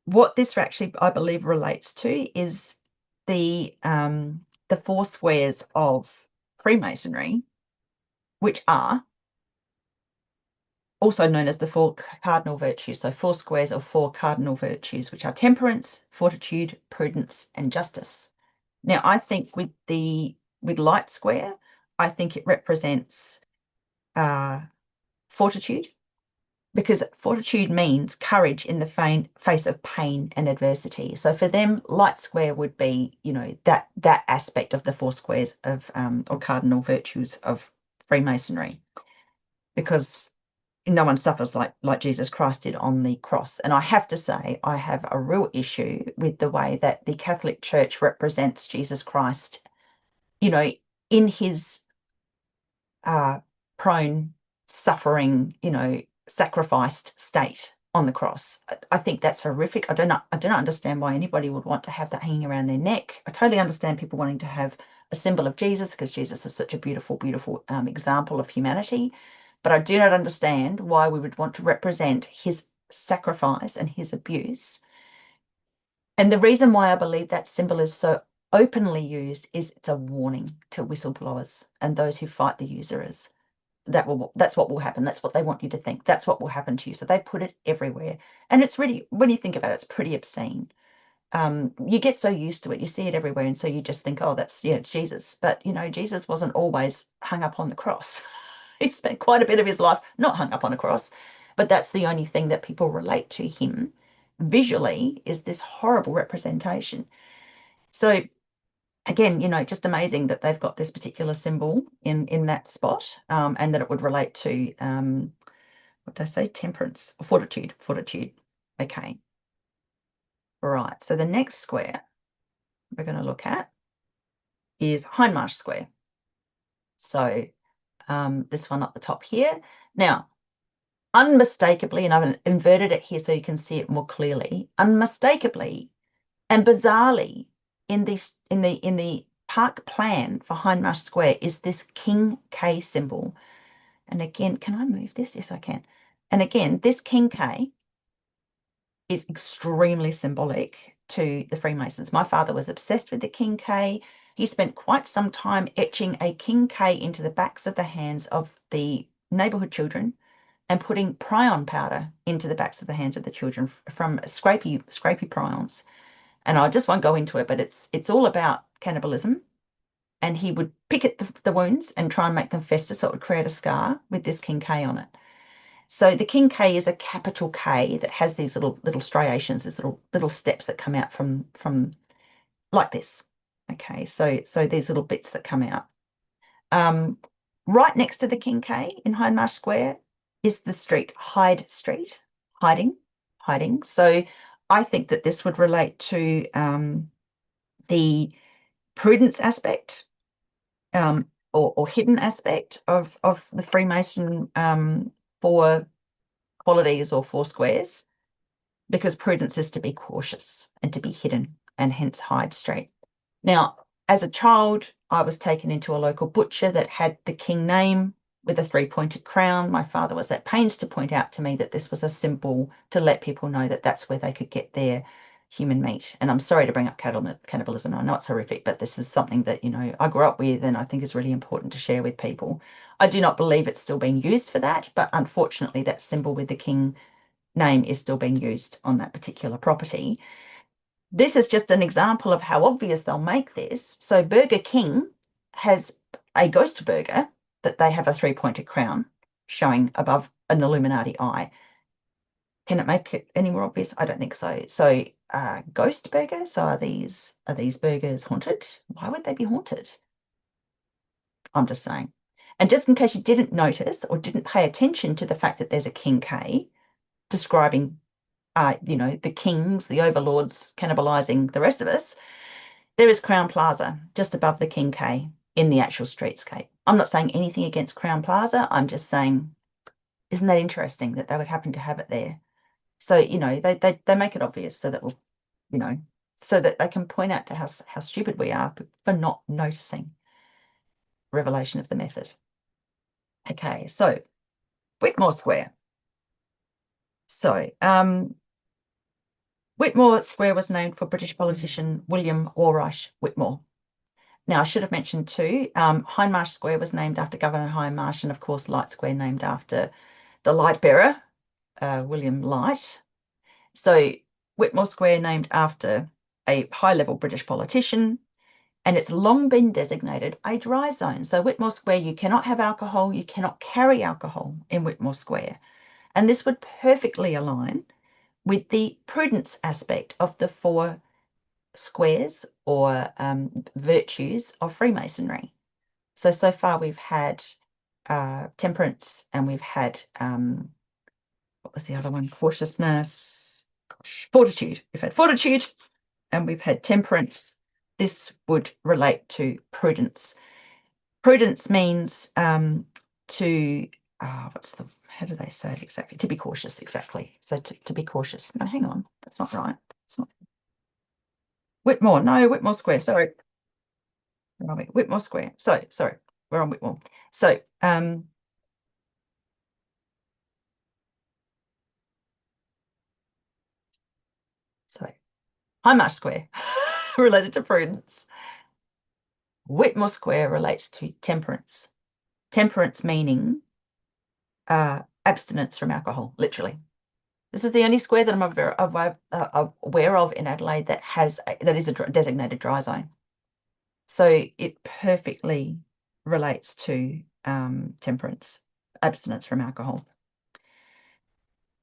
What this actually, I believe, relates to is the 4 squares of Freemasonry, which are also known as the 4 cardinal virtues. So 4 squares of 4 cardinal virtues, which are temperance, fortitude, prudence, and justice. Now, I think with light square, I think it represents fortitude, because fortitude means courage in the face of pain and adversity. So for them, light square would be, that aspect of the 4 squares of or cardinal virtues of Freemasonry, because no one suffers like Jesus Christ did on the cross. And I have to say, I have a real issue with the way that the Catholic Church represents Jesus Christ, in his prone, suffering, sacrificed state on the cross. I think that's horrific. I do not understand why anybody would want to have that hanging around their neck. I totally understand people wanting to have a symbol of Jesus, because Jesus is such a beautiful, beautiful example of humanity. But I do not understand why we would want to represent his sacrifice and his abuse. And the reason why I believe that symbol is so openly used is it's a warning to whistleblowers and those who fight the usurers. That's what will happen. That's what they want you to think. That's what will happen to you. So they put it everywhere. And it's really, when you think about it, it's pretty obscene. You get so used to it, you see it everywhere, and so you just think, oh, it's Jesus. But Jesus wasn't always hung up on the cross. He spent quite a bit of his life not hung up on a cross, but that's the only thing that people relate to him visually, is this horrible representation. So again, just amazing that they've got this particular symbol in that spot, and that it would relate to what did I say? Temperance, fortitude. Okay. All right. So the next square we're going to look at is Hindmarsh Square. So this one up the top here. Now, unmistakably, and I've inverted it here so you can see it more clearly, unmistakably and bizarrely in the park plan for Hindmarsh Square is this King K symbol. And again, can I move this? Yes, I can. And again, this King K is extremely symbolic to the Freemasons. My father was obsessed with the King K. He spent quite some time etching a King K into the backs of the hands of the neighborhood children and putting prion powder into the backs of the hands of the children from scrapey prions. And I just won't go into it, but it's all about cannibalism. And he would pick at the wounds and try and make them fester so it would create a scar with this King K on it. So the King K is a capital K that has these little striations, these little steps that come out from like this. Okay, so these little bits that come out. Right next to the King K in Hindmarsh Square is the street, Hyde Street, hiding. So I think that this would relate to the prudence aspect or hidden aspect of the Freemason four qualities or four squares, because prudence is to be cautious and to be hidden, and hence Hyde Street. Now, as a child, I was taken into a local butcher that had the king name with a three-pointed crown. My father was at pains to point out to me that this was a symbol to let people know that that's where they could get their human meat. And I'm sorry to bring up cannibalism. I know it's horrific, but this is something that, I grew up with and I think is really important to share with people. I do not believe it's still being used for that, but unfortunately that symbol with the king name is still being used on that particular property. This is just an example of how obvious they'll make this. So Burger King has a ghost burger that they have a three-pointed crown showing above an Illuminati eye. Can it make it any more obvious? I don't think so. So ghost burger. So are these burgers haunted? Why would they be haunted? I'm just saying. And just in case you didn't notice or didn't pay attention to the fact that there's a King K describing the kings, the overlords cannibalizing the rest of us, there is Crown Plaza just above the King K in the actual streetscape. I'm not saying anything against Crown Plaza. I'm just saying, isn't that interesting that they would happen to have it there? So, they make it obvious so that so that they can point out to how stupid we are for not noticing revelation of the method. Okay, so Whitmore Square. So, Whitmore Square was named for British politician William Walrush Whitmore. Now, I should have mentioned too, Hindmarsh Square was named after Governor Hindmarsh, and of course, Light Square named after the light bearer, William Light. So Whitmore Square named after a high-level British politician, and it's long been designated a dry zone. So Whitmore Square, you cannot have alcohol, you cannot carry alcohol in Whitmore Square. And this would perfectly align with the prudence aspect of the four squares or virtues of Freemasonry. So far we've had temperance, and we've had, what was the other one? Cautiousness, fortitude. We've had fortitude and we've had temperance. This would relate to prudence. Prudence means to, how do they say it exactly? To be cautious, exactly. So to be cautious. No, hang on, that's not right. It's not Whitmore. No, Whitmore Square. Sorry. Where are we? Whitmore Square. So, sorry, we're on Whitmore. So, Hindmarsh Square related to prudence. Whitmore Square relates to temperance. Temperance meaning abstinence from alcohol, literally. This is the only square that I'm aware of in Adelaide that is a designated dry zone. So it perfectly relates to temperance, abstinence from alcohol.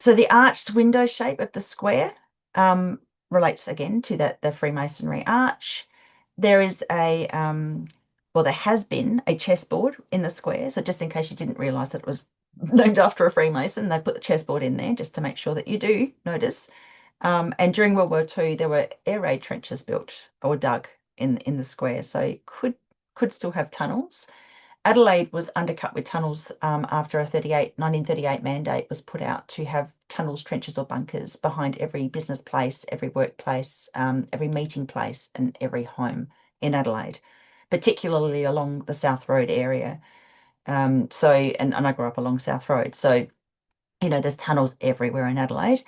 So the arched window shape of the square relates again to the Freemasonry arch. There is there has been a chessboard in the square. So just in case you didn't realise that it was named after a Freemason, they put the chessboard in there just to make sure that you do notice. And during World War II, there were air raid trenches built or dug in the square, so you could still have tunnels. Adelaide was undercut with tunnels after a 1938 mandate was put out to have tunnels, trenches, or bunkers behind every business place, every workplace, every meeting place, and every home in Adelaide, particularly along the South Road area. And I grew up along South Road. So, there's tunnels everywhere in Adelaide.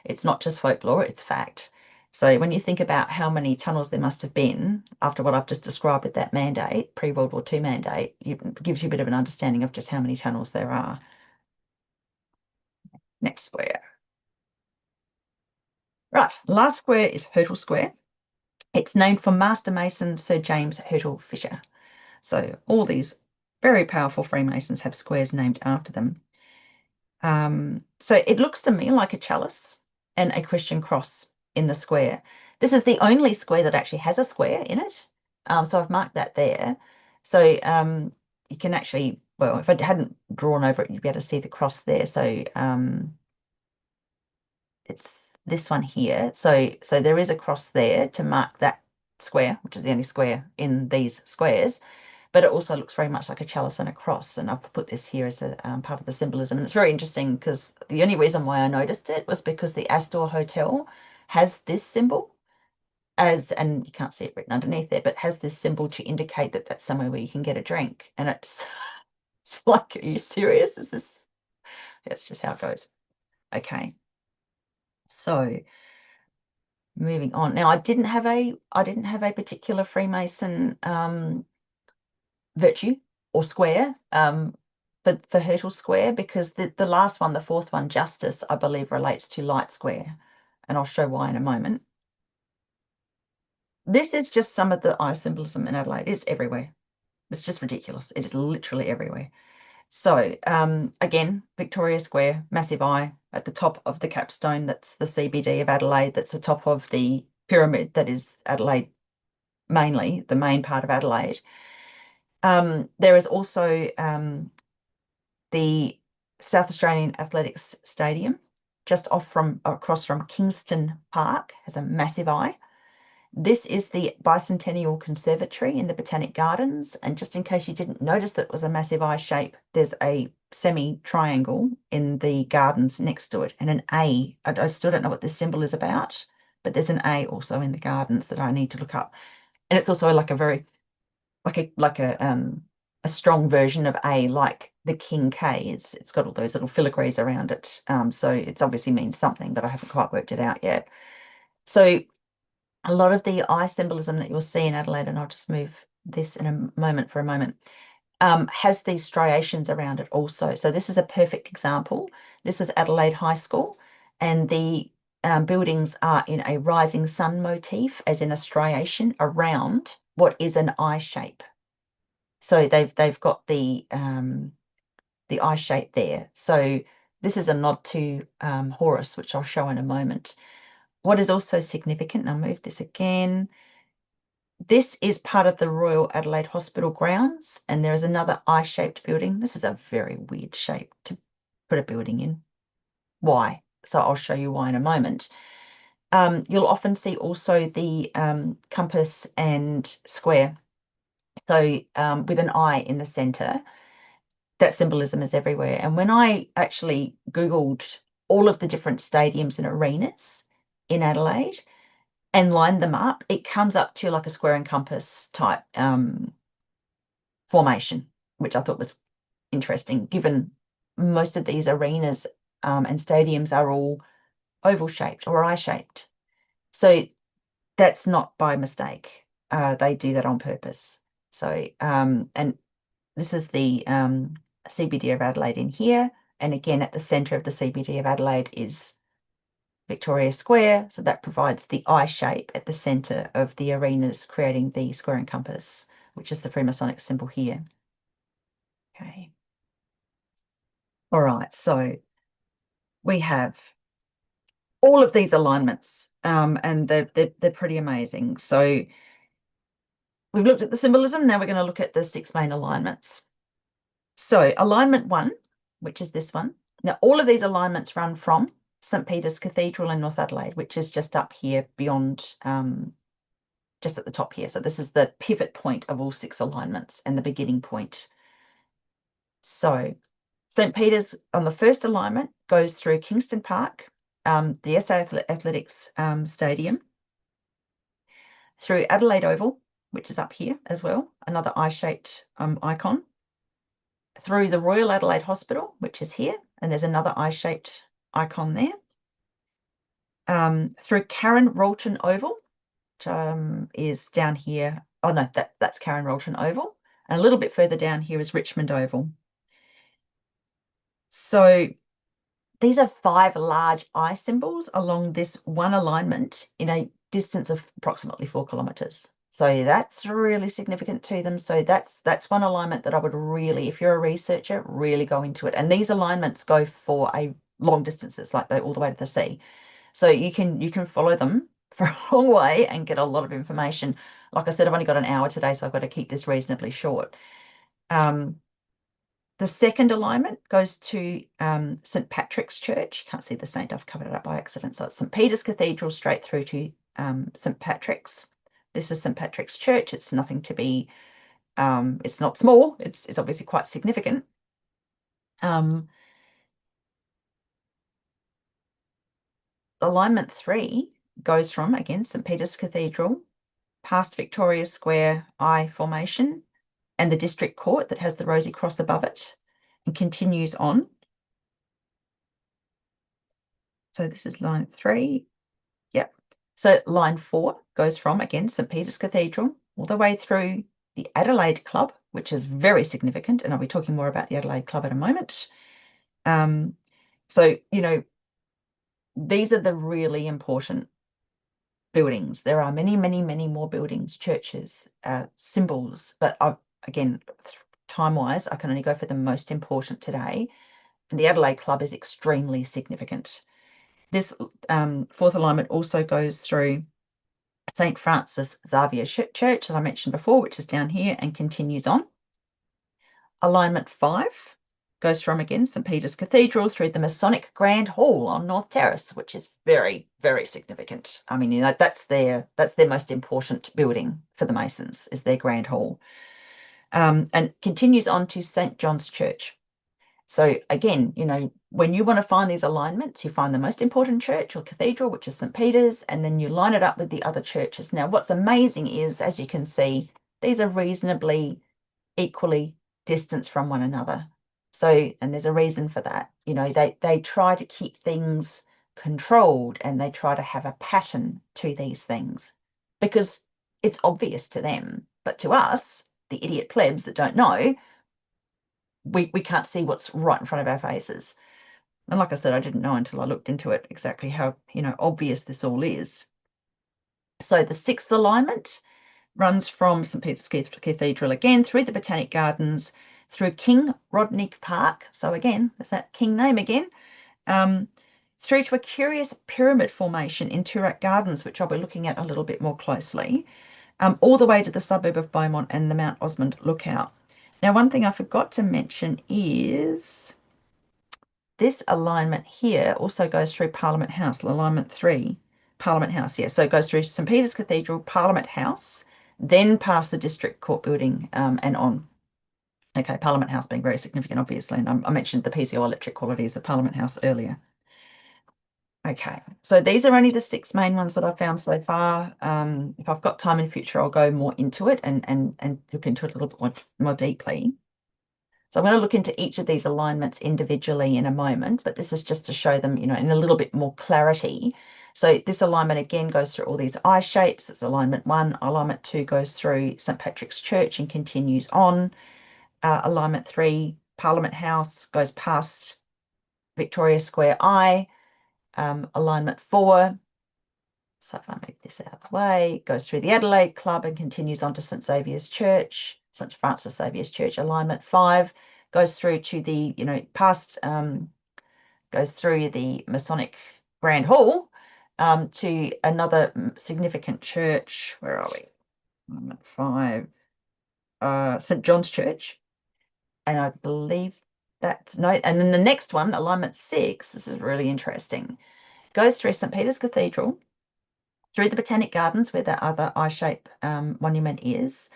It's not just folklore, it's fact. So when you think about how many tunnels there must have been after what I've just described with that mandate, pre-World War II mandate, it gives you a bit of an understanding of just how many tunnels there are. Next square. Right, last square is Hurtle Square. It's named for Master Mason Sir James Hurtle Fisher. So all these very powerful Freemasons have squares named after them. So it looks to me like a chalice and a Christian cross in the square. This is the only square that actually has a square in it. So I've marked that there. So you can actually, well, if I hadn't drawn over it, you'd be able to see the cross there. So it's this one here. So there is a cross there to mark that square, which is the only square in these squares. But it also looks very much like a chalice and a cross. And I've put this here as a part of the symbolism. And it's very interesting because the only reason why I noticed it was because the Astor Hotel has this symbol and you can't see it written underneath there, but has this symbol to indicate that that's somewhere where you can get a drink. And it's like, are you serious? Is this? That's just how it goes. Okay. So moving on. Now I didn't have a particular Freemason virtue or square but for Hurtle Square, because the last one, the fourth one, Justice, I believe relates to Light Square, and I'll show why in a moment. This is just some of the eye symbolism in Adelaide. It's everywhere. It's just ridiculous. It is literally everywhere. So again, Victoria Square, massive eye at the top of the capstone. That's the CBD of Adelaide. That's the top of the pyramid that is Adelaide, mainly the main part of Adelaide. There is also the South Australian Athletics Stadium, just across from Kingston Park, has a massive eye. This is the Bicentennial Conservatory in the Botanic Gardens. And just in case you didn't notice that it was a massive eye shape, there's a semi-triangle in the gardens next to it and an A. I still don't know what this symbol is about, but there's an A also in the gardens that I need to look up. And it's also like a very, like a strong version of A, like the King K. It's got all those little filigrees around it. So it's obviously means something, but I haven't quite worked it out yet. So a lot of the eye symbolism that you'll see in Adelaide, and I'll just move this in a moment, has these striations around it also. So this is a perfect example. This is Adelaide High School, and the buildings are in a rising sun motif, as in a striation around what is an eye shape. So they've got the eye shape there. So this is a nod to Horus, which I'll show in a moment. What is also significant, and I'll move this again, this is part of the Royal Adelaide Hospital grounds, and there is another eye-shaped building. This is a very weird shape to put a building in. Why? So I'll show you why in a moment. You'll often see also the compass and square. So with an eye in the center, that symbolism is everywhere. And when I actually Googled all of the different stadiums and arenas in Adelaide and lined them up, it comes up to like a square and compass type formation, which I thought was interesting, given most of these arenas and stadiums are all oval shaped or eye shaped. So that's not by mistake. They do that on purpose. So, and this is the CBD of Adelaide in here. And again, at the centre of the CBD of Adelaide is Victoria Square. So that provides the eye shape at the centre of the arenas, creating the square and compass, which is the Freemasonic symbol here. Okay. All right. So we have all of these alignments, and they're pretty amazing. So we've looked at the symbolism. Now we're going to look at the 6 main alignments. So alignment 1, which is this one. Now all of these alignments run from St. Peter's Cathedral in North Adelaide, which is just up here beyond, just at the top here. So this is the pivot point of all 6 alignments and the beginning point So St. Peter's on the first alignment goes through Kingston Park, the SA Athletics Stadium, through Adelaide Oval, which is up here as well, another eye-shaped icon, through the Royal Adelaide Hospital, which is here, and there's another eye-shaped icon there, through Karen Rolton Oval, which is down here. Oh no, that's Karen Rolton Oval, and a little bit further down here is Richmond Oval. So these are 5 large eye symbols along this one alignment in a distance of approximately 4 kilometres. So that's really significant to them. So that's one alignment that I would really, if you're a researcher, really go into it. And these alignments go for a long distances, like all the way to the sea. So you can follow them for a long way and get a lot of information. Like I said, I've only got an hour today, so I've got to keep this reasonably short. The second alignment goes to St. Patrick's Church. You can't see the saint, I've covered it up by accident. So it's St. Peter's Cathedral straight through to St. Patrick's. This is St. Patrick's Church. It's nothing to be, it's not small. It's obviously quite significant. Alignment 3 goes from, again, St. Peter's Cathedral, past Victoria Square Eye Formation, and the District Court that has the Rosy Cross above it, and continues on. So this is line 3. Yep. So line 4 goes from, again, St. Peter's Cathedral all the way through the Adelaide Club, which is very significant, and I'll be talking more about the Adelaide Club in a moment. So, you know, these are the really important buildings. There are many, many, many more buildings, churches, symbols, but again, time-wise, I can only go for the most important today. And the Adelaide Club is extremely significant. This 4th alignment also goes through St. Francis Xavier Church that I mentioned before, which is down here, and continues on. Alignment 5 goes from, again, St. Peter's Cathedral through the Masonic Grand Hall on North Terrace, which is very, very significant. I mean, you know, that's their most important building for the Masons, is their Grand Hall. And continues on to St. John's Church. So again, you know, when you want to find these alignments, you find the most important church or cathedral, which is St. Peter's, and then you line it up with the other churches. Now, what's amazing is, as you can see, these are reasonably equally distanced from one another. So, and there's a reason for that. You know, they try to keep things controlled, and they try to have a pattern to these things because it's obvious to them. But to us, the idiot plebs that don't know, we can't see what's right in front of our faces. And like I said, I didn't know until I looked into it exactly how, you know, obvious this all is. So the 6th alignment runs from St. Peter's Cathedral again through the Botanic Gardens, through King Rodnick Park. So again, there's that King name again. Through to a curious pyramid formation in Toorak Gardens, which I'll be looking at a little bit more closely, all the way to the suburb of Beaumont and the Mount Osmond Lookout. Now, one thing I forgot to mention is this alignment here also goes through Parliament House, alignment 3, Parliament House, yeah. So it goes through St. Peter's Cathedral, Parliament House, then past the District Court building and on. Okay, Parliament House being very significant, obviously, and I mentioned the piezoelectric qualities of Parliament House earlier. Okay, so these are only the 6 main ones that I've found so far. If I've got time in future, I'll go more into it and look into it a little bit more deeply. So I'm going to look into each of these alignments individually in a moment, but this is just to show them, you know, in a little bit more clarity. So this alignment again goes through all these eye shapes. It's alignment 1. Alignment 2 goes through St. Patrick's Church and continues on. Alignment 3, Parliament House, goes past Victoria Square Eye. Alignment 4, so if I move this out of the way, goes through the Adelaide Club and continues on to St. Xavier's Church, St. Francis Xavier's Church. Alignment 5 goes through to the, you know, past, goes through the Masonic Grand Hall to another significant church. Where are we? Alignment 5, St. John's Church. And I believe that's, no, and then the next one, alignment 6, this is really interesting, goes through St. Peter's Cathedral, through the Botanic Gardens where the other eye-shaped monument is,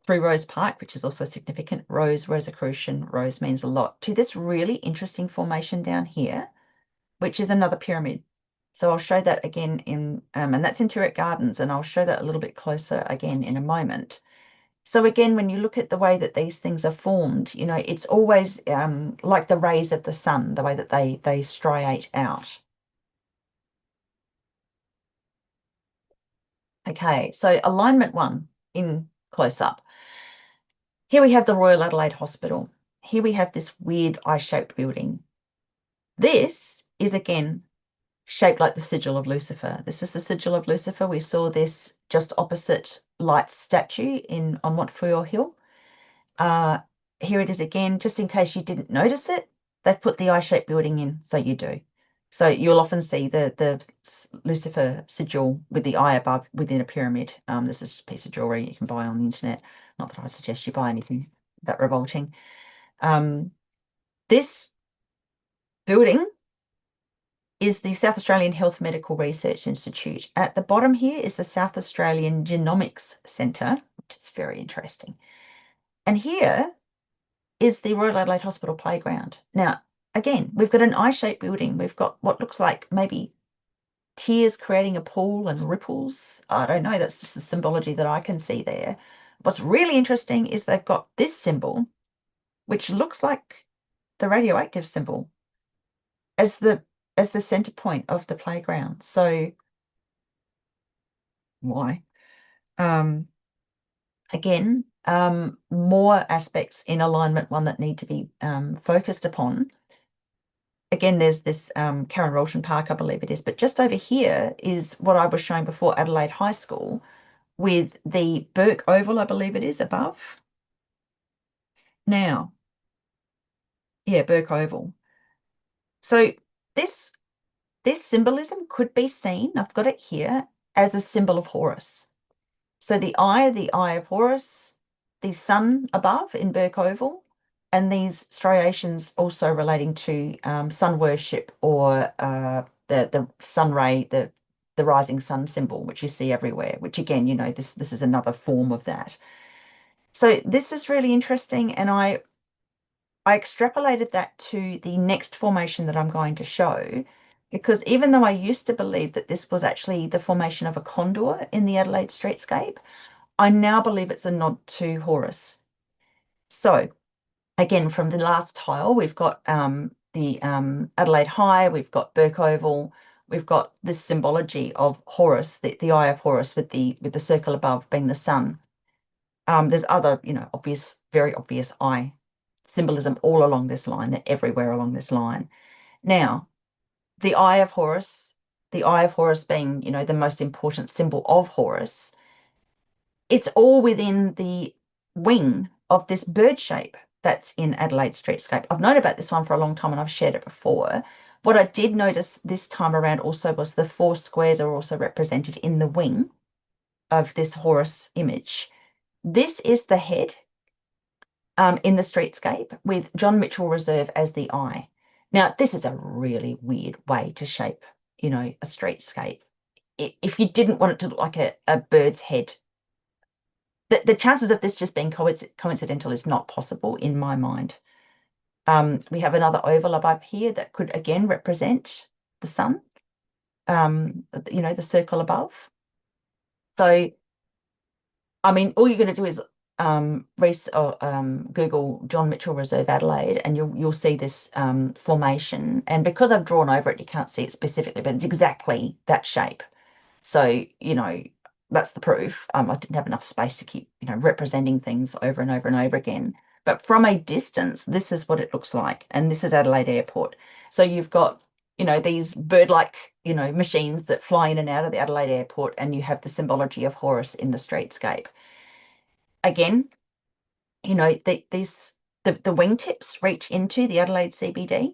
through Rose Park, which is also significant. Rose, Rosicrucian, rose means a lot, to this really interesting formation down here, which is another pyramid. So I'll show that again and that's in Toorak Gardens, and I'll show that a little bit closer again in a moment. So again, when you look at the way that these things are formed, it's always like the rays of the sun, the way that they striate out. Okay, so alignment 1 in close up. Here we have the Royal Adelaide Hospital. Here we have this weird eye-shaped building. This is again shaped like the sigil of Lucifer. This is the sigil of Lucifer. We saw this just opposite Light's statue on Montfeuille Hill. Here it is again, just in case you didn't notice it, they've put the eye-shaped building in, so you do. So you'll often see the Lucifer sigil with the eye above within a pyramid. This is a piece of jewelry you can buy on the internet. Not that I suggest you buy anything that revolting. This building is the South Australian Health Medical Research Institute. At the bottom here is the South Australian Genomics Centre, which is very interesting. And here is the Royal Adelaide Hospital playground. Now, again, we've got an eye-shaped building. We've got what looks like maybe tears creating a pool and ripples. I don't know. That's just the symbology that I can see there. What's really interesting is they've got this symbol, which looks like the radioactive symbol, as the center point of the playground. So why? Again, more aspects in alignment 1 that need to be focused upon. Again, there's this Karen Rolston Park, I believe it is, but just over here is what I was showing before, Adelaide High School, with the Burke Oval, I believe it is, above. Now, yeah, Burke Oval. So this symbolism could be seen, I've got it here, as a symbol of Horus. So the eye of Horus, the sun above in Burke Oval, and these striations also relating to sun worship or the sun ray, the rising sun symbol, which you see everywhere, which again, this is another form of that. So this is really interesting, and I extrapolated that to the next formation that I'm going to show, because even though I used to believe that this was actually the formation of a condor in the Adelaide streetscape, I now believe it's a nod to Horus. So again, from the last tile, we've got the Adelaide High, we've got Burke Oval, we've got this symbology of Horus, the eye of Horus with the circle above being the sun. There's other, obvious, very obvious eye symbolism all along this line. They're everywhere along this line. Now, the eye of Horus being, the most important symbol of Horus, it's all within the wing of this bird shape that's in Adelaide streetscape. I've known about this one for a long time and I've shared it before. What I did notice this time around also was the 4 squares are also represented in the wing of this Horus image. This is the head in the streetscape with John Mitchell Reserve as the eye. Now, this is a really weird way to shape, a streetscape. If you didn't want it to look like a bird's head, the chances of this just being coincidental is not possible in my mind. We have another oval above here that could again represent the sun, the circle above. So, I mean, all you're going to do is Google John Mitchell Reserve Adelaide, and you'll see this formation. And because I've drawn over it, you can't see it specifically, but it's exactly that shape. So, that's the proof. I didn't have enough space to keep, representing things over and over and over again. But from a distance, this is what it looks like. And this is Adelaide Airport. So you've got, these bird-like, machines that fly in and out of the Adelaide Airport, and you have the symbology of Horus in the streetscape. Again, the wingtips reach into the Adelaide CBD.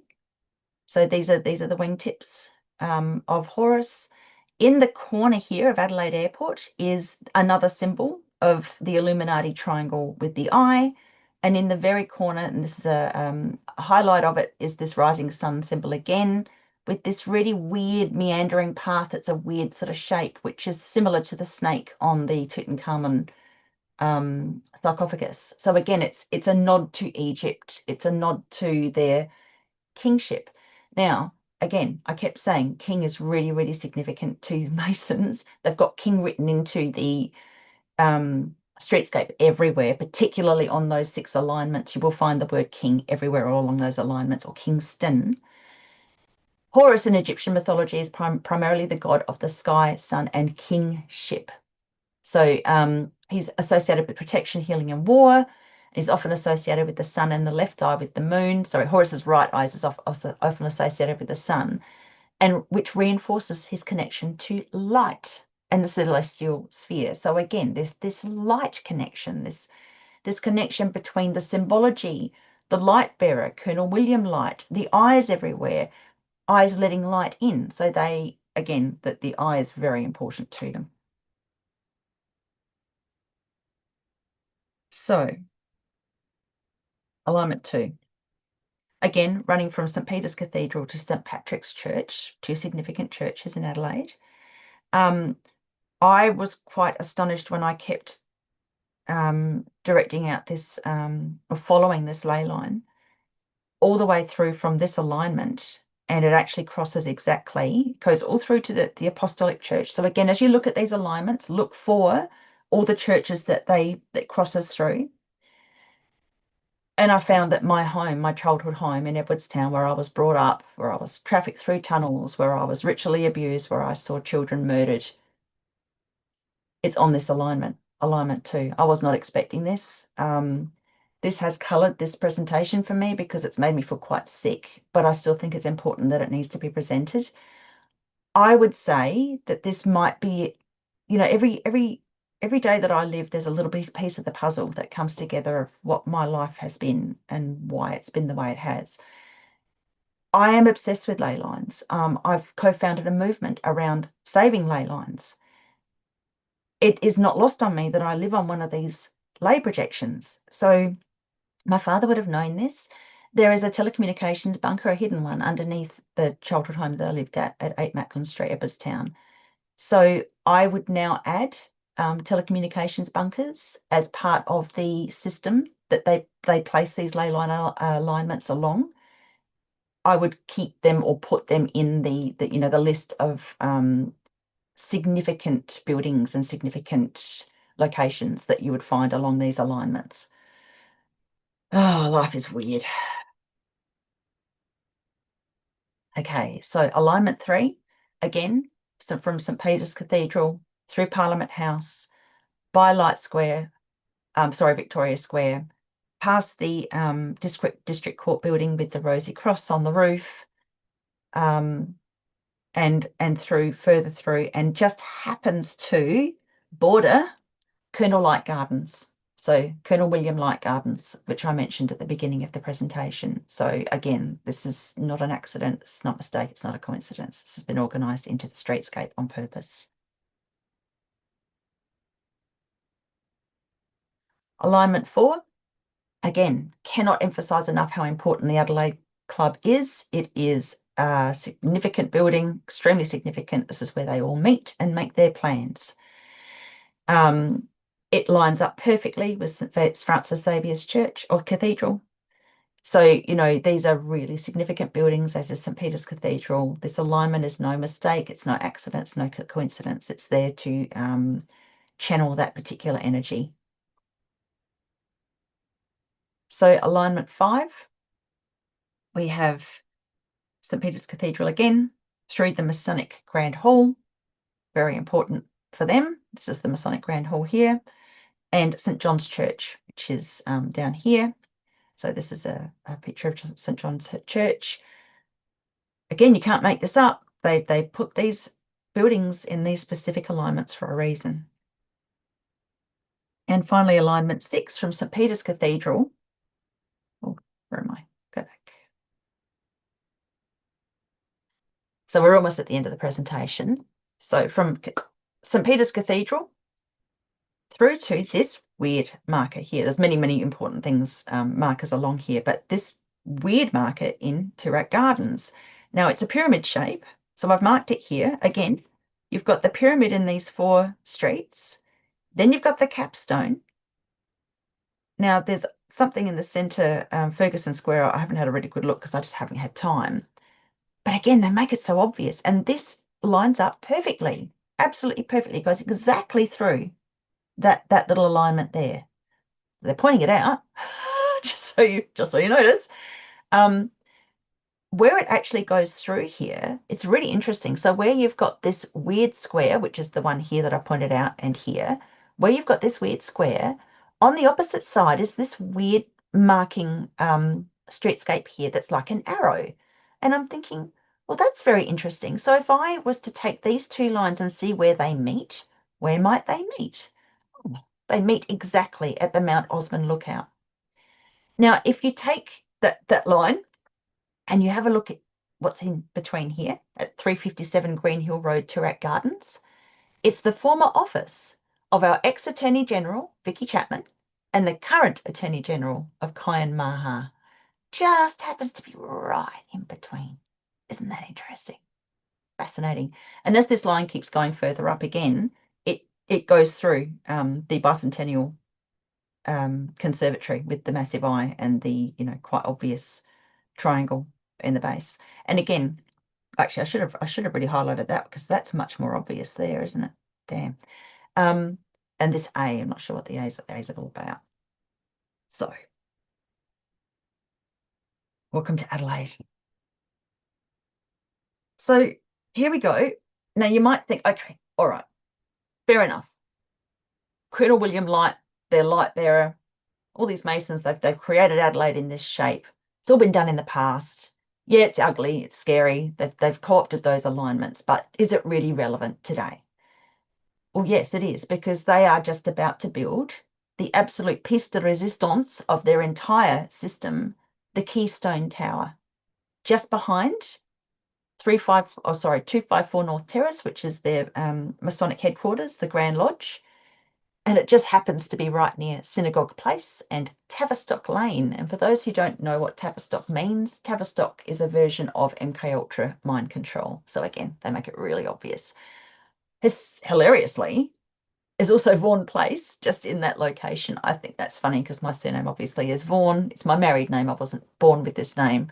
So these are the wingtips of Horus. In the corner here of Adelaide Airport is another symbol of the Illuminati triangle with the eye. And in the very corner, and this is a highlight of it, is this rising sun symbol again, with this really weird meandering path. It's a weird sort of shape, which is similar to the snake on the Tutankhamun sarcophagus. So again, it's a nod to Egypt. It's a nod to their kingship. Now, again, I kept saying king is really, really significant to Masons. They've got king written into the streetscape everywhere, particularly on those 6 alignments. You will find the word king everywhere all along those alignments, or Kingston. Horus in Egyptian mythology is primarily the god of the sky, sun, and kingship. So he's associated with protection, healing, and war. He's often associated with the sun and the left eye with the moon. Sorry, Horus's right eye is also often associated with the sun, and which reinforces his connection to light and the celestial sphere. So again, there's this light connection, this connection between the symbology, the light bearer, Colonel William Light, the eyes everywhere, eyes letting light in. So they, again, that the eye is very important to them. So alignment 2. Again, running from St. Peter's Cathedral to St. Patrick's Church, 2 significant churches in Adelaide. I was quite astonished when I kept directing out this, or following this ley line all the way through from this alignment, and it actually crosses exactly, goes all through to the Apostolic Church. So again, as you look at these alignments, look for all the churches that crosses through. And I found that my home, my childhood home in Edwardstown, where I was brought up, where I was trafficked through tunnels, where I was ritually abused, where I saw children murdered, it's on this alignment 2. I was not expecting this. This has coloured this presentation for me because it's made me feel quite sick, but I still think it's important that it needs to be presented. I would say that this might be, every day that I live, there's a little piece of the puzzle that comes together of what my life has been and why it's been the way it has. I am obsessed with ley lines. I've co-founded a movement around saving ley lines. It is not lost on me that I live on one of these ley projections. So my father would have known this. There is a telecommunications bunker, a hidden one, underneath the childhood home that I lived at 8 Mackland Street, Edwardstown. So I would now add telecommunications bunkers as part of the system that they place these ley line alignments along. I would keep them or put them in the list of significant buildings and significant locations that you would find along these alignments. Oh, life is weird. Okay, so alignment 3, again, so from St. Peter's Cathedral through Parliament House, by Light Square, Victoria Square, past the district court building with the Rosy Cross on the roof, and through further through, and just happens to border Colonel Light Gardens. So Colonel William Light Gardens, which I mentioned at the beginning of the presentation. So again, this is not an accident, it's not a mistake, it's not a coincidence. This has been organised into the streetscape on purpose. Alignment 4, again, cannot emphasise enough how important the Adelaide Club is. It is a significant building, extremely significant. This is where they all meet and make their plans. It lines up perfectly with St. Francis Xavier's Church or Cathedral. So, these are really significant buildings, as is St. Peter's Cathedral. This alignment is no mistake. It's no accident. It's no coincidence. It's there to channel that particular energy. So alignment 5, we have St. Peter's Cathedral again through the Masonic Grand Hall. Very important for them. This is the Masonic Grand Hall here. And St. John's Church, which is down here. So this is a picture of St. John's Church. Again, you can't make this up. They put these buildings in these specific alignments for a reason. And finally, alignment 6 from St. Peter's Cathedral. Oh, where am I? Go back. So we're almost at the end of the presentation. So from St. Peter's Cathedral through to this weird marker here. There's many, many important things, markers along here, but this weird marker in Toorak Gardens. Now it's a pyramid shape, so I've marked it here. Again, you've got the pyramid in these 4 streets, then you've got the capstone, Now there's something in the center, Ferguson Square. I haven't had a really good look because I just haven't had time. But again, they make it so obvious. And this lines up perfectly, absolutely perfectly. It goes exactly through that little alignment there. They're pointing it out, just so you notice. Where it actually goes through here, it's really interesting. So where you've got this weird square, which is the one here that I pointed out, and here, where you've got this weird square, on the opposite side is this weird marking streetscape here that's like an arrow. And I'm thinking, well, that's very interesting. So if I was to take these two lines and see where they meet, where might they meet? They meet exactly at the Mount Osmond Lookout. Now, if you take that line and you have a look at what's in between here at 357 Green Hill Road, Toorak Gardens, it's the former office of our ex-Attorney General, Vicky Chapman, and the current Attorney General of Kian Maha. Just happens to be right in between. Isn't that interesting? Fascinating. And as this line keeps going further up again, it goes through the bicentennial conservatory with the massive eye and the quite obvious triangle in the base. And again, actually, I should have really highlighted that because that's much more obvious there, isn't it? Damn. And this A, I'm not sure what the A's are all about. So, welcome to Adelaide. So here we go. Now you might think, okay, all right, fair enough. Colonel William Light, their light bearer, all these Masons, they've created Adelaide in this shape. It's all been done in the past. Yeah, it's ugly, it's scary. They've co-opted those alignments, but is it really relevant today? Well, yes, it is, because they are just about to build the absolute piece de resistance of their entire system, the Keystone Tower, just behind 254 North Terrace, which is their Masonic headquarters, the Grand Lodge. And it just happens to be right near Synagogue Place and Tavistock Lane. And for those who don't know what Tavistock means, Tavistock is a version of MK Ultra mind control. So again, they make it really obvious. Hilariously, is also Vaughan Place, just in that location. I think that's funny because my surname obviously is Vaughan. It's my married name. I wasn't born with this name.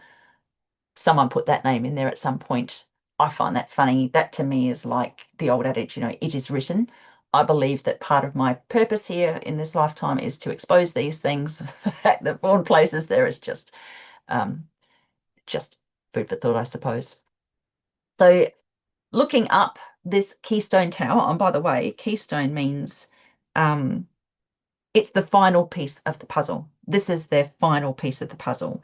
Someone put that name in there at some point. I find that funny. That to me is like the old adage, it is written. I believe that part of my purpose here in this lifetime is to expose these things. The fact that Vaughan Place is there is just food for thought, I suppose. So looking up this Keystone Tower, and by the way, Keystone means it's the final piece of the puzzle. This is their final piece of the puzzle.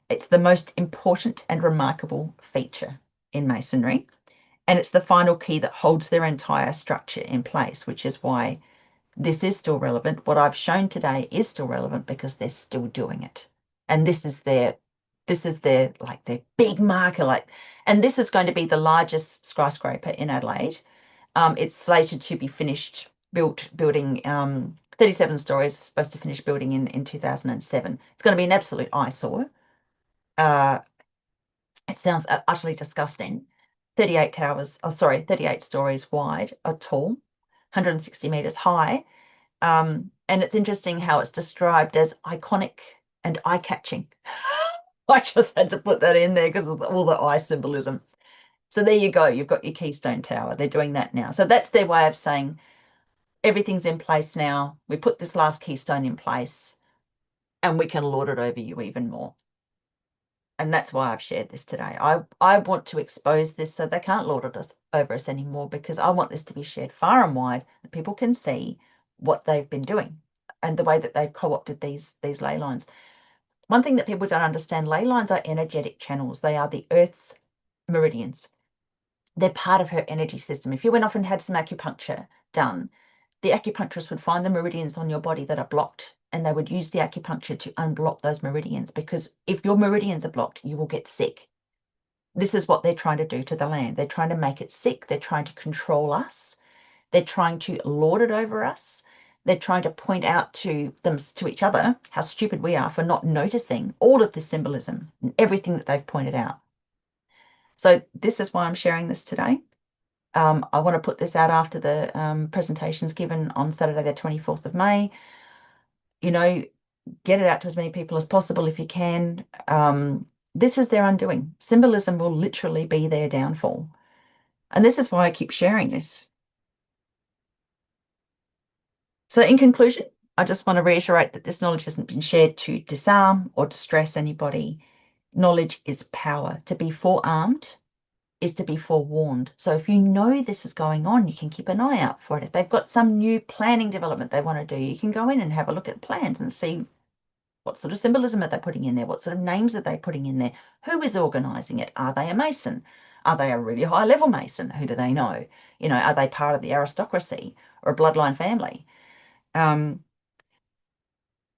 It's the most important and remarkable feature in Masonry, and it's the final key that holds their entire structure in place, which is why this is still relevant. What I've shown today is still relevant because they're still doing it. And this is their like their big marker, and this is going to be the largest skyscraper in Adelaide. It's slated to be finished building 37 stories, supposed to finish building in 2007. It's going to be an absolute eyesore. It sounds utterly disgusting. 38 stories wide, tall, 160 meters high. And it's interesting how it's described as iconic and eye-catching. I just had to put that in there because of all the eye symbolism. So there you go. You've got your Keystone Tower. They're doing that now. So that's their way of saying everything's in place now. We put this last keystone in place and we can lord it over you even more. And that's why I've shared this today. I want to expose this so they can't lord it over us anymore, because I want this to be shared far and wide, that people can see what they've been doing and the way that they've co-opted these ley lines. One thing that people don't understand, ley lines are energetic channels. They are the Earth's meridians. They're part of her energy system. If you went off and had some acupuncture done, the acupuncturist would find the meridians on your body that are blocked, and they would use the acupuncture to unblock those meridians, because if your meridians are blocked, you will get sick. This is what they're trying to do to the land. They're trying to make it sick. They're trying to control us. They're trying to lord it over us. They're trying to point out to each other how stupid we are for not noticing all of this symbolism and everything that they've pointed out. So this is why I'm sharing this today. I want to put this out after the presentations given on Saturday, the 24th of May. get it out to as many people as possible if you can. This is their undoing. Symbolism will literally be their downfall. And this is why I keep sharing this. So in conclusion, I just want to reiterate that this knowledge hasn't been shared to disarm or distress anybody. Knowledge is power. To be forearmed is to be forewarned. So if you know this is going on, you can keep an eye out for it. If they've got some new planning development they want to do, you can go in and have a look at the plans and see what sort of symbolism are they putting in there? What sort of names are they putting in there? Who is organising it? Are they a Mason? Are they a really high level Mason? Who do they know? You know, are they part of the aristocracy or a bloodline family?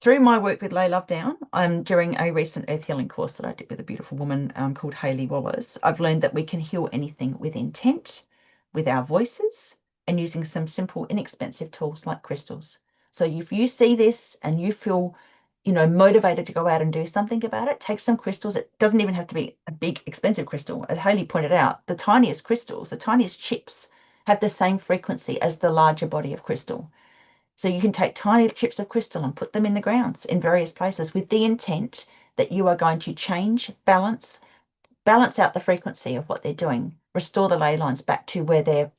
Through my work with Lay Love Down, during a recent earth healing course that I did with a beautiful woman called Hayley Wallace, I've learned that we can heal anything with intent, with our voices, and using some simple, inexpensive tools like crystals. So if you see this and you feel, you know, motivated to go out and do something about it, take some crystals. It doesn't even have to be a big, expensive crystal. As Hayley pointed out, the tiniest crystals, the tiniest chips, have the same frequency as the larger body of crystal. So you can take tiny chips of crystal and put them in the grounds in various places with the intent that you are going to change, balance out the frequency of what they're doing, restore the ley lines back to where they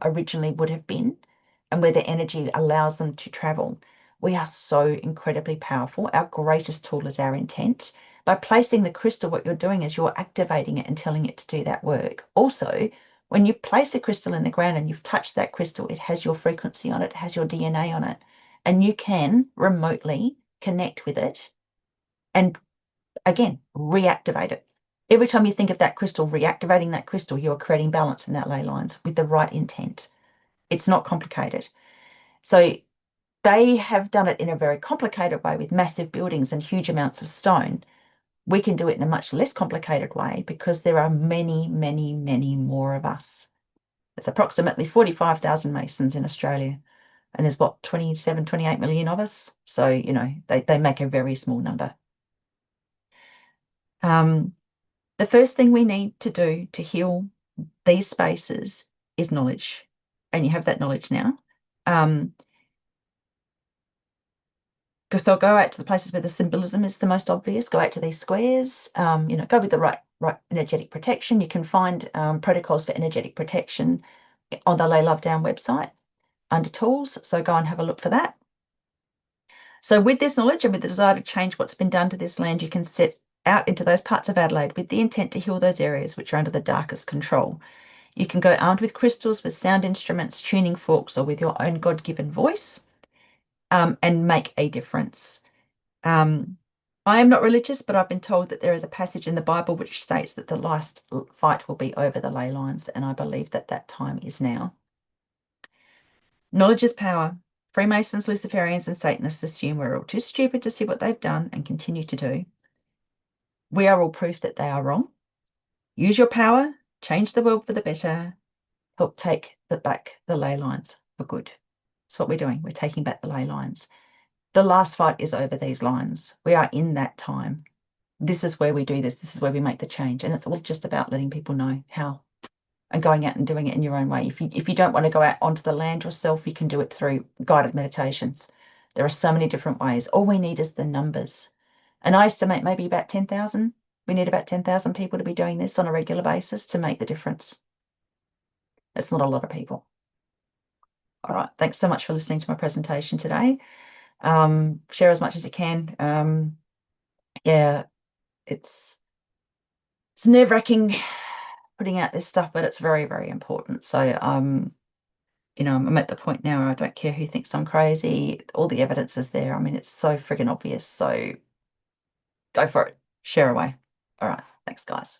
originally would have been and where their energy allows them to travel. We are so incredibly powerful. Our greatest tool is our intent. By placing the crystal, what you're doing is you're activating it and telling it to do that work. Also, when you place a crystal in the ground and you've touched that crystal, it has your frequency on it, it has your DNA on it, and you can remotely connect with it and, again, reactivate it. Every time you think of that crystal, reactivating that crystal, you're creating balance in that ley lines with the right intent. It's not complicated. So they have done it in a very complicated way with massive buildings and huge amounts of stone. We can do it in a much less complicated way because there are many, many, many more of us. There's approximately 45,000 Masons in Australia, and there's what, 27, 28 million of us. So, you know, they make a very small number. The first thing we need to do to heal these spaces is knowledge, and you have that knowledge now. So go out to the places where the symbolism is the most obvious. Go out to these squares. You know, go with the right energetic protection. You can find protocols for energetic protection on the Lay Love Down website under tools. So go and have a look for that. So with this knowledge and with the desire to change what's been done to this land, you can set out into those parts of Adelaide with the intent to heal those areas which are under the darkest control. You can go armed with crystals, with sound instruments, tuning forks, or with your own God-given voice, and make a difference. I am not religious, but I've been told that there is a passage in the Bible which states that the last fight will be over the ley lines, and I believe that that time is now. Knowledge is power. Freemasons, Luciferians, and Satanists assume we're all too stupid to see what they've done and continue to do. We are all proof that they are wrong. Use your power, change the world for the better, help take back the ley lines for good. That's what we're doing. We're taking back the ley lines. The last fight is over these lines. We are in that time. This is where we do this. This is where we make the change. And it's all just about letting people know how and going out and doing it in your own way. If you don't want to go out onto the land yourself, you can do it through guided meditations. There are so many different ways. All we need is the numbers. And I estimate maybe about 10,000. We need about 10,000 people to be doing this on a regular basis to make the difference. It's not a lot of people. All right. Thanks so much for listening to my presentation today. Share as much as you can. Yeah, it's nerve-wracking putting out this stuff, but it's very, very important. So, you know, I'm at the point now where I don't care who thinks I'm crazy. All the evidence is there. I mean, it's so friggin' obvious. So go for it. Share away. All right. Thanks, guys.